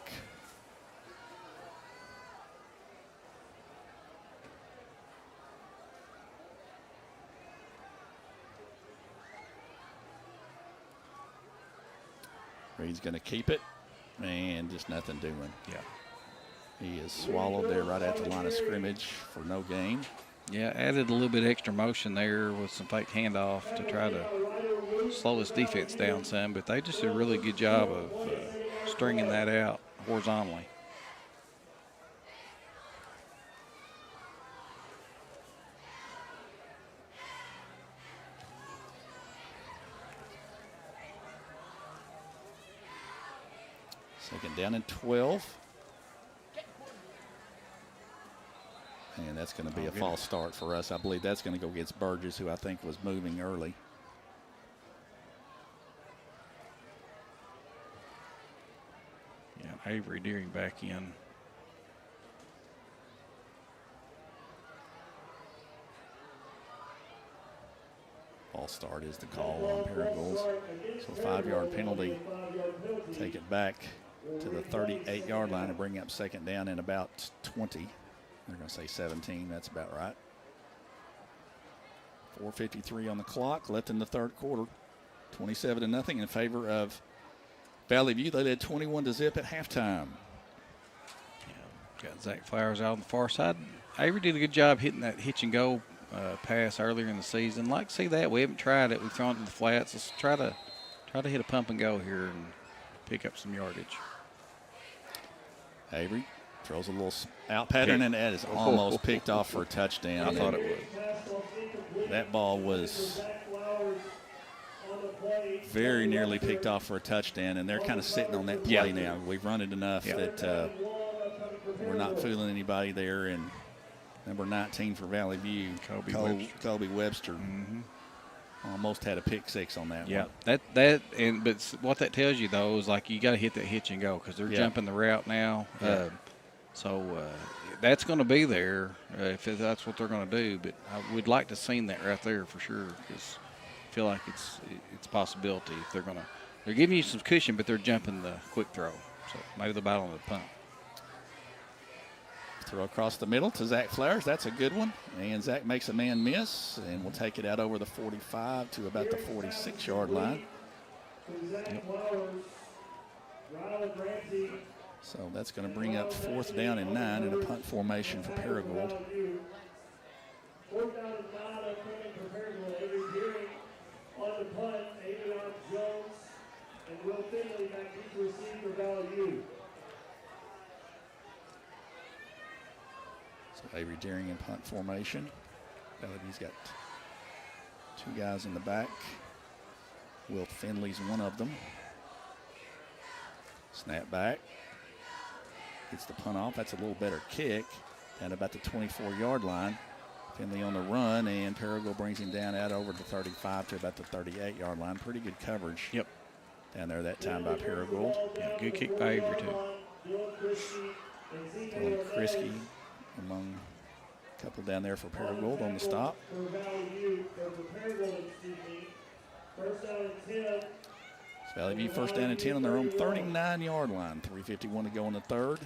He's going to keep it, and just nothing doing. Yeah. He is swallowed there right at the line of scrimmage for no gain. Yeah, added a little bit extra motion there with some fake handoff to try to slow this defense down some, but they just did a really good job of stringing that out horizontally. Second down and 12. And that's going to be a false start for us. I believe that's going to go against Burgess, who I think was moving early. Yeah, Avery Deering back in. False start is the call on Paragould. So a 5-yard penalty. Take it back to the 38-yard line and bring up second down in about 20. They're going to say 17. That's about right. 4:53 on the clock, left in the third quarter. 27-0 in favor of Valley View. They led 21-0 at halftime. Yeah, got Zach Flowers out on the far side. Avery did a good job hitting that hitch and go pass earlier in the season. Like to see that. We haven't tried it. We've thrown it to the flats. Let's try to hit a pump and go here and pick up some yardage. Avery throws a little out pattern, and that is almost picked off for a touchdown. I thought it would. That ball was very nearly picked off for a touchdown, and they're kind of sitting on that play now. We've run it enough that we're not fooling anybody there. And number 19 for Valley View, Kobe Webster. Almost had a pick six on that one. But what that tells you though is like you got to hit that hitch and go because they're jumping the route now. So that's going to be there if that's what they're going to do. But I would like to seen that right there for sure because I feel like it's a possibility if they're giving you some cushion, but they're jumping the quick throw. So maybe the battle on the punt. Throw across the middle to Zach Flowers. That's a good one. And Zach makes a man miss, and we'll take it out over the 45 to about the 46-yard line. So that's going to bring up 4th down and 9 in a punt formation for Paragould. 4th down and 9 upcoming for Paragould. Avery Deering on the punt. Adrian Jones and Will Finley back deep to receive for Valley View. So Avery Deering in punt formation. Valley View's got 2 guys in the back. Will Finley's one of them. Snap back. Gets the punt off. That's a little better kick. Down about the 24-yard line. Finley on the run, and Paragould brings him down out over the 35 to about the 38-yard line. Pretty good coverage. Yep. Down there that time by Paragould. Yeah, good kick by Avery too. Dylan Krisky among a couple down there for Paragould on the stop. Valley View 1st down and 10 on their own 39-yard line. 3:51 to go in the third.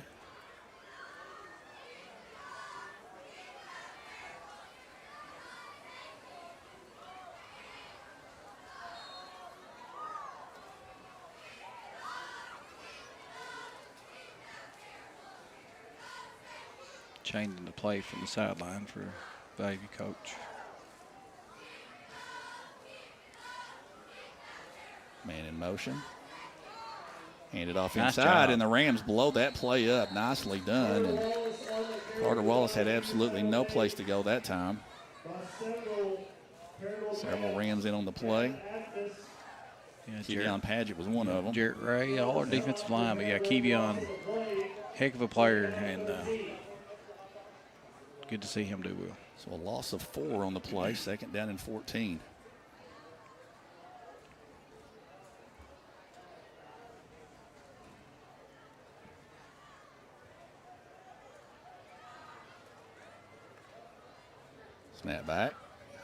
Changing the play from the sideline for Valley View coach. Man in motion. Handed off Nice inside, job. and the Rams blow that play up. Nicely done. And Carter Wallace had absolutely no place to go that time. Several Rams in on the play. Yeah, Kevion Padgett was one of them. Jarrett Ray, all our defensive line, but yeah, Kevion, heck of a player, and good to see him do well. So a loss of 4 on the play, 2nd down and 14. Snap back.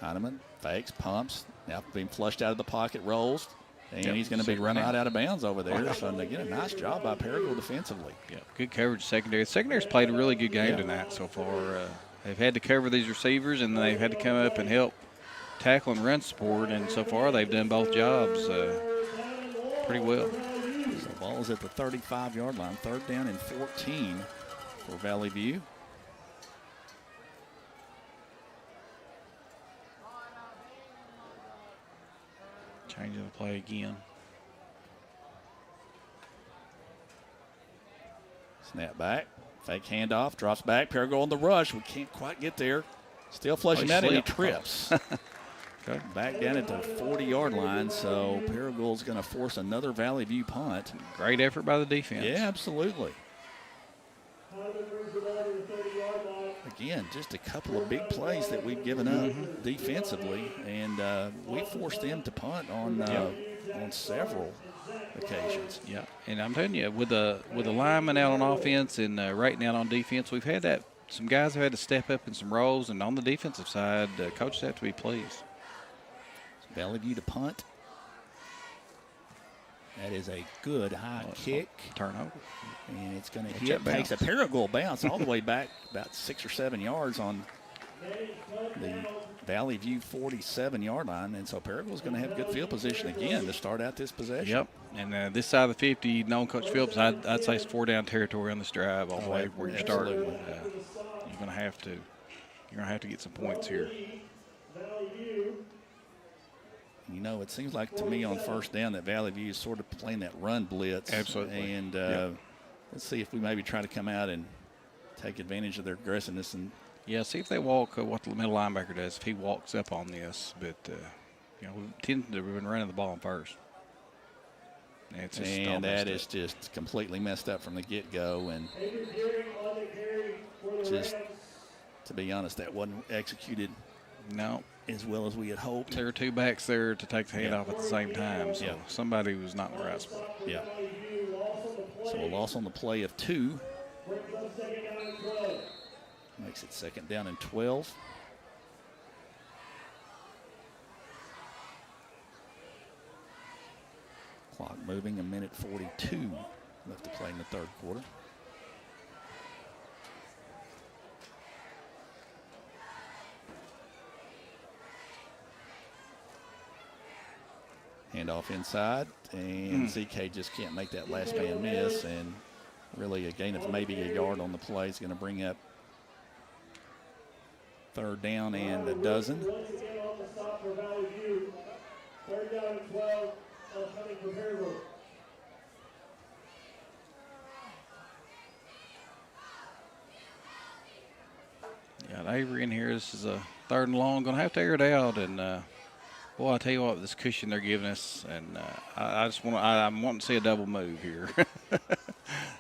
Heineman fakes, pumps. Now being flushed out of the pocket, rolls. And he's going to be run right out of bounds over there. So again, a nice job by Paragould defensively. Yeah, good coverage secondary. The secondary's played a really good game tonight so far. They've had to cover these receivers, and they've had to come up and help tackle and run support. And so far, they've done both jobs pretty well. So the ball is at the 35-yard line, 3rd down and 14 for Valley View. Changing the play again. Snap back, fake handoff, drops back. Paragould on the rush. We can't quite get there. Still flushing that in. He trips. Okay. Back down at the 40-yard line, so Paragould's going to force another Valley View punt. Great effort by the defense. Yeah, absolutely. Again, just a couple of big plays that we've given up defensively, and we forced them to punt on several occasions. Yeah, and I'm telling you, with the lineman out on offense and rating out on defense, we've had that. Some guys have had to step up in some roles, and on the defensive side, coaches have to be pleased. Valley View to punt. That is a good high kick. Turnover. And it's going to hit. Takes a Paragould bounce all the way back about 6 or 7 yards on the Valley View 47-yard line. And so Paragould's going to have good field position again to start out this possession. Yep. And this side of the 50, knowing Coach Phillips, I'd say it's 4-down territory on this drive all the way where you're starting. You're going to have to get some points here. You know, it seems like to me on 1st down that Valley View is sort of playing that run blitz. Absolutely. And let's see if we maybe try to come out and take advantage of their aggressiveness. And see if they walk what the middle linebacker does, if he walks up on this. But, we tend to have been running the ball in first. And that is just completely messed up from the get-go. And just, to be honest, that wasn't executed as well as we had hoped. There were 2 backs there to take the handoff at the same time, so somebody was not in the right spot. Yeah. So a loss on the play of 2. Makes it 2nd down and 12. Clock moving, 1:42 left to play in the 3rd quarter. Handoff inside, and ZK just can't make that last man miss, and really a gain of maybe a yard on the play is going to bring up 3rd down and a dozen. 3rd down and 12, coming from Paragould. Got Avery in here. This is a 3rd and long. Going to have to air it out, and boy, I tell you what, this cushion they're giving us, and I'm wanting to see a double move here.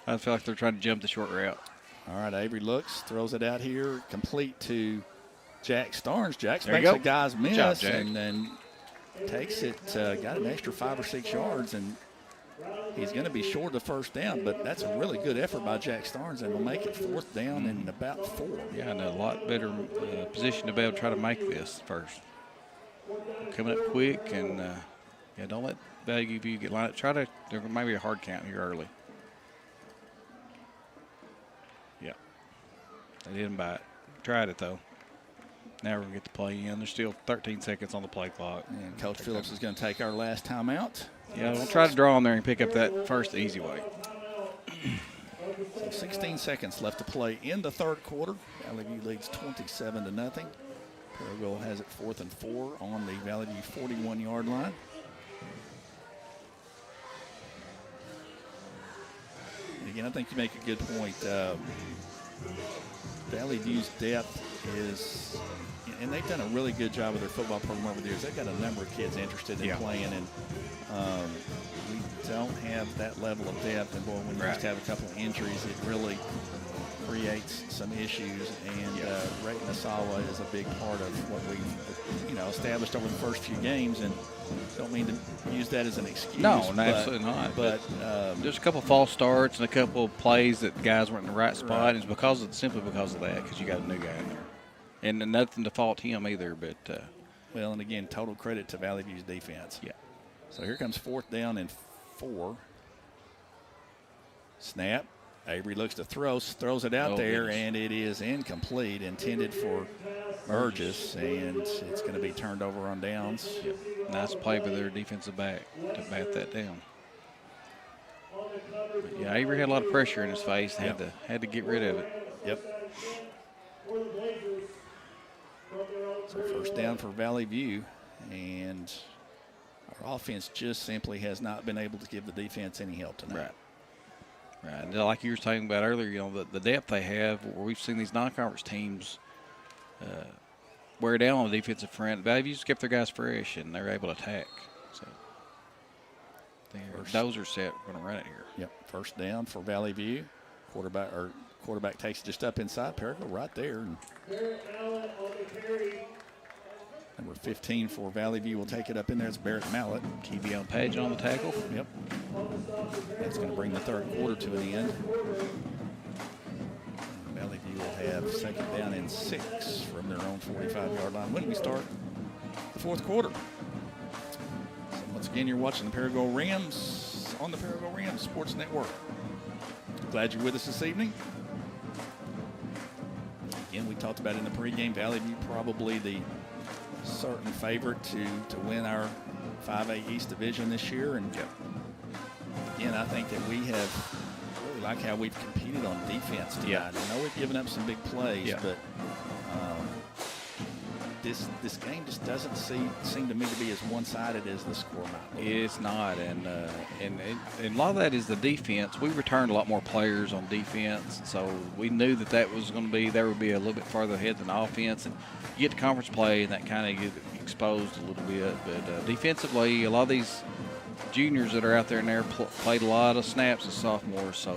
I feel like they're trying to jump the short route. All right, Avery looks, throws it out here, complete to Jack Starnes. Jack makes a guy's miss, and then takes it, got an extra 5 or 6 yards, and he's going to be short of the 1st down, but that's a really good effort by Jack Starnes, and will make it 4th down and about 4. Yeah, and a lot better position to be able to try to make this first. Coming up quick, and don't let Valley View get lined up. There might be a hard count here early. Yeah, they didn't bite. Tried it though. Now we're going to get the play in. There's still 13 seconds on the play clock. And Coach Phillips is going to take our last timeout. Yeah, we'll try to draw on there and pick up that first easy way. So 16 seconds left to play in the 3rd quarter. Valley View leads 27-0. Paragould has it 4th and 4 on the Valley View 41-yard line. And again, I think you make a good point. Valley View's depth is, and they've done a really good job with their football program over the years. They've got a number of kids interested in playing, and we don't have that level of depth. And boy, when you just have a couple of injuries, it really creates some issues. And Ray Nasawa is a big part of what we've established over the first few games, and don't mean to use that as an excuse. No, absolutely not. But there's a couple of false starts and a couple of plays that guys weren't in the right spot. And it's simply because of that, because you got a new guy in there. And nothing to fault him either. But well, and again, total credit to Valley View's defense. Yeah. So here comes 4th down and 4. Snap. Avery looks to throws it out there, and it is incomplete, intended for Burgess, and it's going to be turned over on downs. Nice play by their defensive back to bat that down. Yeah, Avery had a lot of pressure in his face. Had to get rid of it. Yep. So first down for Valley View, and our offense just simply has not been able to give the defense any help tonight. Right. And like you were talking about earlier, you know, the depth they have, where we've seen these non-conference teams wear down on the defensive front. Valley View's kept their guys fresh, and they're able to attack. So those are set. We're going to run it here. Yep. First down for Valley View. Quarterback takes it just up inside. Paragould right there. And number 15 for Valley View will take it up in there. It's Barrett Mallett. Kevion Page on the tackle. Yep. That's going to bring the third quarter to an end. Valley View will have second down and 6 from their own 45-yard line when we start the fourth quarter. So once again, you're watching the Paragould Rams on the Paragould Rams Sports Network. Glad you're with us this evening. Again, we talked about in the pregame, Valley View probably the certain favorite to win our 5A East Division this year. And again, I think that we have really like how we've competed on defense tonight. Yeah. I know we've given up some big plays, but this game just doesn't seem to me to be as one-sided as the score might be. It's not, and a lot of that is the defense. We returned a lot more players on defense, so we knew that was going to be there would be a little bit farther ahead than offense. And you get to conference play, and that kind of get exposed a little bit. But defensively, a lot of these juniors that are out there in there played a lot of snaps as sophomores, so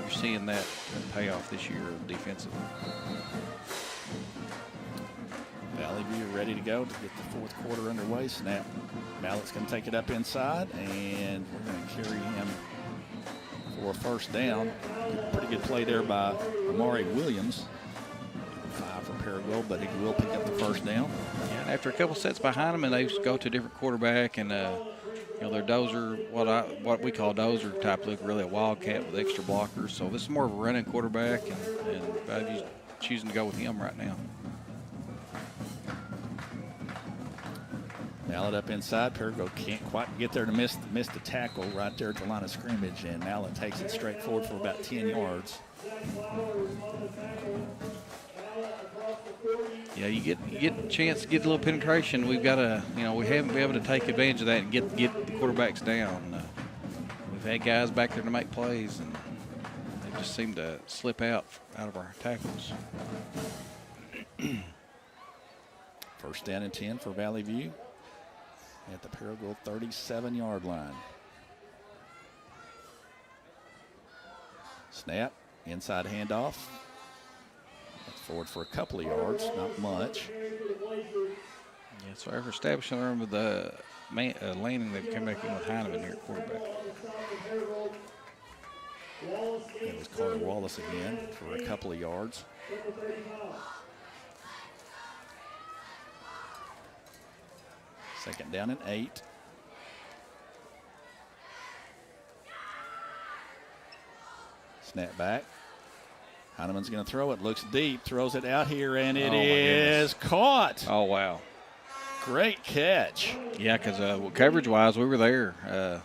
you're seeing that pay off this year defensively. Valley View ready to go to get the fourth quarter underway. Snap. Mallett's going to take it up inside, and we're going to carry him for a first down. Pretty good play there by Amari Williams. 5 for Paragould, but he will pick up the first down. Yeah, and after a couple sets behind him, and they go to a different quarterback, and you know, their dozer, what we call dozer type look, really a wildcat with extra blockers. So this is more of a running quarterback, and Valley View's choosing to go with him right now. Mallett up inside. Paragould can't quite get there to miss the tackle right there at the line of scrimmage, and Mallett takes it straight forward for about 10 yards. Yeah, you get a chance to get a little penetration. We've got to, you know, we haven't been able to take advantage of that and get the quarterbacks down. We've had guys back there to make plays, and they just seem to slip out of our tackles. First down and 10 for Valley View at the Paragould 37-yard line. Snap, inside handoff. That's forward for a couple of yards, not much. Yeah, so after establishing the run with the Lanning, they've come back in with Heineman here at quarterback. It was Carter Wallace again for a couple of yards. Second down and 8. Snap back. Heineman's going to throw it. Looks deep. Throws it out here, and it is caught. Oh, wow. Great catch. Yeah, because coverage-wise, we were there.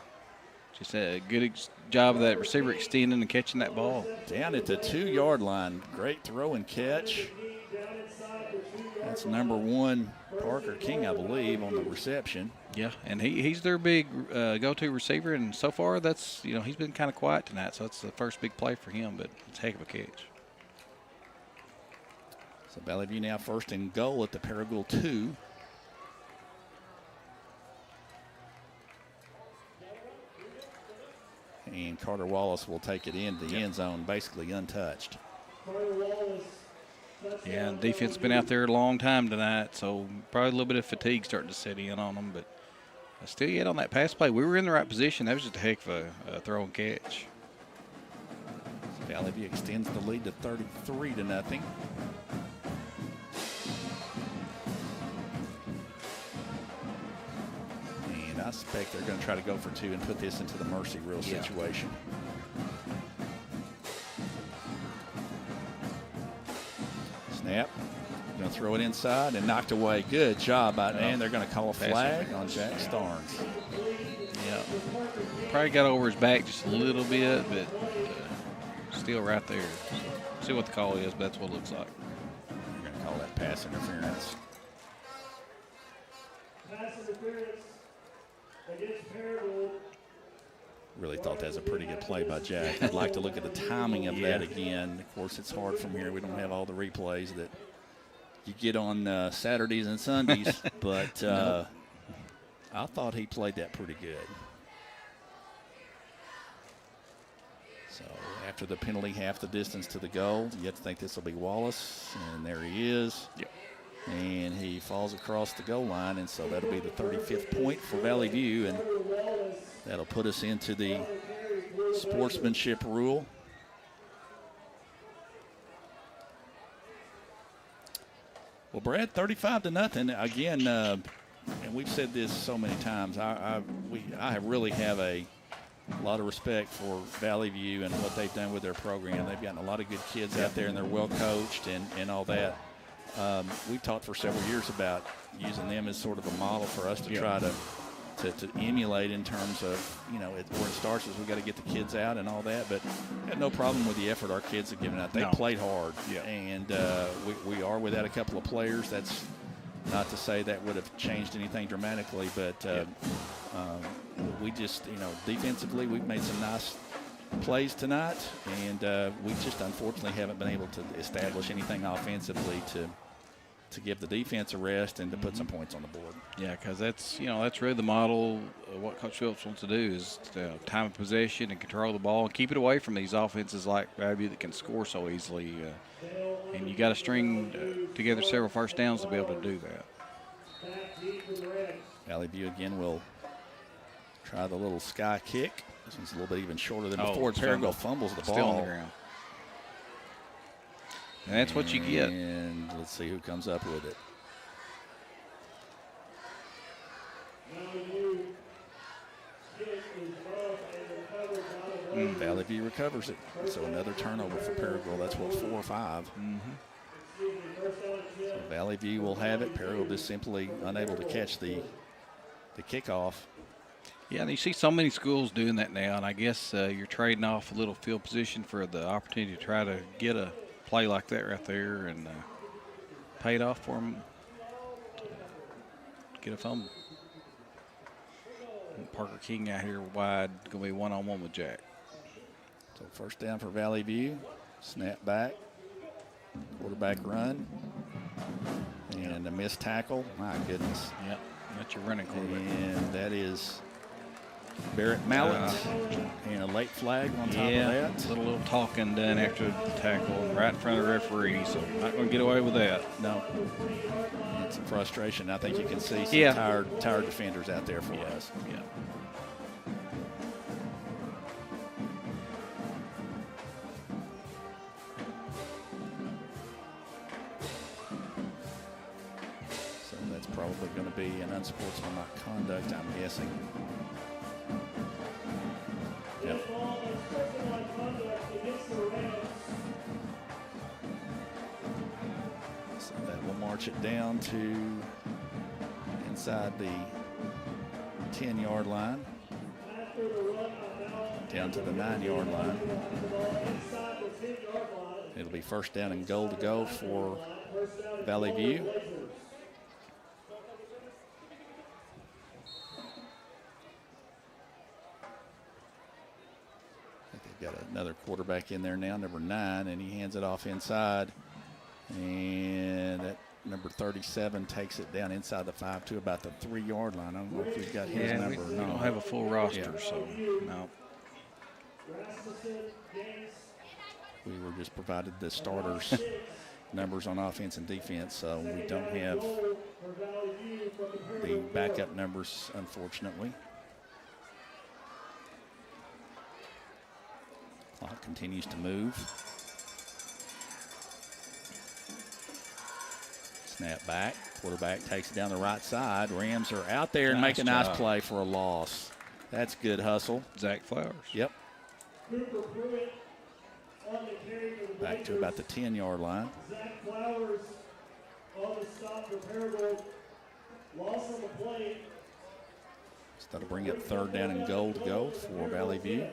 Just a good job of that receiver extending and catching that ball. Down at the 2-yard line. Great throw and catch. That's number 1, Parker King, I believe, on the reception. Yeah, and he's their big go-to receiver, and so far that's, you know, he's been kind of quiet tonight, so it's the first big play for him, but it's a heck of a catch. So Valley View now first and goal at the Paragould 2. And Carter Wallace will take it into the end zone, basically untouched. Yeah, and defense has been out there a long time tonight, so probably a little bit of fatigue starting to set in on them. But still yet on that pass play, we were in the right position. That was just a heck of a throw and catch. Valley View extends the lead to 33-0. And I suspect they're going to try to go for 2 and put this into the mercy rule situation. Snap. Going to throw it inside and knocked away. Good job. And they're going to call a flag on Jack Starnes. Yeah. Probably got over his back just a little bit, but still right there. So, see what the call is, but that's what it looks like. We're going to call that pass interference. Pass interference against Paragould. Really thought that was a pretty good play by Jack. I'd like to look at the timing of that again. Of course, it's hard from here. We don't have all the replays that you get on Saturdays and Sundays, but I thought he played that pretty good. So after the penalty, half the distance to the goal, you have to think this will be Wallace, and there he is. Yep. And he falls across the goal line, and so that'll be the 35th point for Valley View, and that'll put us into the sportsmanship rule. Well, Brad, 35-0 again, and we've said this so many times. I really have a lot of respect for Valley View and what they've done with their program. They've gotten a lot of good kids out there, and they're well coached and all that. We've talked for several years about using them as sort of a model for us to try to emulate in terms of, where it starts is we've got to get the kids out and all that. But I had no problem with the effort our kids have given out. They played hard, and we are without a couple of players. That's not to say that would have changed anything dramatically, but we just, defensively we've made some nice plays tonight, and we just unfortunately haven't been able to establish anything offensively to give the defense a rest and to put some points on the board. Yeah, because that's really the model of what Coach Phillips wants to do is time of possession and control the ball and keep it away from these offenses like Valley that can score so easily. And you got to string together several first downs to be able to do that. Valley View again will try the little sky kick. This one's a little bit even shorter than before. Paragould fumbles the ball. Still on the ground. And that's what you get. And let's see who comes up with it. Valley View recovers it. So another turnover for Paragould. That's what, 4 or 5. So Valley View will have it. Paragould is simply unable to catch the kickoff. Yeah, and you see so many schools doing that now, and I guess you're trading off a little field position for the opportunity to try to get a play like that right there, and paid off for them to get a fumble. And Parker King out here wide, going to be one-on-one with Jack. So first down for Valley View. Snap back, quarterback run, and a missed tackle. My goodness. Yep, that's your running quarterback. And that is Barrett Mallet, and a late flag on top of that. A little talking done after the tackle right in front of the referee, so not going to get away with that. No. And some frustration. I think you can see some tired defenders out there for us. Yeah. So that's probably going to be an unsportsmanlike conduct, I'm guessing. Yep. So that will march it down to inside the 10-yard line, down to the 9-yard line. It'll be first down and goal to go for Valley View. Got another quarterback in there now, number 9, and he hands it off inside. And that number 37 takes it down inside the 5 to about the 3-yard line. I don't know if we've got his number. We don't have a full roster, so no. We were just provided the starters' numbers on offense and defense, so we don't have the backup numbers, unfortunately. Clock continues to move. Snap back. Quarterback takes it down the right side. Rams are out there and make a nice play for a loss. That's good hustle. Zach Flowers. Yep. Back to about the 10-yard line. Zach Flowers on the stop for Paragould. Loss on the play. So that'll bring up 3rd down and goal to go for Valley View.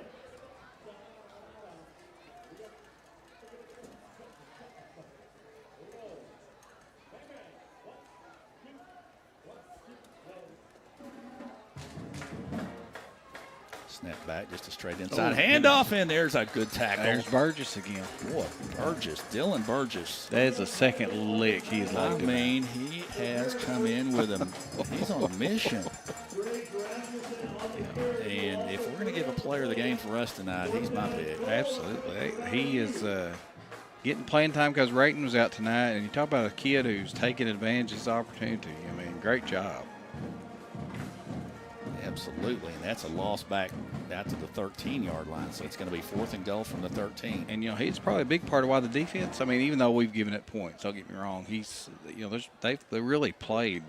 Snap back, just a straight inside handoff, and there's a good tackle. There's Burgess again. Boy, Burgess, Dylan Burgess. That is the second lick he's I liked. mean, he has come in with him. He's on a mission. And if we're going to give a player the game for us tonight, he's my pick. Absolutely. He is getting playing time because Rayton was out tonight, and you talk about a kid who's taking advantage of his opportunity. I mean, great job. Absolutely, and that's a loss back out to the 13-yard line, so it's going to be 4th and goal from the 13. And, he's probably a big part of why the defense, I mean, even though we've given it points, don't get me wrong, he's, they really played.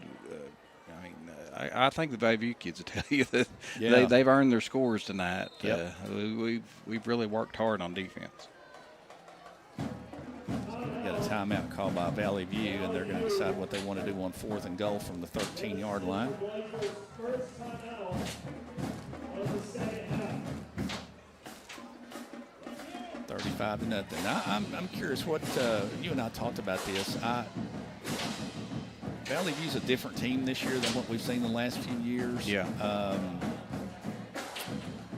I think the Valley View kids will tell you that they've earned their scores tonight. Yep. We've really worked hard on defense. We got a timeout called by Valley View, and they're going to decide what they want to do on 4th and goal from the 13-yard line. 35-0. I'm curious what you and I talked about this. Valley View's a different team this year than what we've seen the last few years. Yeah.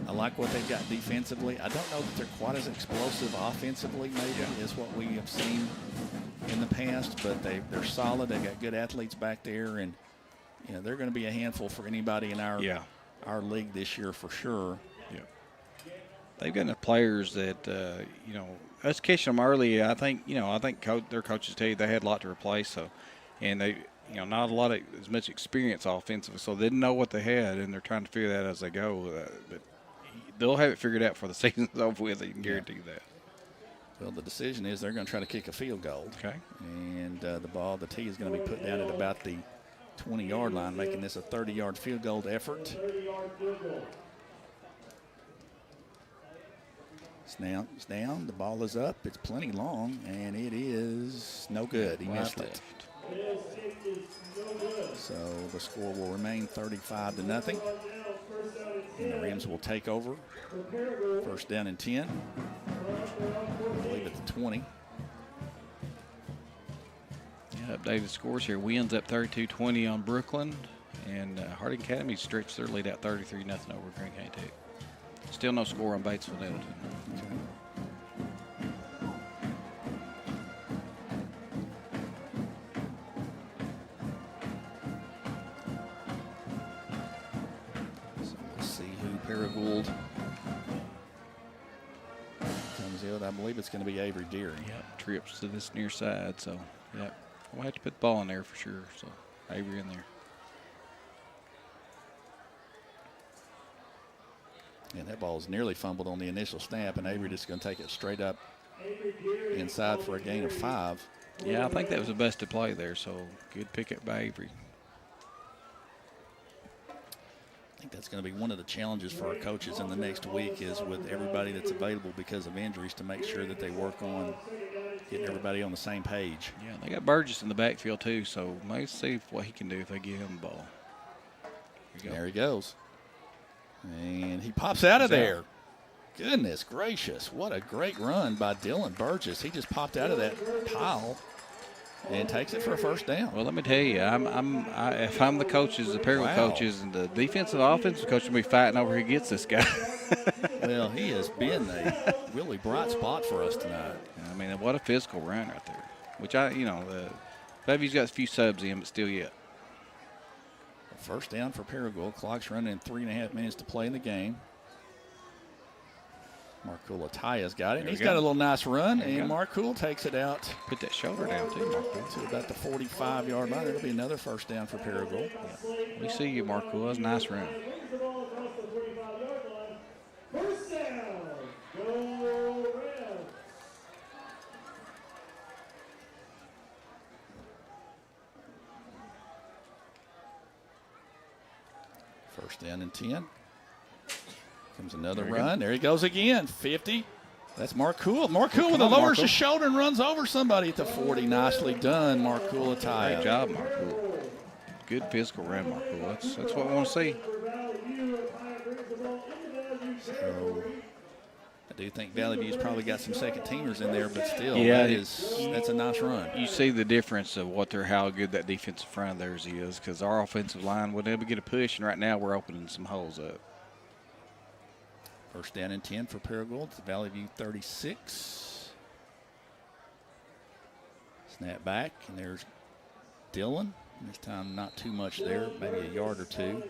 I like what they've got defensively. I don't know that they're quite as explosive offensively, maybe, as what we have seen in the past, but they're solid. They've got good athletes back there, and they're going to be a handful for anybody in our league this year for sure. Yeah. They've got enough players that us catching them early. I think their coaches tell you they had a lot to replace. So, and they not a lot of as much experience offensively, so they didn't know what they had, and they're trying to figure that as they go. But they'll have it figured out for the season's over with. I can guarantee you that. Well, the decision is they're going to try to kick a field goal. Okay. And the tee is going to be put down at about the 20-yard line, making this a 30-yard field goal effort. Snaps down. The ball is up. It's plenty long, and it is no good. He missed it. So the score will remain 35-0. And the Rams will take over. 1st down and 10. I believe at the 20. Yeah, updated scores here. Wins up 32-20 on Brooklyn. And Harding Academy stretched their lead out 33-0 over Green County Tech. Still no score on Batesville Middleton. Okay. So let's see who Paragould comes in. I believe it's going to be Avery Deering. Yep, trips to this near side. So, yep, we'll have to put the ball in there for sure. So, Avery in there. And that ball is nearly fumbled on the initial snap, and Avery just going to take it straight up inside for a gain of 5. Yeah, I think that was the best to play there, so good pickup by Avery. I think that's going to be one of the challenges for our coaches in the next week is with everybody that's available because of injuries to make sure that they work on getting everybody on the same page. Yeah, they got Burgess in the backfield too, so maybe see what he can do if they give him the ball. There he goes. And he pops out of there. Goodness gracious. What a great run by Dylan Burgess. He just popped out of that pile and takes it for a 1st down. Well, let me tell you, if I'm the coaches, the Paragould coaches, and the defensive and offensive coach will be fighting over who gets this guy. Well, he has been a really bright spot for us tonight. I mean, what a physical run right there. Which Bevy's got a few subs in, but still yet. 1st down for Paragould. Clock's running in 3.5 minutes to play in the game. Marcool Ataya's got it. He's got a little nice run, and Marcool takes it out. Put that shoulder down, too, Marcool. To about the 45-yard line. It'll be another 1st down for Paragould. Yeah. We see you, Marcool. That's a nice run. First down. Go Rams. First down and 10. Comes another run. There he goes again. 50. That's Marcool. Marcool with the lowers his shoulder and runs over somebody at the 40. Nicely done, Marcool Ataya. Great job, Marcool. Good physical run, Marcool. That's what we want to see. So I do think Valley View's probably got some second teamers in there, but still, Yeah, that's a nice run. You see the difference of how good that defensive front of theirs is, because our offensive line would never get a push, and right now we're opening some holes up. First down and 10 for Paragould. Valley View 36. Snap back, and there's Dylan. This time not too much there, maybe a yard or two.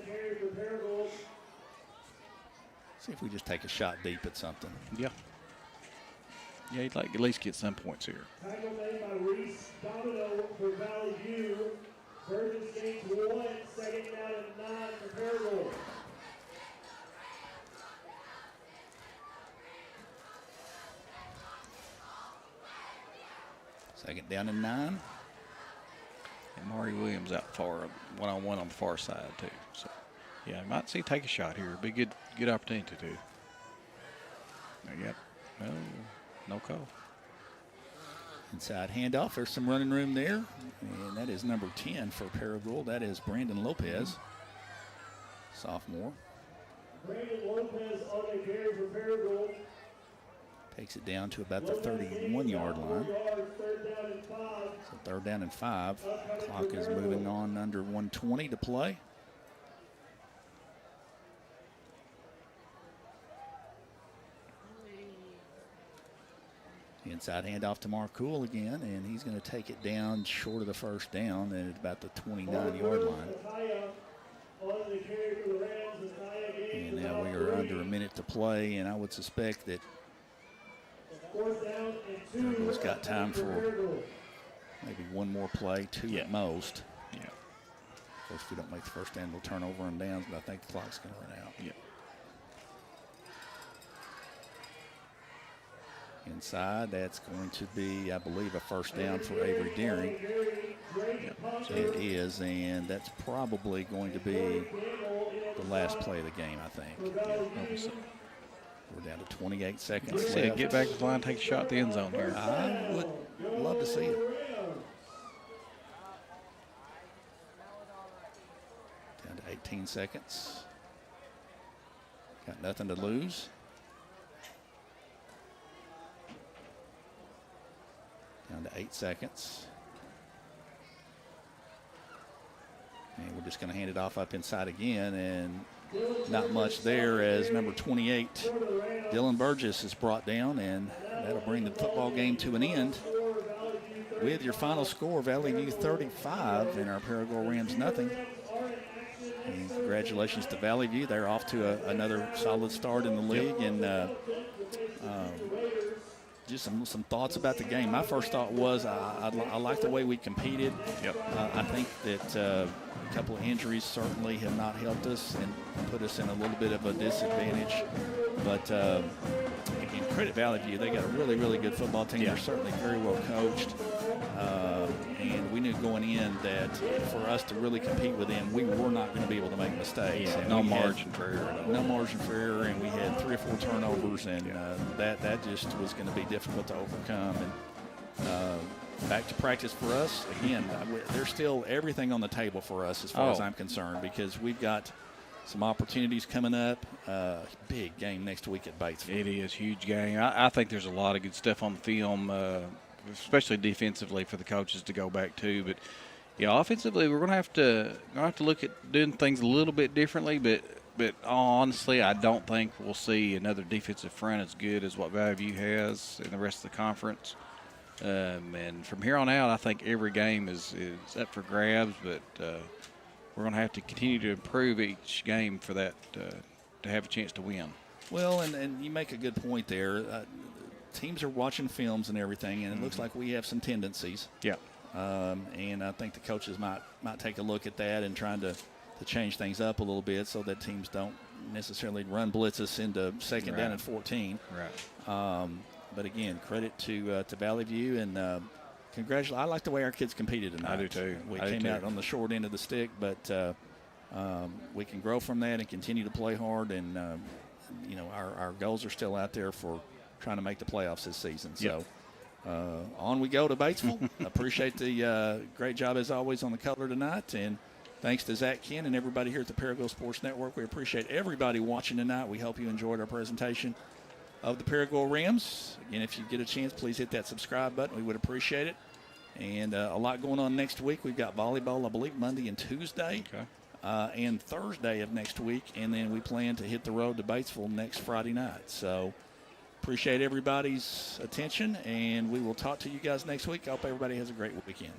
See if we just take a shot deep at something. Yeah. Yeah, you'd like to at least get some points here. Tackle made by Reese Domino for Valley View. Burgess gains 1, second down and 9 for Paragould. Second down and 9. And Maury Williams out far, one-on-one on the far side too. So, yeah, I might see take a shot here. Be good opportunity to do. Yep. No call. Inside handoff. There's some running room there. And that is number 10 for Paragould. That is Brandon Lopez, sophomore. Brandon Lopez on the carry for Paragould. Takes it down to about the 31-yard line. So third down and 5. Clock is moving on under 1:20 to play. Inside handoff to Marcool again, and he's going to take it down short of the first down and at about the 29-yard line. And now we are under a minute to play, and I would suspect that Paragould got time for maybe one more play, 2 at most. Yeah. Of course, if we don't make the first down, we'll turn over and downs, but I think the clock's going to run out. Yeah. Inside, that's going to be, I believe, a first down for Avery Deering. Yep. It is, and that's probably going to be the last play of the game, I think. Yeah. We're down to 28 seconds left. Get back to the line, take a shot at the end zone here. I would love to see it. Down to 18 seconds. Got nothing to lose. Down to 8 seconds. And we're just going to hand it off up inside again, and not much there as number 28, Dylan Burgess, is brought down, and that'll bring the football game to an end with your final score, Valley View 35 and our Paragould Rams nothing. And congratulations to Valley View. They're off to another solid start in the league. And just some thoughts about the game. My first thought was I like the way we competed. Yep. I think that a couple of injuries certainly have not helped us and put us in a little bit of a disadvantage. But again, credit Valley View. They got a really, really good football team. Yeah. They're certainly very well coached. And we knew going in that for us to really compete with them, we were not going to be able to make mistakes. Yeah, and no margin for error. No margin for error, and we had 3 or 4 turnovers, and that just was going to be difficult to overcome. And back to practice for us again. There's still everything on the table for us as far as I'm concerned, because we've got some opportunities coming up. Big game next week at Batesville. It is a huge game. I think there's a lot of good stuff on the film, especially defensively for the coaches to go back to. But yeah, offensively, we're going to have to look at doing things a little bit differently. But honestly, I don't think we'll see another defensive front as good as what Valley View has in the rest of the conference. And from here on out, I think every game is up for grabs. But we're going to have to continue to improve each game for that to have a chance to win. Well, and you make a good point there. Teams are watching films and everything, and it looks like we have some tendencies. Yeah. And I think the coaches might take a look at that and trying to change things up a little bit so that teams don't necessarily run blitz us into second down and 14. Right. But again, credit to Valley View, and congratulations. I like the way our kids competed tonight. I do too. We came out on the short end of the stick, but we can grow from that and continue to play hard. And our goals are still out there for trying to make the playoffs this season. Yep. So on we go to Batesville. Appreciate the great job as always on the color tonight, and Thanks to Zach Ken and everybody here at the Paragould Sports Network. We appreciate everybody watching tonight. We hope you enjoyed our presentation of the Paragould Rams. Again, if you get a chance, please hit that subscribe button. We would appreciate it. And a lot going on next week. We've got volleyball, I believe, Monday and Tuesday. And Thursday of next week. And then we plan to hit the road to Batesville next Friday night. So appreciate everybody's attention, and we will talk to you guys next week. I hope everybody has a great weekend.